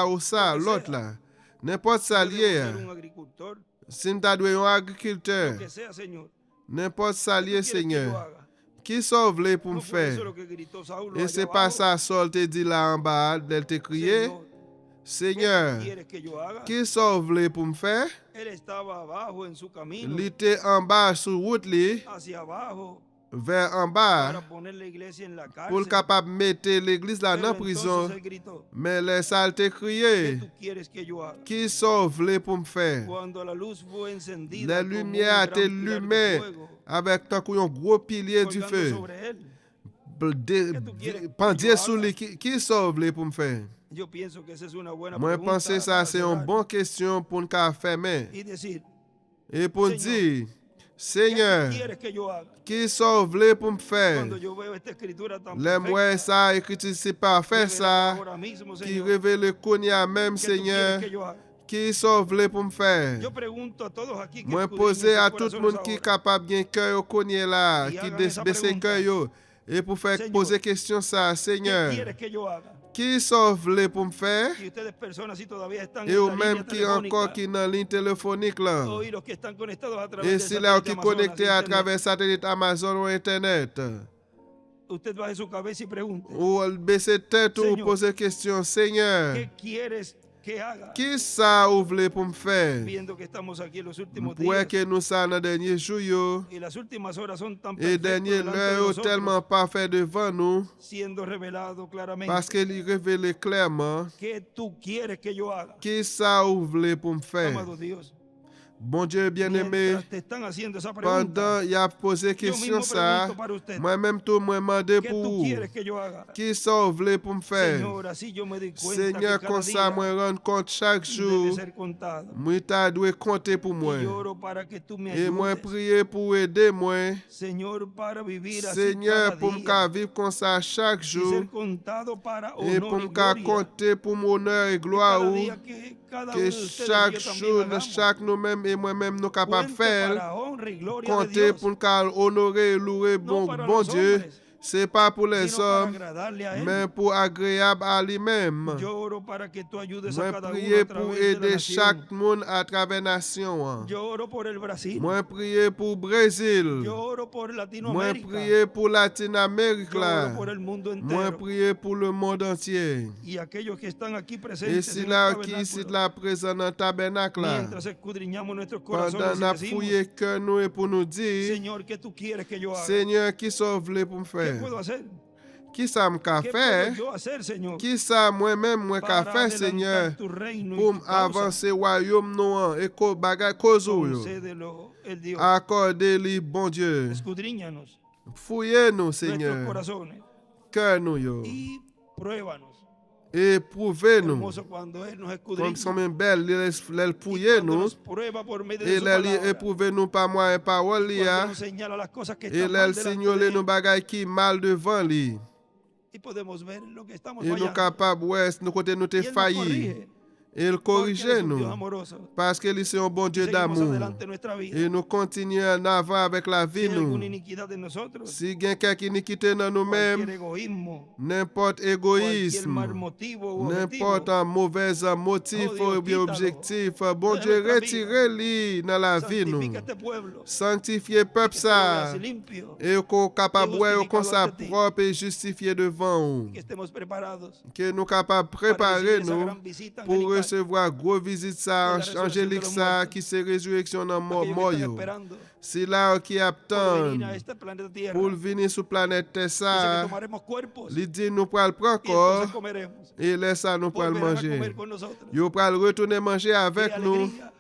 ou sa, lot la. N'importe sa Yo debo liye. ser un agricultor, Si mta dwe yon lo agriculteur, que sea, Señor. n'importe sa ¿Qué tú liye, quieres que yo Seigneur. haga? Ki sa ou vle pou No m fue eso fe? lo que gritó Saulo E allá se pa abajo. sa Sol te di la an ba, del te kriye, Señor, ¿qué tú Seigneur, quieres que yo haga? ki sa ou vle pou m fe? Él estaba abajo en su camino, Li te an ba sou wout li, hacia abajo, ver an para ba, poner la iglesia en la pou l cárcel. kapab mette l'eglis la Pero nan entonces prison, él gritó, men le sal te ¿qué kriye, tú quieres que yo haga? ki sa ou vle pou m fe? Cuando la luz fue encendida, La como un lumière te gran pilar de lume, fuego, avek tan kou yon gro pilye du colgando fe. sobre él. Pandye sou li, ki sa ou vle pou m fe? Yo pienso que esa es una buena Mwen pregunta panse sa para se yon cerrar bon kesyon pou n ka fe men. y decir, E pou Seigneur, di, ¿qué tú Seigneur, quieres que yo haga? ki sa ou vle pou m Cuando fe? yo veo esta escritura tan Le mwen sa ekriti si pa fe revela sa, ahora mismo, ki Señor, revele konya menm, ¿qué tú quieres Seigneur, que yo haga? ki sa ou vle pou m fe? Yo pregunto a todos aquí que Mwen escudriñen pose sus a tout corazones moun ki ahora. kapab gen kè yo konye la, Y ki hagan esa bese pregunta. kè yo. E pou fè Señor, pose kestyon sa, ¿Qué Seigneur, quieres que yo haga? ki sa ou vle pou m fe? Y ustedes personas si todavía están E en ou la menm línea ki ankon telefónica, ki nan lin telefonik la. o y los que están conectados a E través si del la ou satélite ki Amazonas, konekte a internet, travè satelit Amazon ou internet. usted baje su cabeza y pregunte, Ou bese tèt ou Señor, pose kestyon, Seigneur, ¿qué quieres que haga? ki sa ou vle pou m fe? Viendo que estamos aquí en los últimos Pouè días ke nou sa nan denye jou yo, y las últimas horas son tan e perfectas denye delante lè de yo nosotros, telman pa fe devan nou, siendo revelado claramente. paske li revele klèrman, ¿Qué tú quieres que yo haga? ki sa ou vle pou m fe? Amado Dios, Bon Dieu bien-aimé, mientras te están haciendo esa pregunta, pandan y ap pose yo kestyon mismo sa, pregunto para usted, mwen menm tou mwen mande ¿qué pou tú ou, quieres que yo haga? ki sa ou vle pou m fe? Señor, así yo me doy cuenta Seigneur, que kon cada sa día mwen rend kont chak debe jou, ser contado. mwen ta dwe konte pou Y mwen. lloro para que tú me E mwen ayudes, priye pou ede mwen, Señor, para vivir así Seigneur, cada pou m ka día viv kon sa chak y jou, ser contado para e pou honor y m ka gloria. konte pou m honor e Y gloa cada ou, día que cada uno ke de ustedes y chak yo jou, también hagamos, chak nou menm e mwen menm nou kapab cuente fel, para honra y gloria de konte Dios, pou m ka honore, louwe no para bon los Dieu, hombres, se pa pou les sino para hommes, agradarle a Él. men pou agreyab a li menm. Yo oro para que tú ayudes a Mwen cada uno priye a pou través de la ede nación. chak moun a trave nasyon an. Yo oro por el Brasil. Mwen priye pou Brésil. Yo oro por Mwen Latinoamérica. priye pou Latin Amerik Yo la. oro por el mundo Mwen entero. priye pou le monde entier. Y aquellos que están aquí E presentes si en la el ki si tabernáculo, la prezen nan tabernak la. mientras escudriñamos nuestros corazones Pandan y nap decimos, fouye ke nou e pou nou di, Señor, ¿qué tú quieres que yo haga? Seigneur, ki sa vle pou m ¿Qué fe? puedo hacer? Ki sa m ka ¿Qué fe? puedo yo hacer, Señor? Ki sa mwen men mwen ka Para fe, adelantar Seigneur? tu reino y Pou m tu causa. avanse wayom nou an, e ko bagay kozou yo. Concédelo, el Dios. Akorde li, bon Dieu. Escudriñanos Fouye nou, nuestros Seigneur. corazones Kè nou yo. y pruébanos. Éprouvez-nous. Hermoso cuando Él nos Comme escudriña. sont même belles, les Y pouillez cuando nous. nos prueba por medio de Et su les palabra. éprouvez-nous par moyen parole Cuando lia. nos señala las cosas que Et están mal les delante signale de nous Él. bagaille qui mal devant lui. Y podemos ver lo que estamos Et nous fallando. capables, ouais, nous côté nous Y te Él nos failli. corrige. Et il Porque Él corrige es un Dios nous. amoroso. Parce qu'il est un bon Y Dieu seguimos d'amour. adelante en nuestra vida. Et nous continuons en avant avec la Si vie hay alguna nous. iniquidad en nosotros, Si il y a quelque iniquité dans cualquier nous-mêmes, egoísmo, n'importe cualquier mal égoïsme, motivo o n'importe objetivo, un mauvais motif Oh Dios, ou bien quítalo objectif, bon de Dieu, nuestra retirez-le dans la vie nous. santifica este pueblo. Sanctifiez peuple Que se lo vea ça. así limpio. Et qu'on capable Et de comme ça justificado ante ti. propre et justifié devant nous. Que estemos preparados Que nous capables de para préparer recibir esa nous gran visita pour angelical. recevoir gros visite ça, De la résurrección angélique de los ça, muertos. qui c'est résurrection dans mort. Aquellos que están esperando C'est là qui por attend venir a este planeta Tierra. pour venir sur planète Terre Dice que ça. tomaremos cuerpos Il dit nous pral prendre y entonces corps comeremos. et laisse ça nous pral Volverán a manger. comer con nosotros. Yo pral retourner manger Qué avec nous. alegría.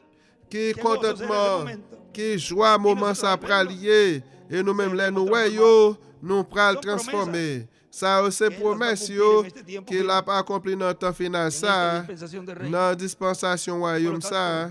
Qui Qué gozo será ese contentement, momento. qui joie moment ça pral lié. Et nous même les nous seremos yo, nous pral Son transformer. Ça c'est Que Él las va a promesse cumplir yo en este tiempo qu'il a accompli dans le temps final en esta ça. dispensación de reino. Dans la dispensation royaume Por lo ça.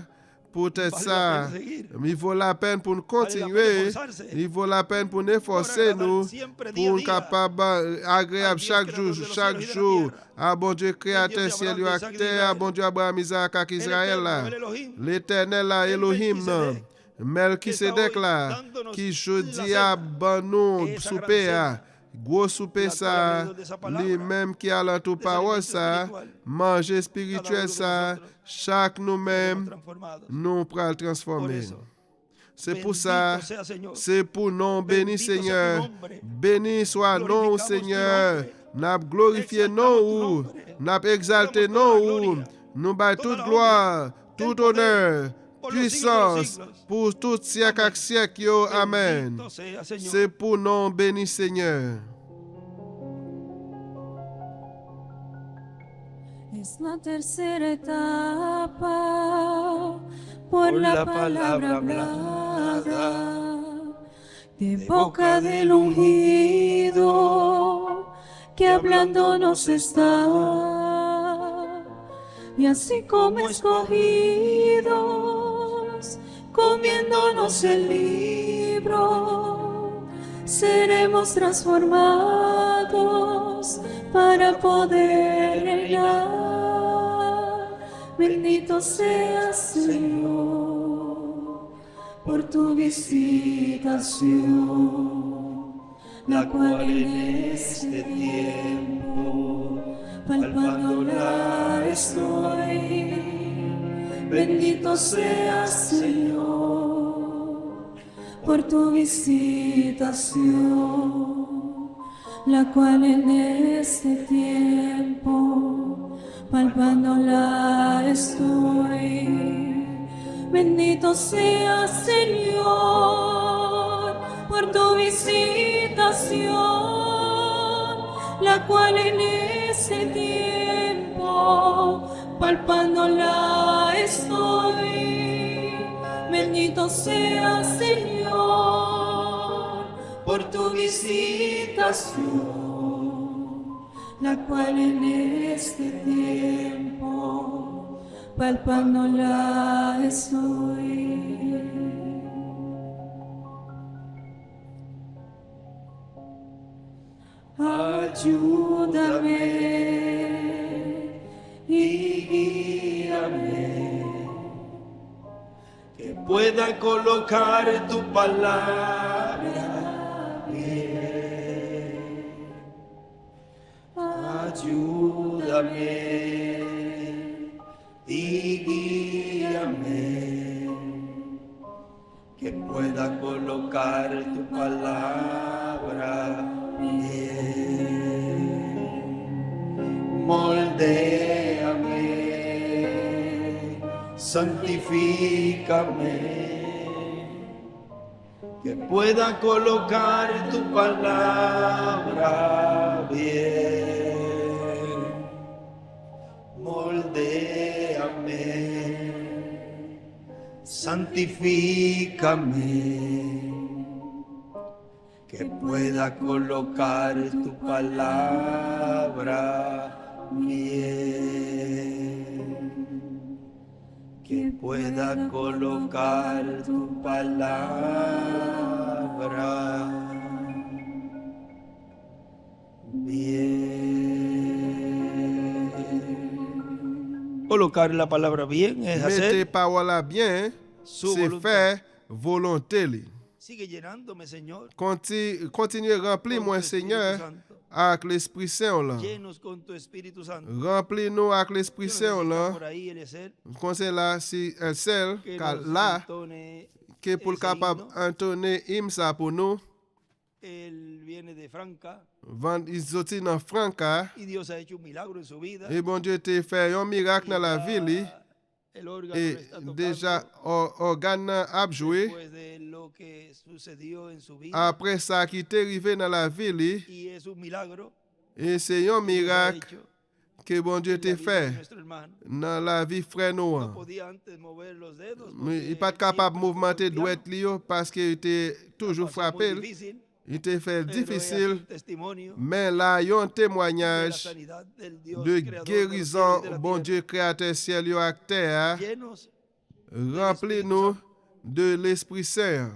Peut-être vale la ça, pena seguir. il vaut la peine pour nous Vale la pena continuer, esforzarse. il vaut la peine pour nous efforcer agradar nous, siempre día pour a nous día capables agréable al Dios chaque creador jour, de los chaque cielos y de la jour, tierra. à bon Dieu El créateur Dios de ciel et Abraham, d'Isaac et terre, à d'Israël. bon Dieu Abraham, Isaac, El Israël Eterno, là, el Elohim, l'éternel là, el Elohim là, Melquisedec, Melchisedec hoy là, dándonos qui la jeudi cena, a ban nous esa souper gran à, gros souper la cual ça, alrededor de esa palabra, lui-même qui a l'entour de ese parole alimento ça, espiritual, manger cada spirituel uno de ça, nosotros chaque nous-mêmes, seremos transformados. nous pral Por transformer. eso, C'est pour bendito ça, sea, Señor. c'est pour nom béni Bendito sea tu Seigneur. nombre. Béni soit nom Glorificamos tu Seigneur. nombre. N'a glorifié Exaltamos tu nom, nombre. n'a exalté Damos toda la nom, gloria, nous baillons toda toute la gloire, honra, tout el poder, honneur, por los siglos de los puissance siglos. pour tout siècle à siècle. Yo, amen. Bendito sea, Señor. C'est pour nom béni Seigneur. Es la tercera etapa por la palabra hablada de boca del ungido que hablándonos está. Y así como escogidos, comiéndonos el libro, seremos transformados para poder reinar. Bendito seas, Señor, por tu visitación, la cual en este tiempo palpándola estoy. Bendito seas, Señor, por tu visitación, la cual en este tiempo palpándola estoy. Bendito seas, Señor, por tu visitación, la cual en ese tiempo palpándola estoy. Bendito seas, Señor, por tu visitación, la cual en este tiempo palpándola estoy. Ayúdame y guíame, Que pueda colocar tu palabra bien. Ayúdame y guíame, que pueda colocar tu palabra bien. Moldéame, santifícame, que pueda colocar tu palabra bien. Moldéame, santifícame, que pueda colocar tu palabra bien, que pueda colocar tu palabra bien. Colocar la palabra bien es Mettez hacer parole bien, su c'est voluntad. faire volonté li. Sigue llenándome, Señor, Continuez remplir con moi, tu Espíritu Seigneur, Santo. avec l'Esprit Saint là. Llenos con tu Espíritu Santo. Remplis-nous avec l'Esprit Yo no sé Saint si está là. por ahí, Eliezer, Conseil là, si un seul, que car nos là, entone qui pour ese capable himno. entonner hymne ça pour nous. Él viene de Franca Vend ils sorti dans Franca. y Dios ha hecho un milagro en su vida. Et bon Dieu te fait un miracle dans la ville li. El órgano Et le está tocando déjà organe a joué. después de lo que sucedió en su vida. Après ça qui est arrivé dans la ville li, Y es un milagro et c'est un que Dios ha miracle hecho que bon Dieu en te la vida de fait nuestro hermano. dans la vie frère nous. No podía antes mover los dedos Mais il porque n'est pas él capable de siempre mouvementer tocó el douette li yo parce qu'il était piano. toujours La pasó muy frappé. difícil, Il te fait pero he aquí difficile. un testimonio Mais là, il y a un de la témoignage sanidad del Dios de creador de los cielos y de guérison, la bon tierra. Dieu créateur ciel et la terre. Llenos Remplis-nous de l'Esprit Saint.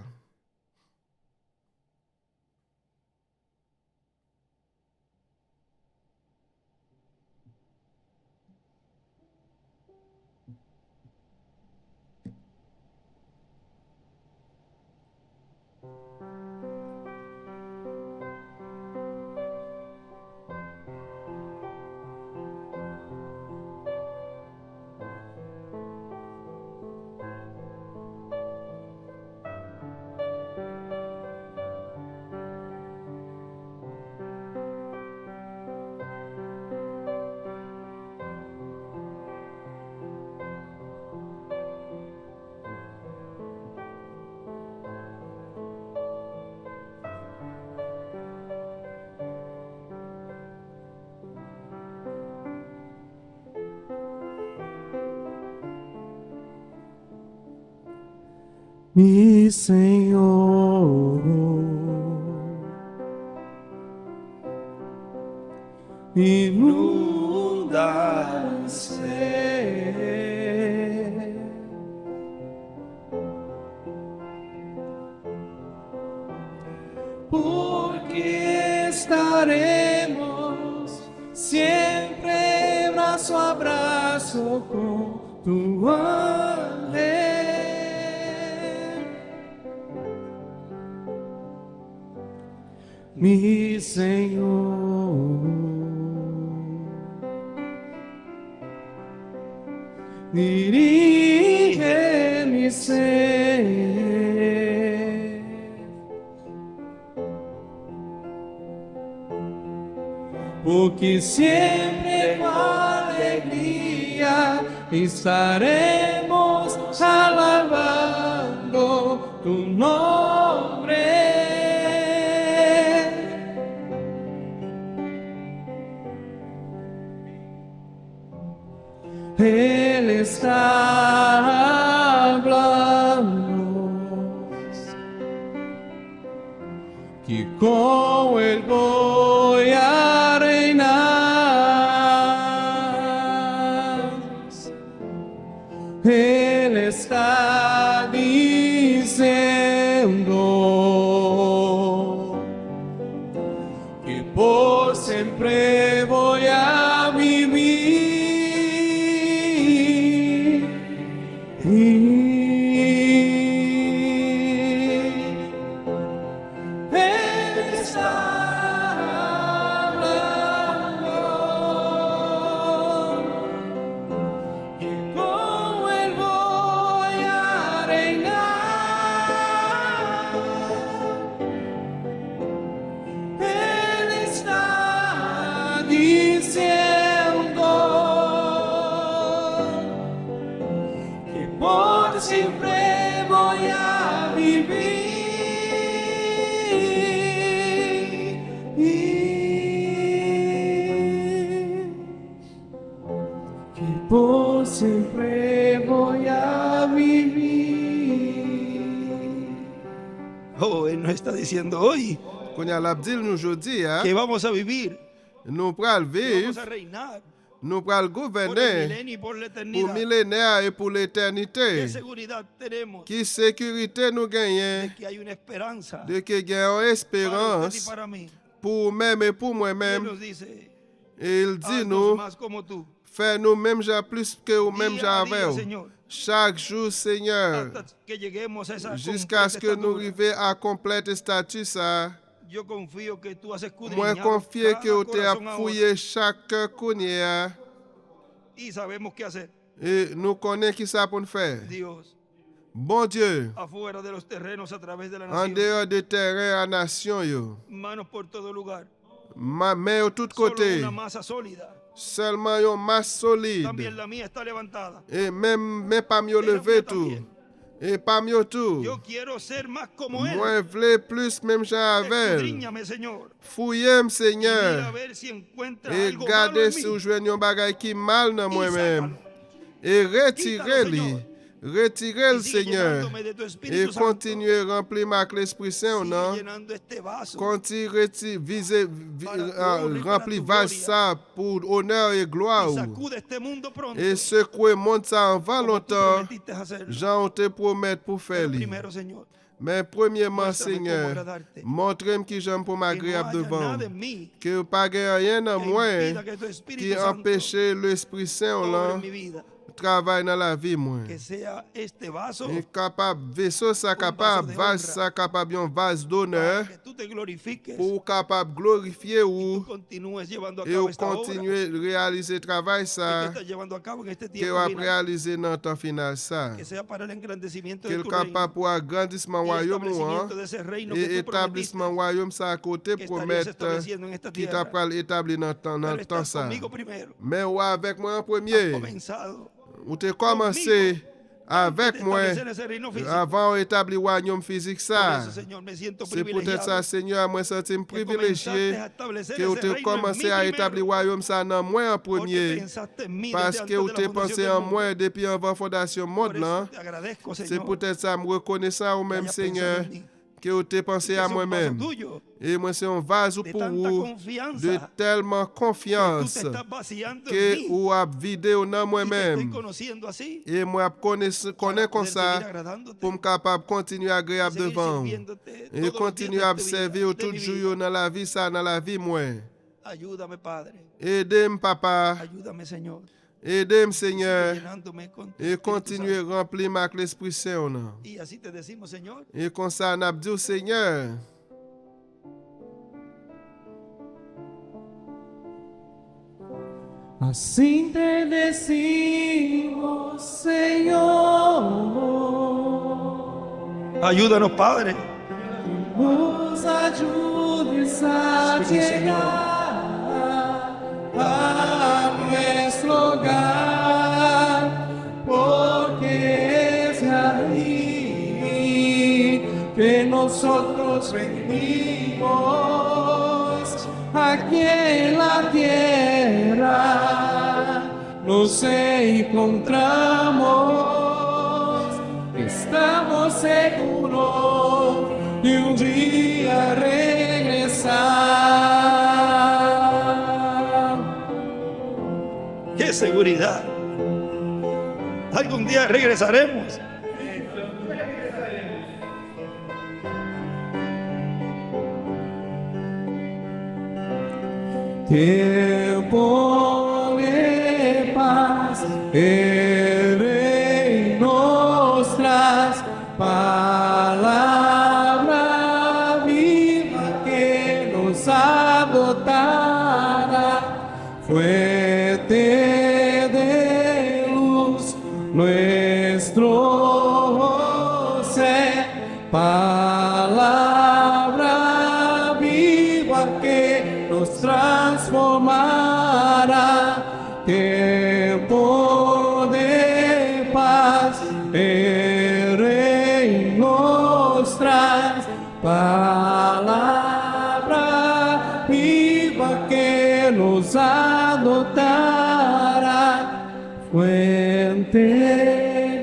Mi Senhor, inunda o ser, porque estaremos siempre braço a braço com tu ángel. Mi Senhor, dirige-me ser, porque sempre com alegria estaremos alabando tu nome. Él está hablando que con Él voy a reinar. Él está diciendo que por siempre voy a vivir. Él está hablando que con Él voy a reinar. Él está diciendo que por siempre voy a vivir. Que por siempre voy a vivir. Oh, Él nos está diciendo hoy Qu'on y a l'abdil nous aujourd'hui, que vamos a vivir, nous pral que vamos vivre, a reinar nous pral por el gouverner milenio y por la pour eternidad. millénaire et pour ¿Qué l'éternité. seguridad tenemos Qui sécurité nous gagnons de que hay una esperanza de que gagnons para usted y espérance para mí? pour même et pour Y él moi-même. nos dice, Et il dit haznos nous, más como tú. fais-nous même gens plus que ou même Día gens a día, avec. Señor, Chaque jour, Seigneur, hasta que lleguemos a esa jusqu'à ce que nous completa arrivions à complète statut ça. Yo confío que tú has Moi escudriñado confier cada que vous avez corazón ahora fouillé chaque cournier y sabemos qué hacer. et nous connaissons qui ça pour nous faire. Dios, Bon Dieu, afuera de los terrenos, a través de la en nación, dehors des terrains à nation, yo, manos por todo lugar, mais de tous solo côtés, una masa sólida. seulement une masse solide. También la mía está levantada. Et même pas mieux Et la levé mía tout. también. Et pas mieux tout. Yo quiero ser más como él. Moi, vle plus même gens avec. Escudriñame, Señor. Fouillez-moi, Y mira a Seigneur. ver si encuentra Et algo malo gardez en si mí. vous jouez un bagage qui mal dans Y moi-même. sácalo. Et retirez-le. Señor. Retirez-le, Y sigue Seigneur. llenándome de tu Et Espíritu Santo. continuez à remplir ma l'Esprit Saint, Sigue non? llenando este vaso Continuez remplir vase ça pour honneur et gloire. y sacude este mundo pronto. Et secouez le monde ça en va como tú longtemps. prometiste hacerlo. Jean te promet pour faire. Pero primero, Señor, Mais premièrement, muéstrame cómo Seigneur, agradarte. montrez-moi qui j'aime pour Que no m'agréable haya devant. nada en mí Que pas rien en que moi impida que tu Espíritu qui Santo empêche l'Esprit Saint obre là en mi vida. travaille dans la vie moi. Que sea este vaso Et capable vaisseau ça capable vase ça capable un vase d'honneur para que tú te glorifiques pour capable glorifier y ou tú continúes llevando a et cabo ou esta obra continuer réaliser travail que ça estás llevando a cabo en este que tiempo va final. réaliser dans le temps final ça. Que sea para el engrandecimiento de Qu'il tu capable reino pour agrandissement y royaume establecimiento hein, de ese reino que et tú prometiste établissement royaume ça à côté que estarías promettre estableciendo en esta qui tierra. t'a pral établi dans Pero le temps estás ça. conmigo primero. Mais ou avec moi en Has premier. comenzado Ou te commencé avec de moi establecer ese reino físico. avant d'établir le royaume physique Por ça. eso, Señor, me siento C'est peut-être privilegiado ça, Seigneur, moi senti que privilégié comenzaste a establecer que vous ese te reino en commencé mí à primero. établir le royaume ça dans moi en Porque premier. pensaste en mí Parce desde que antes vous de te la fundación pensé del en mundo. moi depuis avant fondation du Por monde eso là. te agradezco, C'est Señor, peut-être ça, me reconnaissant au que même hayas Seigneur, pensado en mí. que vous te pensé Que à sea un vaso moi-même. tuyo, Et moi, c'est un vase de pour tanta vous, confianza, de tellement que tú confiance te estás vaciando en que mí vous avez vidé dans y te estoy moi-même. conociendo así Et moi, connais para comme poder ça seguir agradándote, pour me capable de continuer agréable seguir devant. sirviéndote Et todos los continuer días à de tu vida, servir de tout mi jour vida. dans la vie, ça, dans la vie, moi. Ayúdame, Padre, Aidez-moi, papa. ayúdame, Señor, Aidez-moi, sigue Seigneur. llenándome con tu Et Espíritu continuer Santo. à remplir ma l'Esprit Saint. Non? Y así te decimos, Señor, Et comme ça, on a dit au Seigneur. Assim te decimos, Señor, ayúdanos, Padre, nos ayudes a Sí, Señor. llegar a nuestro hogar, porque es ahí que nosotros venimos, aquí en la tierra nos encontramos, estamos seguros de un día regresar. qué seguridad. Algún día regresaremos. Tiempo de paz, el Rey nos trae palabra viva que nos adoptará, fuente de luz, nuestro ser, palabra viva que nos transformará, tiempo de paz, el Rey nos trae palabra viva que nos adoptará, fuente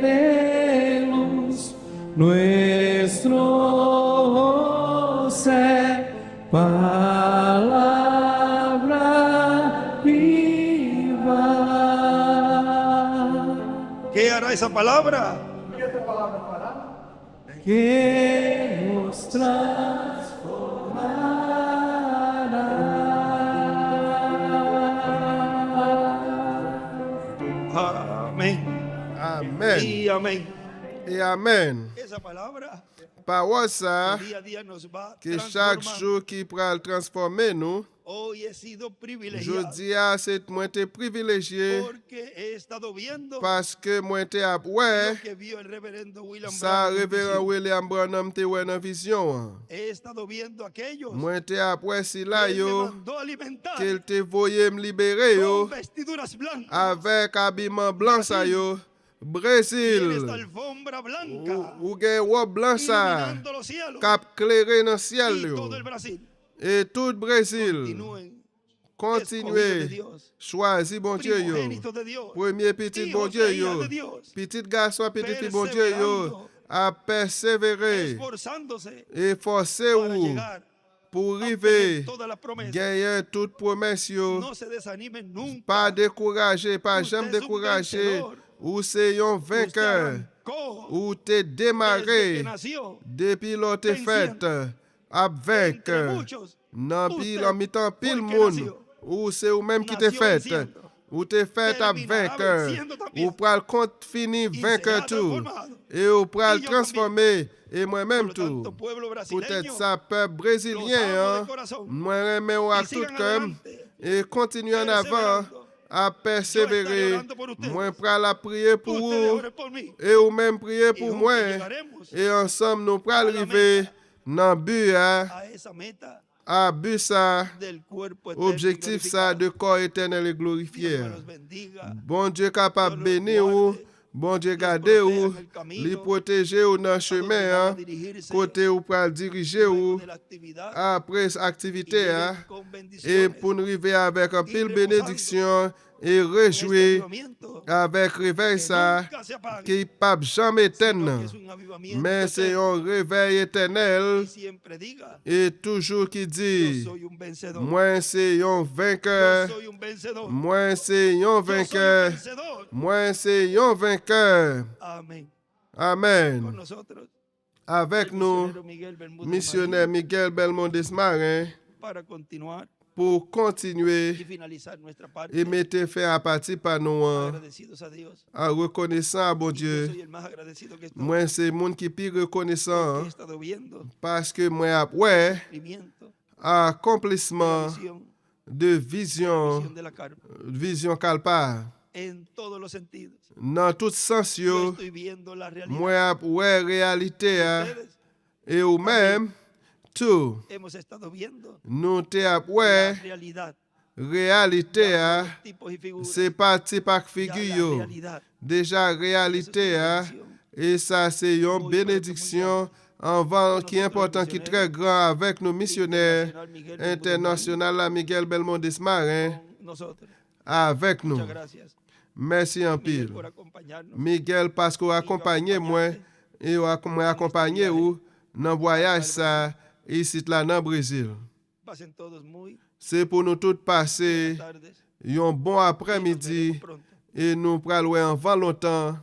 de luz, nuestro ser, palabra viva. hará esa palabra? que nos transformará. Amén. Amen. Y amén. Et amen. Esa palabra Parole ça, día a día nos va que chaque transformando. jour qui pral transformer nous, Hoy he sido je privilegiado dis à cette moi te privilégié porque he estado viendo parce que moi te ap lo ouais, que vio el reverendo William ça Branham en révérend visión. William Branham te ouais dans vision. He estado viendo aquellos Moi te ap ouais si que là él me yo, mandó a alimentar qu'il te voyé me libérer yo, con vestiduras blancas. avec habillement blanc ça yo, Y en Brésil, esta alfombra blanca ou gen robe blanc ça, iluminando los cielos cap clairé dans ciel y yo. todo el Brasil. Et tout Brésil, Continúen. Escogidos de continuez, Dios, choisi bon Dieu yo. primogénitos de Dios, Premier petit bon hijos Dieu e hijas yo. de Dios, Petit garçon, petit fille bon Dieu yo. À persévérer esforzándose et forcer para ou llegar pour a arriver obtener todas las promesas. gagner toute promesse yo. No se desanimen nunca. Pas décourager, pas Usted jamais es un décourager. vencedor. Ou c'est un Usted vainqueur. arrancó Ou te desde démarré que nació depuis l'autre venciendo. fête. À entre vaincre. muchos. Nan Usted, pile en mitan pile porque moun. nació, Ou c'est ou même qui te nació fait. venciendo. Ou te fait à Terminará vainqueur. venciendo también. Ou pral compte fini Y vainqueur será tout. transformado. Et ou pral Y yo transformer. Et moi-même Por lo tout. tanto, pueblo Peut-être brasileño, ça peuple brésilien. los amo Hein? de corazón. Moi remets ou à Y tout sigan comme. adelante. Et continue en avant. Perseverando. À Yo persévérer. estaré orando por ustedes. Moi pral à prier pour Ustedes vous. oren por mí. Et ou même prier Y pour juntos moi. llegaremos Et ensemble nous pral a la arriver meta. dans but hein, a esa meta à but ça, del cuerpo eterno y objectif ça glorificado. de corps éternel et Dios glorifié. me los bendiga. Bon Dieu capable Dios los bénir ou, guarde, bon Dieu les garder proteja ou, en el camino, les protéger ou dans le a donde chemin, van a hein, dirigirse côté ou pral diriger luego ou, de la actividad après y activité, lleguen hein, con et bendiciones pour nous arriver avec un pile reposando bénédiction et en este réjouir avivamiento avec réveil que ça, nunca se apague, qui pas jamais sino éteindre, que es un avivamiento mais c'est eterno. un réveil éternel Y siempre diga, et toujours qui yo dit, soy un vencedor. moi c'est un Yo vainqueur, soy un vencedor. moi c'est un Yo soy un vainqueur, vencedor. moi c'est un vainqueur. Amén. Con Amen. nosotros, Avec el nous, misionero Miguel Bermúdez missionnaire Marín, Miguel Belmondes Marin, para continuar pour continuer y finalizar nuestra parte. et mettre fin à partir par nous, Agradecidos a Dios. en reconnaissant à bon Y yo Dieu. soy el más agradecido que estoy. Moi, c'est monde qui plus reconnaissant Porque he estado viendo parce que moi, ouais, cumplimiento, accomplissement visión, de vision, visión de la carpa vision calpa. en todos los sentidos. Dans tout sens, Yo yo, estoy viendo la realidad. moi, ouais, réalité, Ustedes et ou même, tout, hemos estado viendo nous te la ouais, realidad. réalité, Ya no los tipos y figuras, c'est parti par ya figure, la yo. realidad. Déjà Eso es réalité, una hein, bendición. et ça c'est une Muy bénédiction en qui est important, qui est très grand avec nos missionnaires Internacional Miguel Bermúdez internationaux, la Miguel Belmondes Marin, Marín, con nosotros. avec nous. Muchas gracias, Merci en Miguel, pile. por acompañarnos. Miguel, parce qu'on accompagné moi, et on a accompagné ou dans le voyage ça, ici là dans le Brésil. Pasen todos muy C'est pour nous tous passer buenas tardes. un bon Y nos après-midi veremos pronto. et nous pral ouais en longtemps